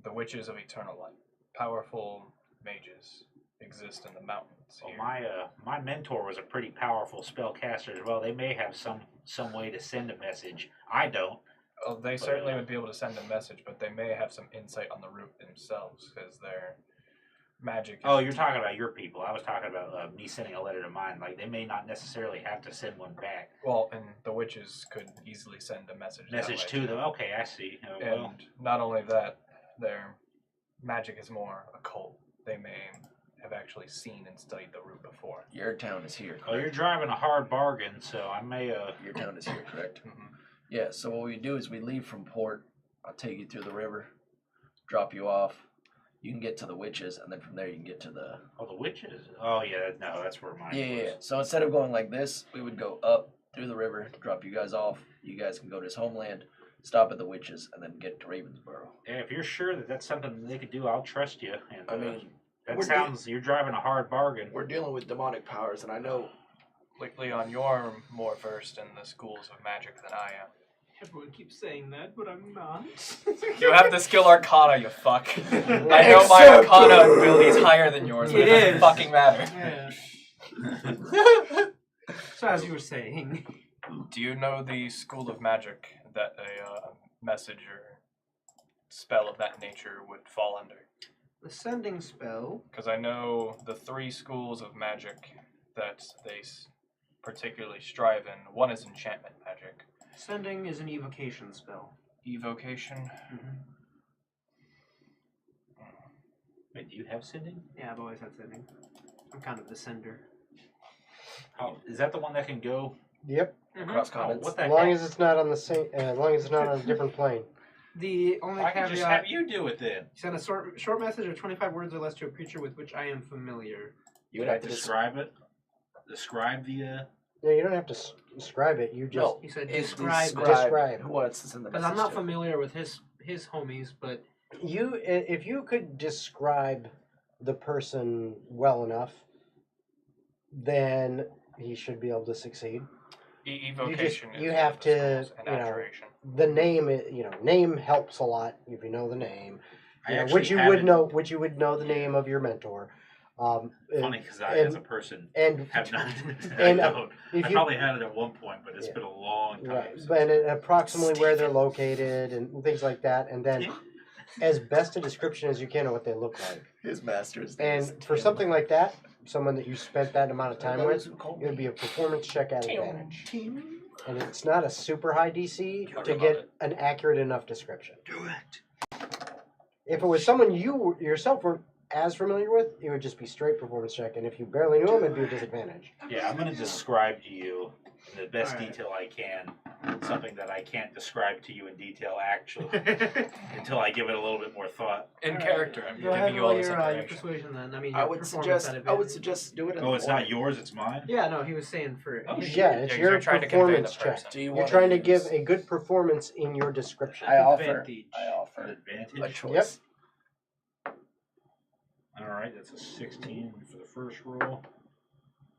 The Witches of Eternal Light. Powerful mages exist in the mountains Well, here. my mentor was a pretty powerful spellcaster as well. They may have some way to send a message. I don't. Well, they certainly would be able to send a message, but they may have some insight on the route themselves, because their magic is... Oh, you're talking about your people. I was talking about me sending a letter to mine. Like, they may not necessarily have to send one back. Well, and the witches could easily send a message that way, To them. Okay, I see. And not only that, their magic is more occult. They may have actually seen and studied the route before. Your town is here, well, you're correct? driving a hard bargain, so I may. Your town is here, correct? Mhm. Yeah, so what we do is we leave from port. I'll take you through the river, drop you off. You can get to the witches, and then from there you can get to the... Oh, the witches. Oh, yeah. No, that's where mine Yeah. was. So instead of going like this, we would go up through the river, drop you guys off. You guys can go to his homeland, stop at the witches, and then get to Ravensboro. Yeah, if you're sure that that's something that they could do, I'll trust you. And I mean, that we're sounds. You're driving a hard bargain. we're dealing with demonic powers, and I know... Leon, you're more versed in the schools of magic than I am. Everyone keeps saying that, but I'm not. You have the skill Arcana, you fuck. I know my Arcana ability is higher than yours, but it It doesn't is. fucking matter. Yeah. So as you were saying, Do you know the school of magic that a message or spell of that nature would fall under? the sending spell. Because I know the three schools of magic that they particularly strive in. One is enchantment magic. Sending is an evocation spell. Evocation. Mm-hmm. Wait, do you have sending? Yeah, I've always had sending. I'm kind of the sender. Oh, is that the one that can go? Yep. Cross Oh, continents. what the As long heck? as it's not on the same, as long as it's not on a different plane. The only I can caveat: just have you do it then. send a short message of 25 words or less to a creature with which I am familiar. You would Can I have to describe it. Describe the. Yeah, you don't have to describe it. You just No, He said it's describe it. Describe. who wants to send the Because message I'm not to. familiar with his homies, but if you could describe the person well enough, then he should be able to succeed. Evocation is you one have of the to, schools, and you know, abjuration. The name, name helps a lot if you know the name. I You know, actually which you would know the name of your mentor. Funny because I, and- as a person, and have not. and, I don't. if I you probably had it at one point, but it's Yeah. been a long time. right, since- and approximately where they're located and things like that, and then as best a description as you can of what they look like. His master's. And for something like that, someone that you spent that amount of time with, it would be a performance check at advantage. And it's not a super high DC to get an accurate enough description. do it. If it was someone you yourself weren't as familiar with, it would just be straight performance check. And if you barely knew him, it'd be a disadvantage. Yeah, I'm going to describe to you in the best Alright. detail I can something that I can't describe to you in detail actually until I give it a little bit more thought. In Alright. character, I'm Go ahead giving and you roll all this your information. persuasion then. I mean, I your would performance suggest. at I would advantage. suggest do it. In Oh, it's order. not yours, it's mine? Yeah, no, he was saying for. Oh, his- shit. Yeah, Yeah, it's 'cause your you're trying to convey the performance check. person. Do you You're want trying to give a good performance in your description. I offer. Advantage. I An offer advantage? a choice. Alright, that's a 16 for the first roll.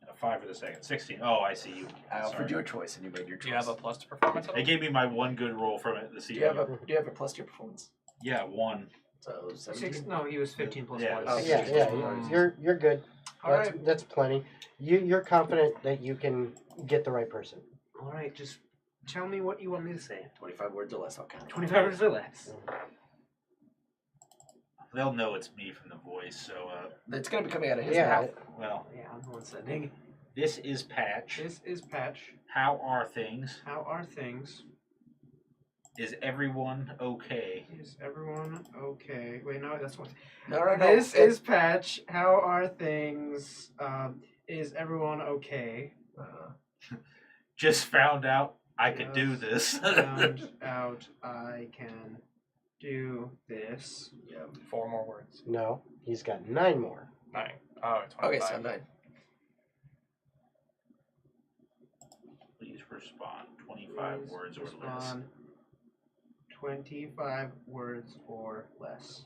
And a 5 for the second. 16. Oh, I see you. I offered Sorry. you a choice, and you made your choice. Do you have a plus to performance? They gave me my one good roll from it this Do you have evening. a? Do you have a plus to your performance? Yeah, 1. So 6, 17. no, he was 15 plus Yeah. 1. Oh, Yeah, 16 yeah, plus one. you're good. All That's right. that's plenty. You're confident that you can get the right person. All right, just tell me what you want me to say. 25 words or less, I'll count. 25 words or less. They'll know it's me from the voice, so, It's going to be coming out of his Yeah. mouth. well, Yeah, I'm the one sending. this is Patch. This is Patch. How are things? How are things? Is everyone okay? Is everyone okay? Wait, no, that's what. No. This is Patch. How are things? Is everyone okay? Just found out I could do Just this. Found out I can do this. Yeah. 4 more words. No, he's got 9 more. 9. Oh, 25. Okay, so 9. Please respond. 25 Please words or less. respond. 25 words or less.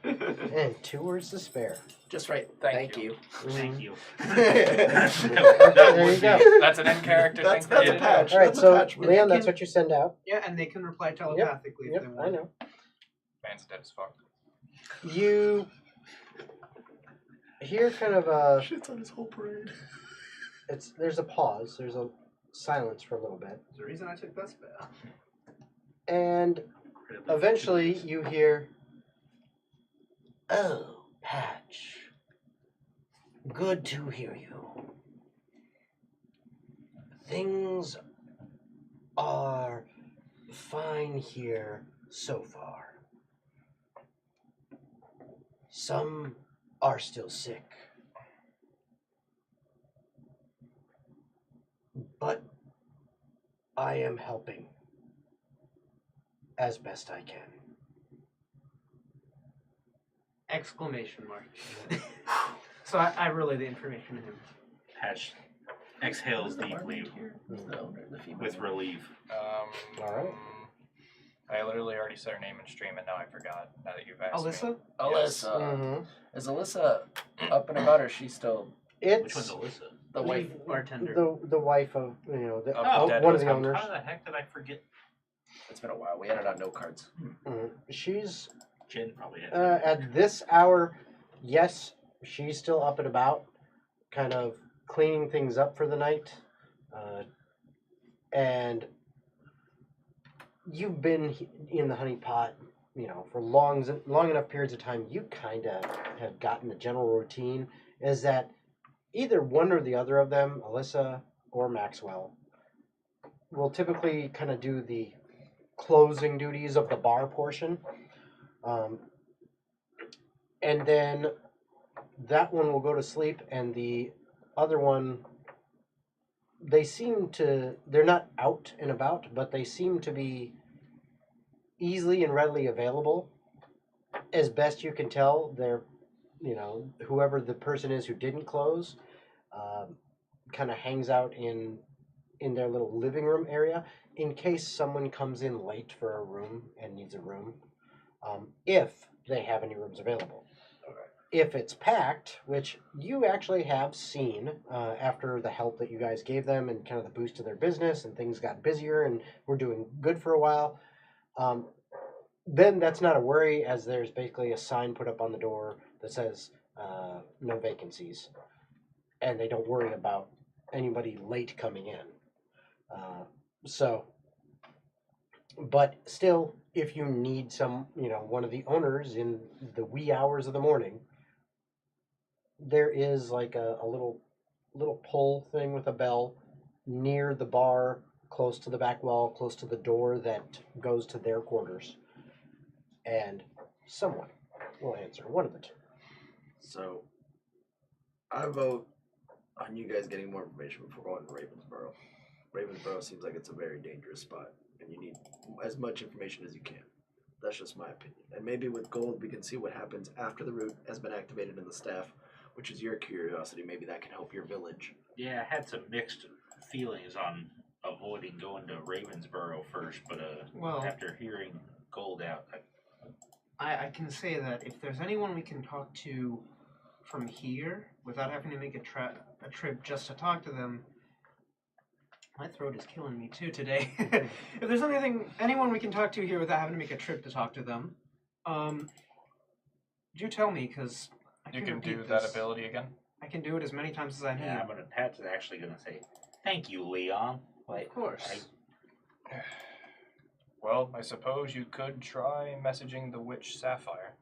And 2 words to spare. Just right. Thank Thank you. Thank you. There That you would go. be- That's an end character That's thing for you a to do. patch. All right, That's a so patch. Leon, They that's can- what you send out. Yeah, and they can reply telepathically if Yep, they I want. know. Man's dead as fuck. You hear kind of a. Shit's on his whole parade. There's a pause. There's a silence for a little bit, There's a reason I took that spell. and eventually you hear, "Oh, Patch. Good to hear you. Things are fine here so far. Some are still sick. But I am helping as best I can." Exclamation mark. So I relay the information to him. Patch exhales Who's the deeply barmaid here? Who's the owner? The female with owner? relief. All right. I literally already said her name in stream and now I forgot. Now that you've asked Alyssa? me. Alyssa. Mm-hmm. Is Alyssa up and about, or is she still It's Which one's Alyssa? the wife? Lead bartender. the wife of the, Oh, dead one of the husband. owners. How the heck did I forget? It's been a while. We ended on no cards. She's Jen probably had. at this hour. Yes, she's still up and about, kind of cleaning things up for the night, and you've been in the honey pot, for long enough periods of time. You kind of have gotten the general routine is that either one or the other of them, Alyssa or Maxwell, will typically kind of do the closing duties of the bar portion. And then that one will go to sleep, and the other one, they're not out and about, but they seem to be easily and readily available. As best you can tell, they're, whoever the person is who didn't close, kind of hangs out in their little living room area in case someone comes in late for a room and needs a room, if they have any rooms available. If it's packed, which you actually have seen after the help that you guys gave them and kind of the boost to their business and things got busier and we're doing good for a while, then that's not a worry, as there's basically a sign put up on the door that says no vacancies. And they don't worry about anybody late coming in. But still, if you need one of the owners in the wee hours of the morning, there is like a little pull thing with a bell near the bar, close to the back wall, close to the door that goes to their quarters. And someone will answer, one of the two. So, I vote on you guys getting more information before going to Ravensboro. Ravensboro seems like it's a very dangerous spot, and you need as much information as you can. That's just my opinion. And maybe with gold, we can see what happens after the route has been activated in the staff, which is your curiosity. Maybe that can help your village. Yeah, I had some mixed feelings on avoiding going to Ravensboro first, but Well, after hearing Gold out, I can say that if there's anyone we can talk to from here without having to make a trip just to talk to them. My throat is killing me too today. If there's anyone we can talk to here without having to make a trip to talk to them, Do tell me, because You can do that ability again. I can do it as many times as I need. Yeah, I'm gonna. Pat's actually gonna say, "Thank you, Leon." Like, Of course. Well, I suppose you could try messaging the witch Sapphire.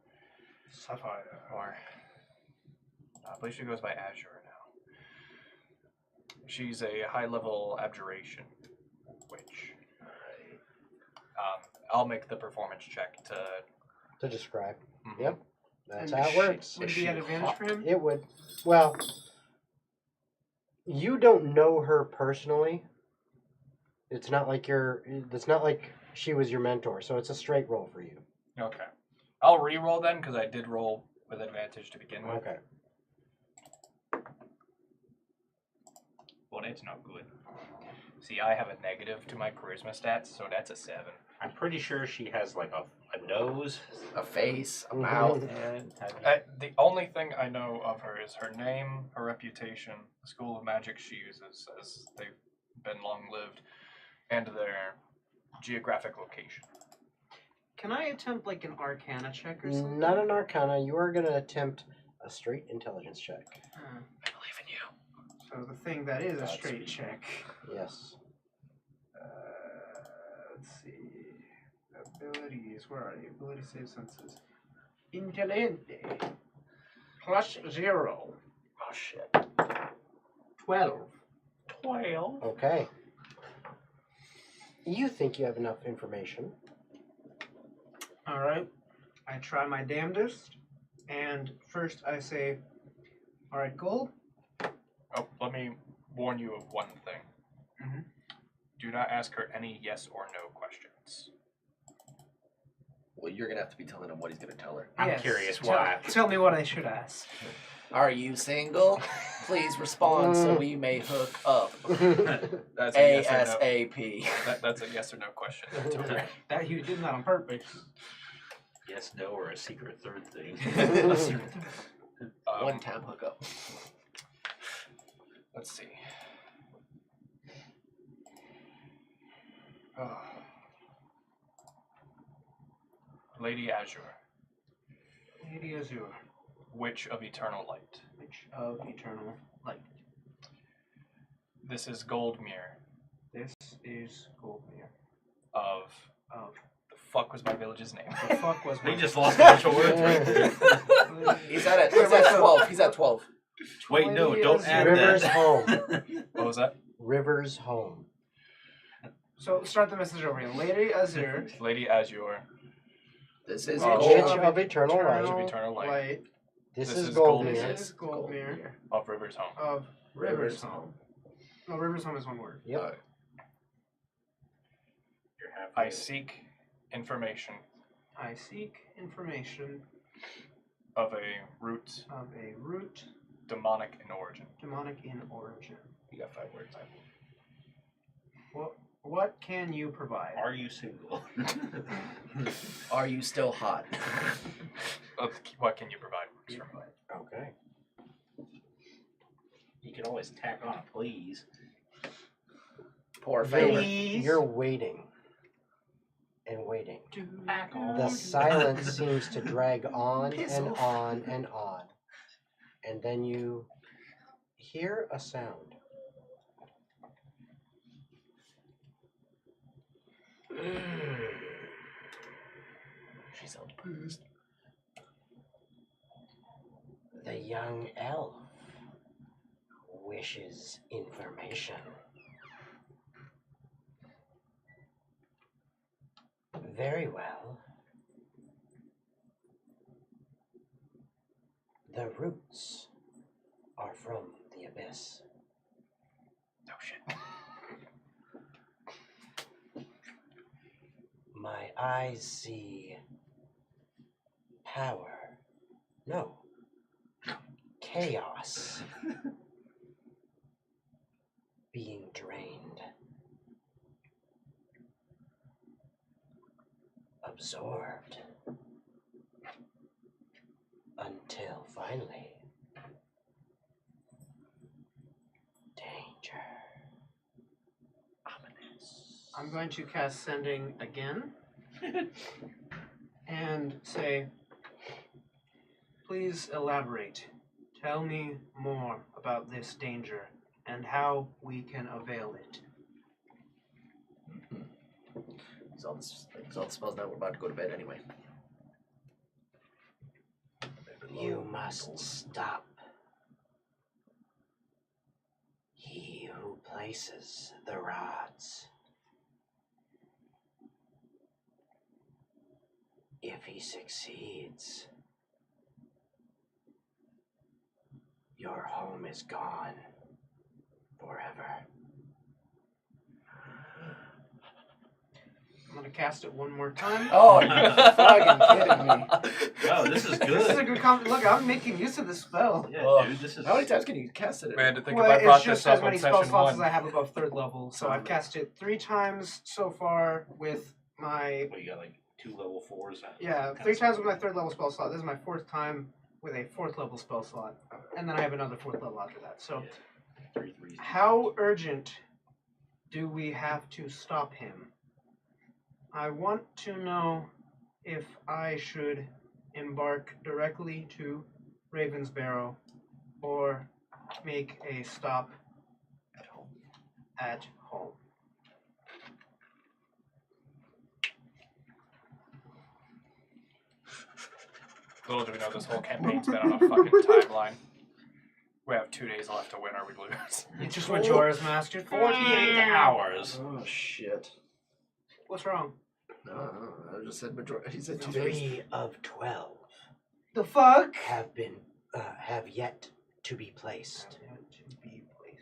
Or I believe she goes by Azure now. She's a high-level abjuration witch. I'll make the performance check To describe. Mhm. Yep. That's And how it works. Would it be an advantage for him? It would. Well, you don't know her personally. It's not like she was your mentor, so it's a straight roll for you. Okay. I'll re-roll then, because I did roll with advantage to begin with. Okay. Well, it's not good. See, I have a negative to my charisma stats, so that's a 7. I'm pretty sure she has like a nose, A face, a Mhm. mouth. and The only thing I know of her is her name, her reputation, the school of magic she uses, as they've been long-lived, and their geographic location. Can I attempt like an Arcana check or something? Not an Arcana. You are going to attempt a straight intelligence check. I believe in you. So the thing that is a That's straight sweet. check. Yes. Let's see. Abilities. Where are you? Ability save senses. Intelligente. +0. Oh shit. 12. 12. Okay. You think you have enough information. Alright. I try my damnedest. And first I say, alright, Gold. Oh, let me warn you of one thing. Mhm. Do not ask her any yes or no questions. Well, you're gonna have to be telling him what he's gonna tell her. I'm Yes, curious tell- why. Tell me what I should ask. Are you single? Please respond so we may hook up. That's a yes or no. ASAP. That's a yes or no question. That you did that on purpose. Yes, no, or a secret third thing. One time hookup. Let's see. Oh. Lady Azure, Lady Azure, Witch of Eternal Light. Witch of Eternal Light. This is Goldmere This is Goldmere. of the fuck was my village's name? The fuck was We my just lost a bunch of words right there. He's at 12. He's at 12. Wait, no, don't add River's that. home. What was that? River's home. So start the message over again. Lady Azure. Lady Azure, This is Oh, Witch Gold. of Eternal Witch Light. of Eternal Light. This This is is Goldmere. This is Goldmere of River's Home. of River's Home. No, River's Home is one word. Yep. You're happy. I seek information I seek information of a root of a root demonic in origin. demonic in origin. You got 5 words. What can you provide? Are you single? Are you still hot? What can you provide? Works for me. Okay. You can always tack on a please. Poor favor. You're waiting and waiting. Tack on. The silence seems to drag on Piss and off. on and on. And then you hear a sound. She sounds pissed. The young elf wishes information. Very well. The roots are from the abyss. No shit. My eyes see power. No. Chaos. Being drained. Absorbed. Until finally. Danger. Ominous. I'm going to cast Sending again. and say, please elaborate. Tell me more about this danger and how we can avail it. Use all the spells now. We're about to go to bed anyway. You must stop. He who places the rods. If he succeeds, your home is gone forever. I'm going to cast it one more time. Oh, you're fucking kidding me. Oh, this is This is a good. good look, I'm making use of this spell. Yeah, Oh. dude, this is. How many times can you cast it? We had to think Well, if I it's brought just this up as many on spell session slots as 1. I have above 3rd level. So I've cast it 3 times so far with my... Well, you got like 2 level 4s. Yeah, 3 times with my 3rd level spell slot. This is my 4th time with a 4th level spell slot. And then I have another 4th level after that. So, 3 threes. how urgent do we have to stop him? I want to know if I should embark directly to Ravensbarrow or make a stop at home. Little do we know this whole campaign's been on a fucking timeline. We have 2 days left to win or we lose. It's just Majora's Mask. 48 hours. Oh shit. What's wrong? No, I just said majority. He said 2 days. 3 of 12 The fuck? have yet to be placed.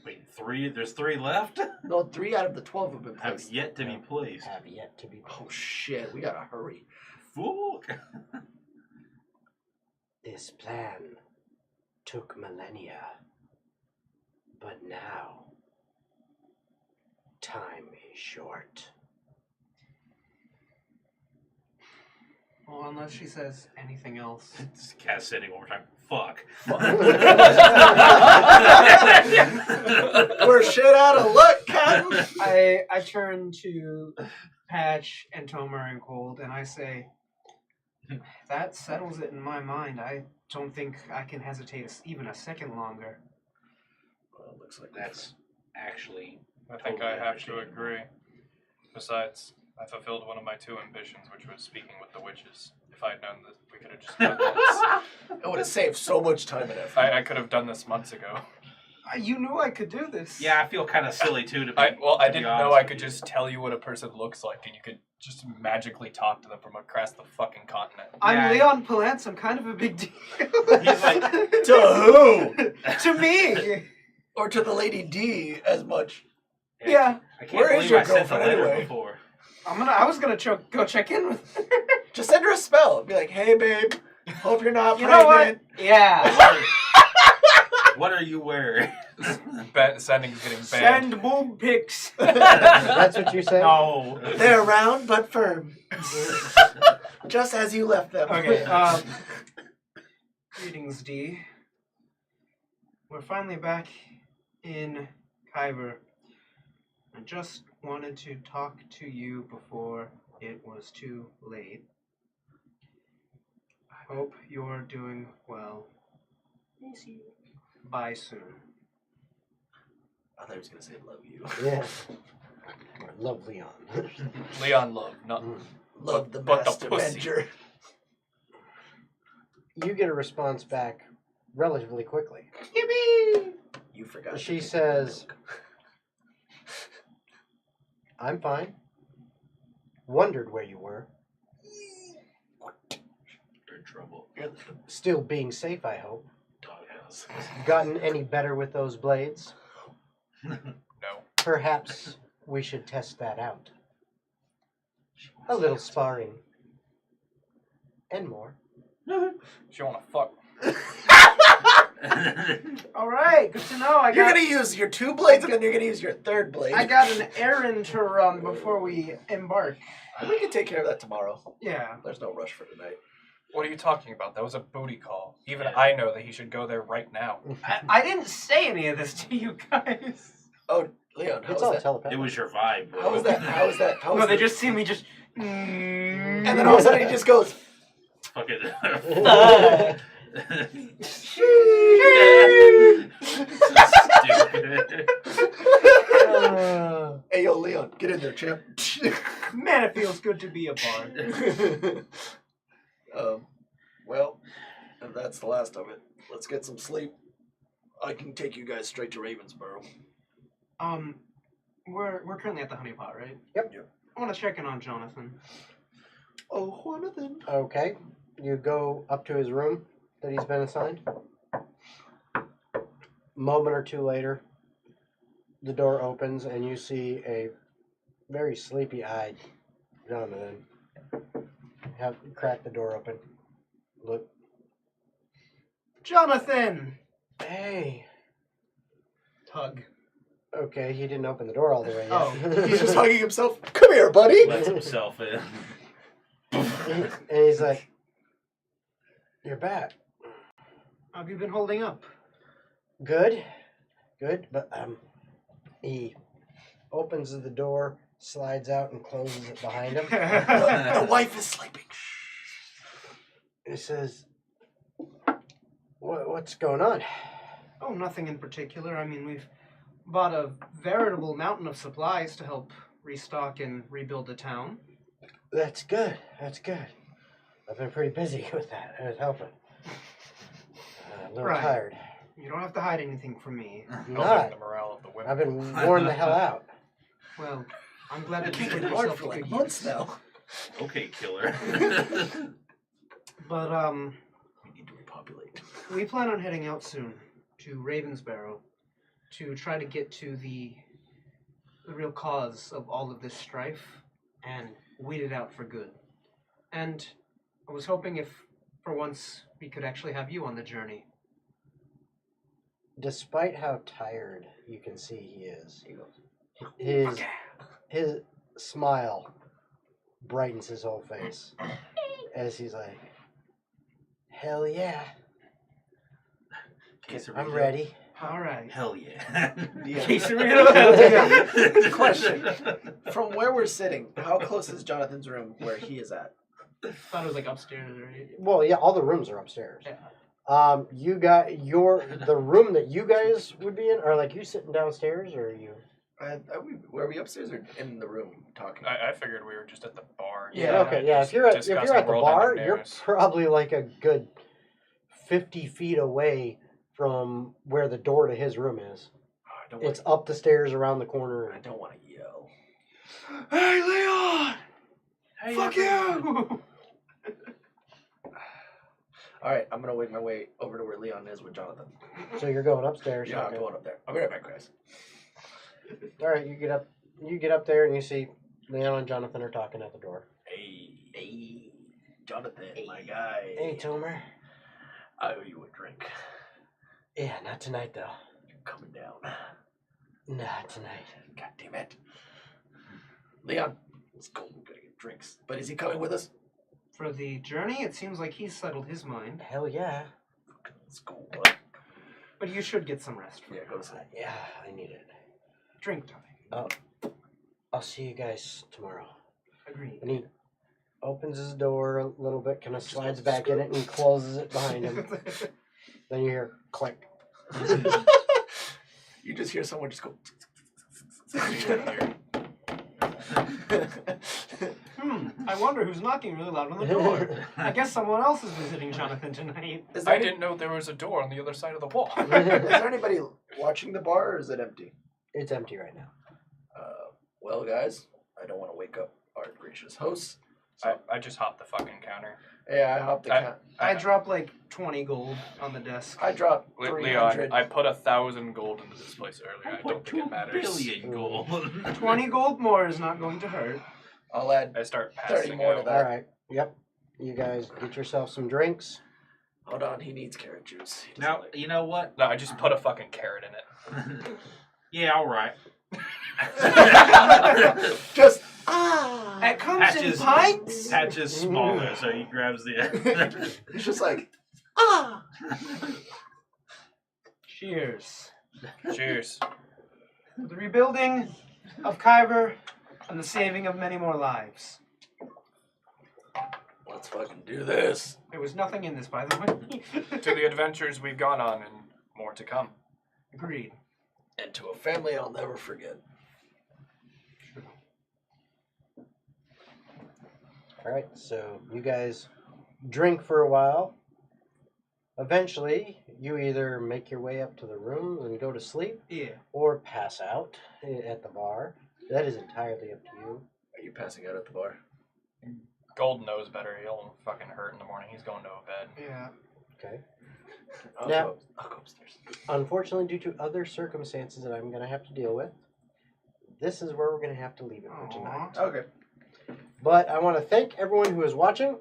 Wait, 3? There's 3 left? No, 3 out of the 12 have been Have placed. yet to be placed. Have yet to be placed. Oh shit, we gotta hurry. Fool. This plan took millennia, but now time is short. Well, unless she says anything else. Just cast sending one more time. Fuck. We're shit out of luck, Captain. I turn to Patch and Tomer and Cold and I say, that settles it in my mind. I don't think I can hesitate even a second longer. Well, it looks like That's actually. I think I have to agree. Besides, I fulfilled one of my 2 ambitions, which was speaking with the witches. If I had known that we could have just done this. it would have saved so much time and effort. I could have done this months ago. You knew I could do this. Yeah, I feel kind of silly too. I to be didn't honest know I with could you. just tell you what a person looks like and you could just magically talk to them from across the fucking continent. I'm Yeah. Leon Palance. I'm kind of a big deal. He's like, To who? To me. Or to the Lady D as much. Yeah. I can't Where is believe your I sent a girlfriend letter anyway? before. I was gonna go check in with her. Just send her a spell. Be like, hey babe, hope you're not You know pregnant. what? Yeah. What are you wearing? Sending's getting banned. Send boob pics. That's what you said? No. They're round but firm. Just as you left them. Okay, greetings, D. We're finally back in Khiver. I just wanted to talk to you before it was too late. I hope you're doing well. Bye soon. I thought he was going to say love you. Yeah. Or love Leon. Leon Love, not Love the But the Master pussy. Avenger. You get a response back relatively quickly. You forgot. to She take says, the milk. I'm fine. Wondered where you were. You're in trouble. Still being safe, I hope. Doghouse. Gotten any better with those blades? no. Perhaps we should test that out. A little sparring. And more. She wanna fuck. All right, good to know. You're going to use your 2 blades and then you're going to use your 3rd blade. I got an errand to run before we embark. We can take care of that tomorrow. Yeah. There's no rush for tonight. What are you talking about? That was a booty call. Even Yeah. I know that he should go there right now. I didn't say any of this to you guys. Oh, Leon, how It's was all that? telepathic. It was your vibe, bro. How was that? How was that? How was No, they the- just see me just. And then all of a sudden he just goes, Fucking. Stupid. Hey, yo, Leon, get in there, champ. Man, it feels good to be a bard. Well, if that's the last of it, let's get some sleep. I can take you guys straight to Ravensboro. We're currently at the honeypot, right? Yep. I want to check in on Jonathan. Oh, Jonathan. Okay. You go up to his room that he's been assigned. Moment or two later, the door opens and you see a very sleepy-eyed gentleman have cracked the door open. Look. Jonathan! Hey. Tug. Okay, he didn't open the door all the way yet. Oh, He's just hugging himself. Come here, buddy. Lets himself in. And he's like, "You're back. How have you been holding up? Good, but he opens the door, slides out, and closes it behind him. The wife is sleeping. He says, "What's going on?" Oh, nothing in particular. I mean, we've bought a veritable mountain of supplies to help restock and rebuild the town. That's good. I've been pretty busy with that. I was helping. A little Right. tired. You don't have to hide anything from me. Helping Not. the morale of the women. I've been worn the hell out. Well, I'm glad that you It's put been hard yourself for to like good months use. now. Okay, killer. But, We need to repopulate. we plan on heading out soon to Ravensboro to try to get to the real cause of all of this strife and weed it out for good. And I was hoping if, for once, we could actually have you on the journey. Despite how tired you can see he is, He goes, his smile brightens his whole face as he's like, "Hell yeah, I'm ready." All right. Hell yeah. Question. From where we're sitting, how close is Jonathan's room where he is at? Thought it was like upstairs, right? Well, yeah, all the rooms are upstairs. Yeah. You got the room that you guys would be in, or like you sitting downstairs, or are you? Were we upstairs or in the room talking? I figured we were just at the bar. Yeah. Okay, yeah. If you're at Discussing the world bar, ending you're news. probably like a good 50 feet away from where the door to his room is. I don't It's want up the stairs, around the corner. I don't want to yell. Hey, Leon! Hey, Fuck you! All right, I'm gonna make my way over to where Leon is with Jonathan. So you're going upstairs. Yeah, I'm okay. going up there. I'll be right back, guys. All right, you get up. You get up there, and you see Leon and Jonathan are talking at the door. Hey, Jonathan, my guy. Hey, Tomer. I owe you a drink. Yeah, not tonight though. You're coming down. Not tonight. God damn it. Leon, let's go. We gotta get drinks. But is he coming with us? For the journey, it seems like he's settled his mind. Hell yeah. Let's go. But you should get some rest. Yeah, go to sleep. Yeah, I need it. Drink time. I'll see you guys tomorrow. Agreed. And he opens his door a little bit, kind of slides back in it, and closes it behind him. Then you hear click. You just hear someone just go. I wonder who's knocking really loud on the door. I guess someone else is visiting Jonathan tonight. Is there, I didn't know there was a door on the other side of the wall. is there anybody watching the bar, or is it empty? It's empty right now. Well, guys, I don't want to wake up our gracious hosts. So, I just hopped the fucking counter. yeah, I hopped the I- count. I dropped like 20 gold on the desk. I dropped Leon, 300. I put 1,000 gold into this place earlier. I don't think it matters. billion gold. 20 gold more is not going to hurt. I'll add. I start 30 passing more to out. that. All right. Yep. You guys get yourself some drinks. Hold on, he needs carrot juice. He doesn't Now, like- you know what? No, I just put a fucking carrot in it. Yeah, all right. just It comes in pints? Patch is smaller, so he grabs the. he's just like Cheers. Cheers. For the rebuilding of Khiver and the saving of many more lives. let's fucking do this. There was nothing in this, by the way. To the adventures we've gone on and more to come. Agreed. And to a family I'll never forget. All right, so you guys drink for a while. Eventually, you either make your way up to the room and go to sleep, Yeah. or pass out at the bar. That is entirely up to you. Are you passing out at the bar? Gold knows better. He'll fucking hurt in the morning. He's going to bed. Yeah. Okay. I'll Now- go upstairs. Unfortunately, due to other circumstances that I'm going to have to deal with, this is where we're going to have to leave it for tonight. Okay. But I want to thank everyone who is watching.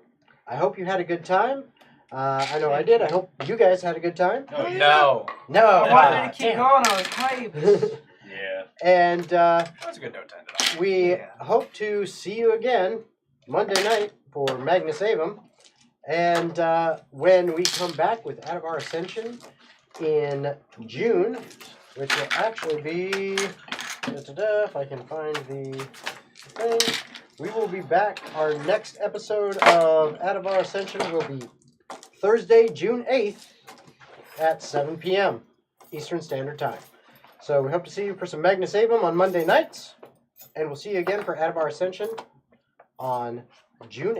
I hope you had a good time. I know I did. I hope you guys had a good time. No. No. I wanted to keep going. I was hyped. Yeah. And That's a good note to end it on. we Yeah. hope to see you again Monday night for Magnus Avum. And when we come back with Atavar Ascension in June, which will actually be, if I can find the thing, we will be back. Our next episode of Atavar Ascension will be Thursday, June 8th at 7 p.m. Eastern Standard Time. So we hope to see you for some Magnus Avum on Monday nights, and we'll see you again for Atavar Ascension on June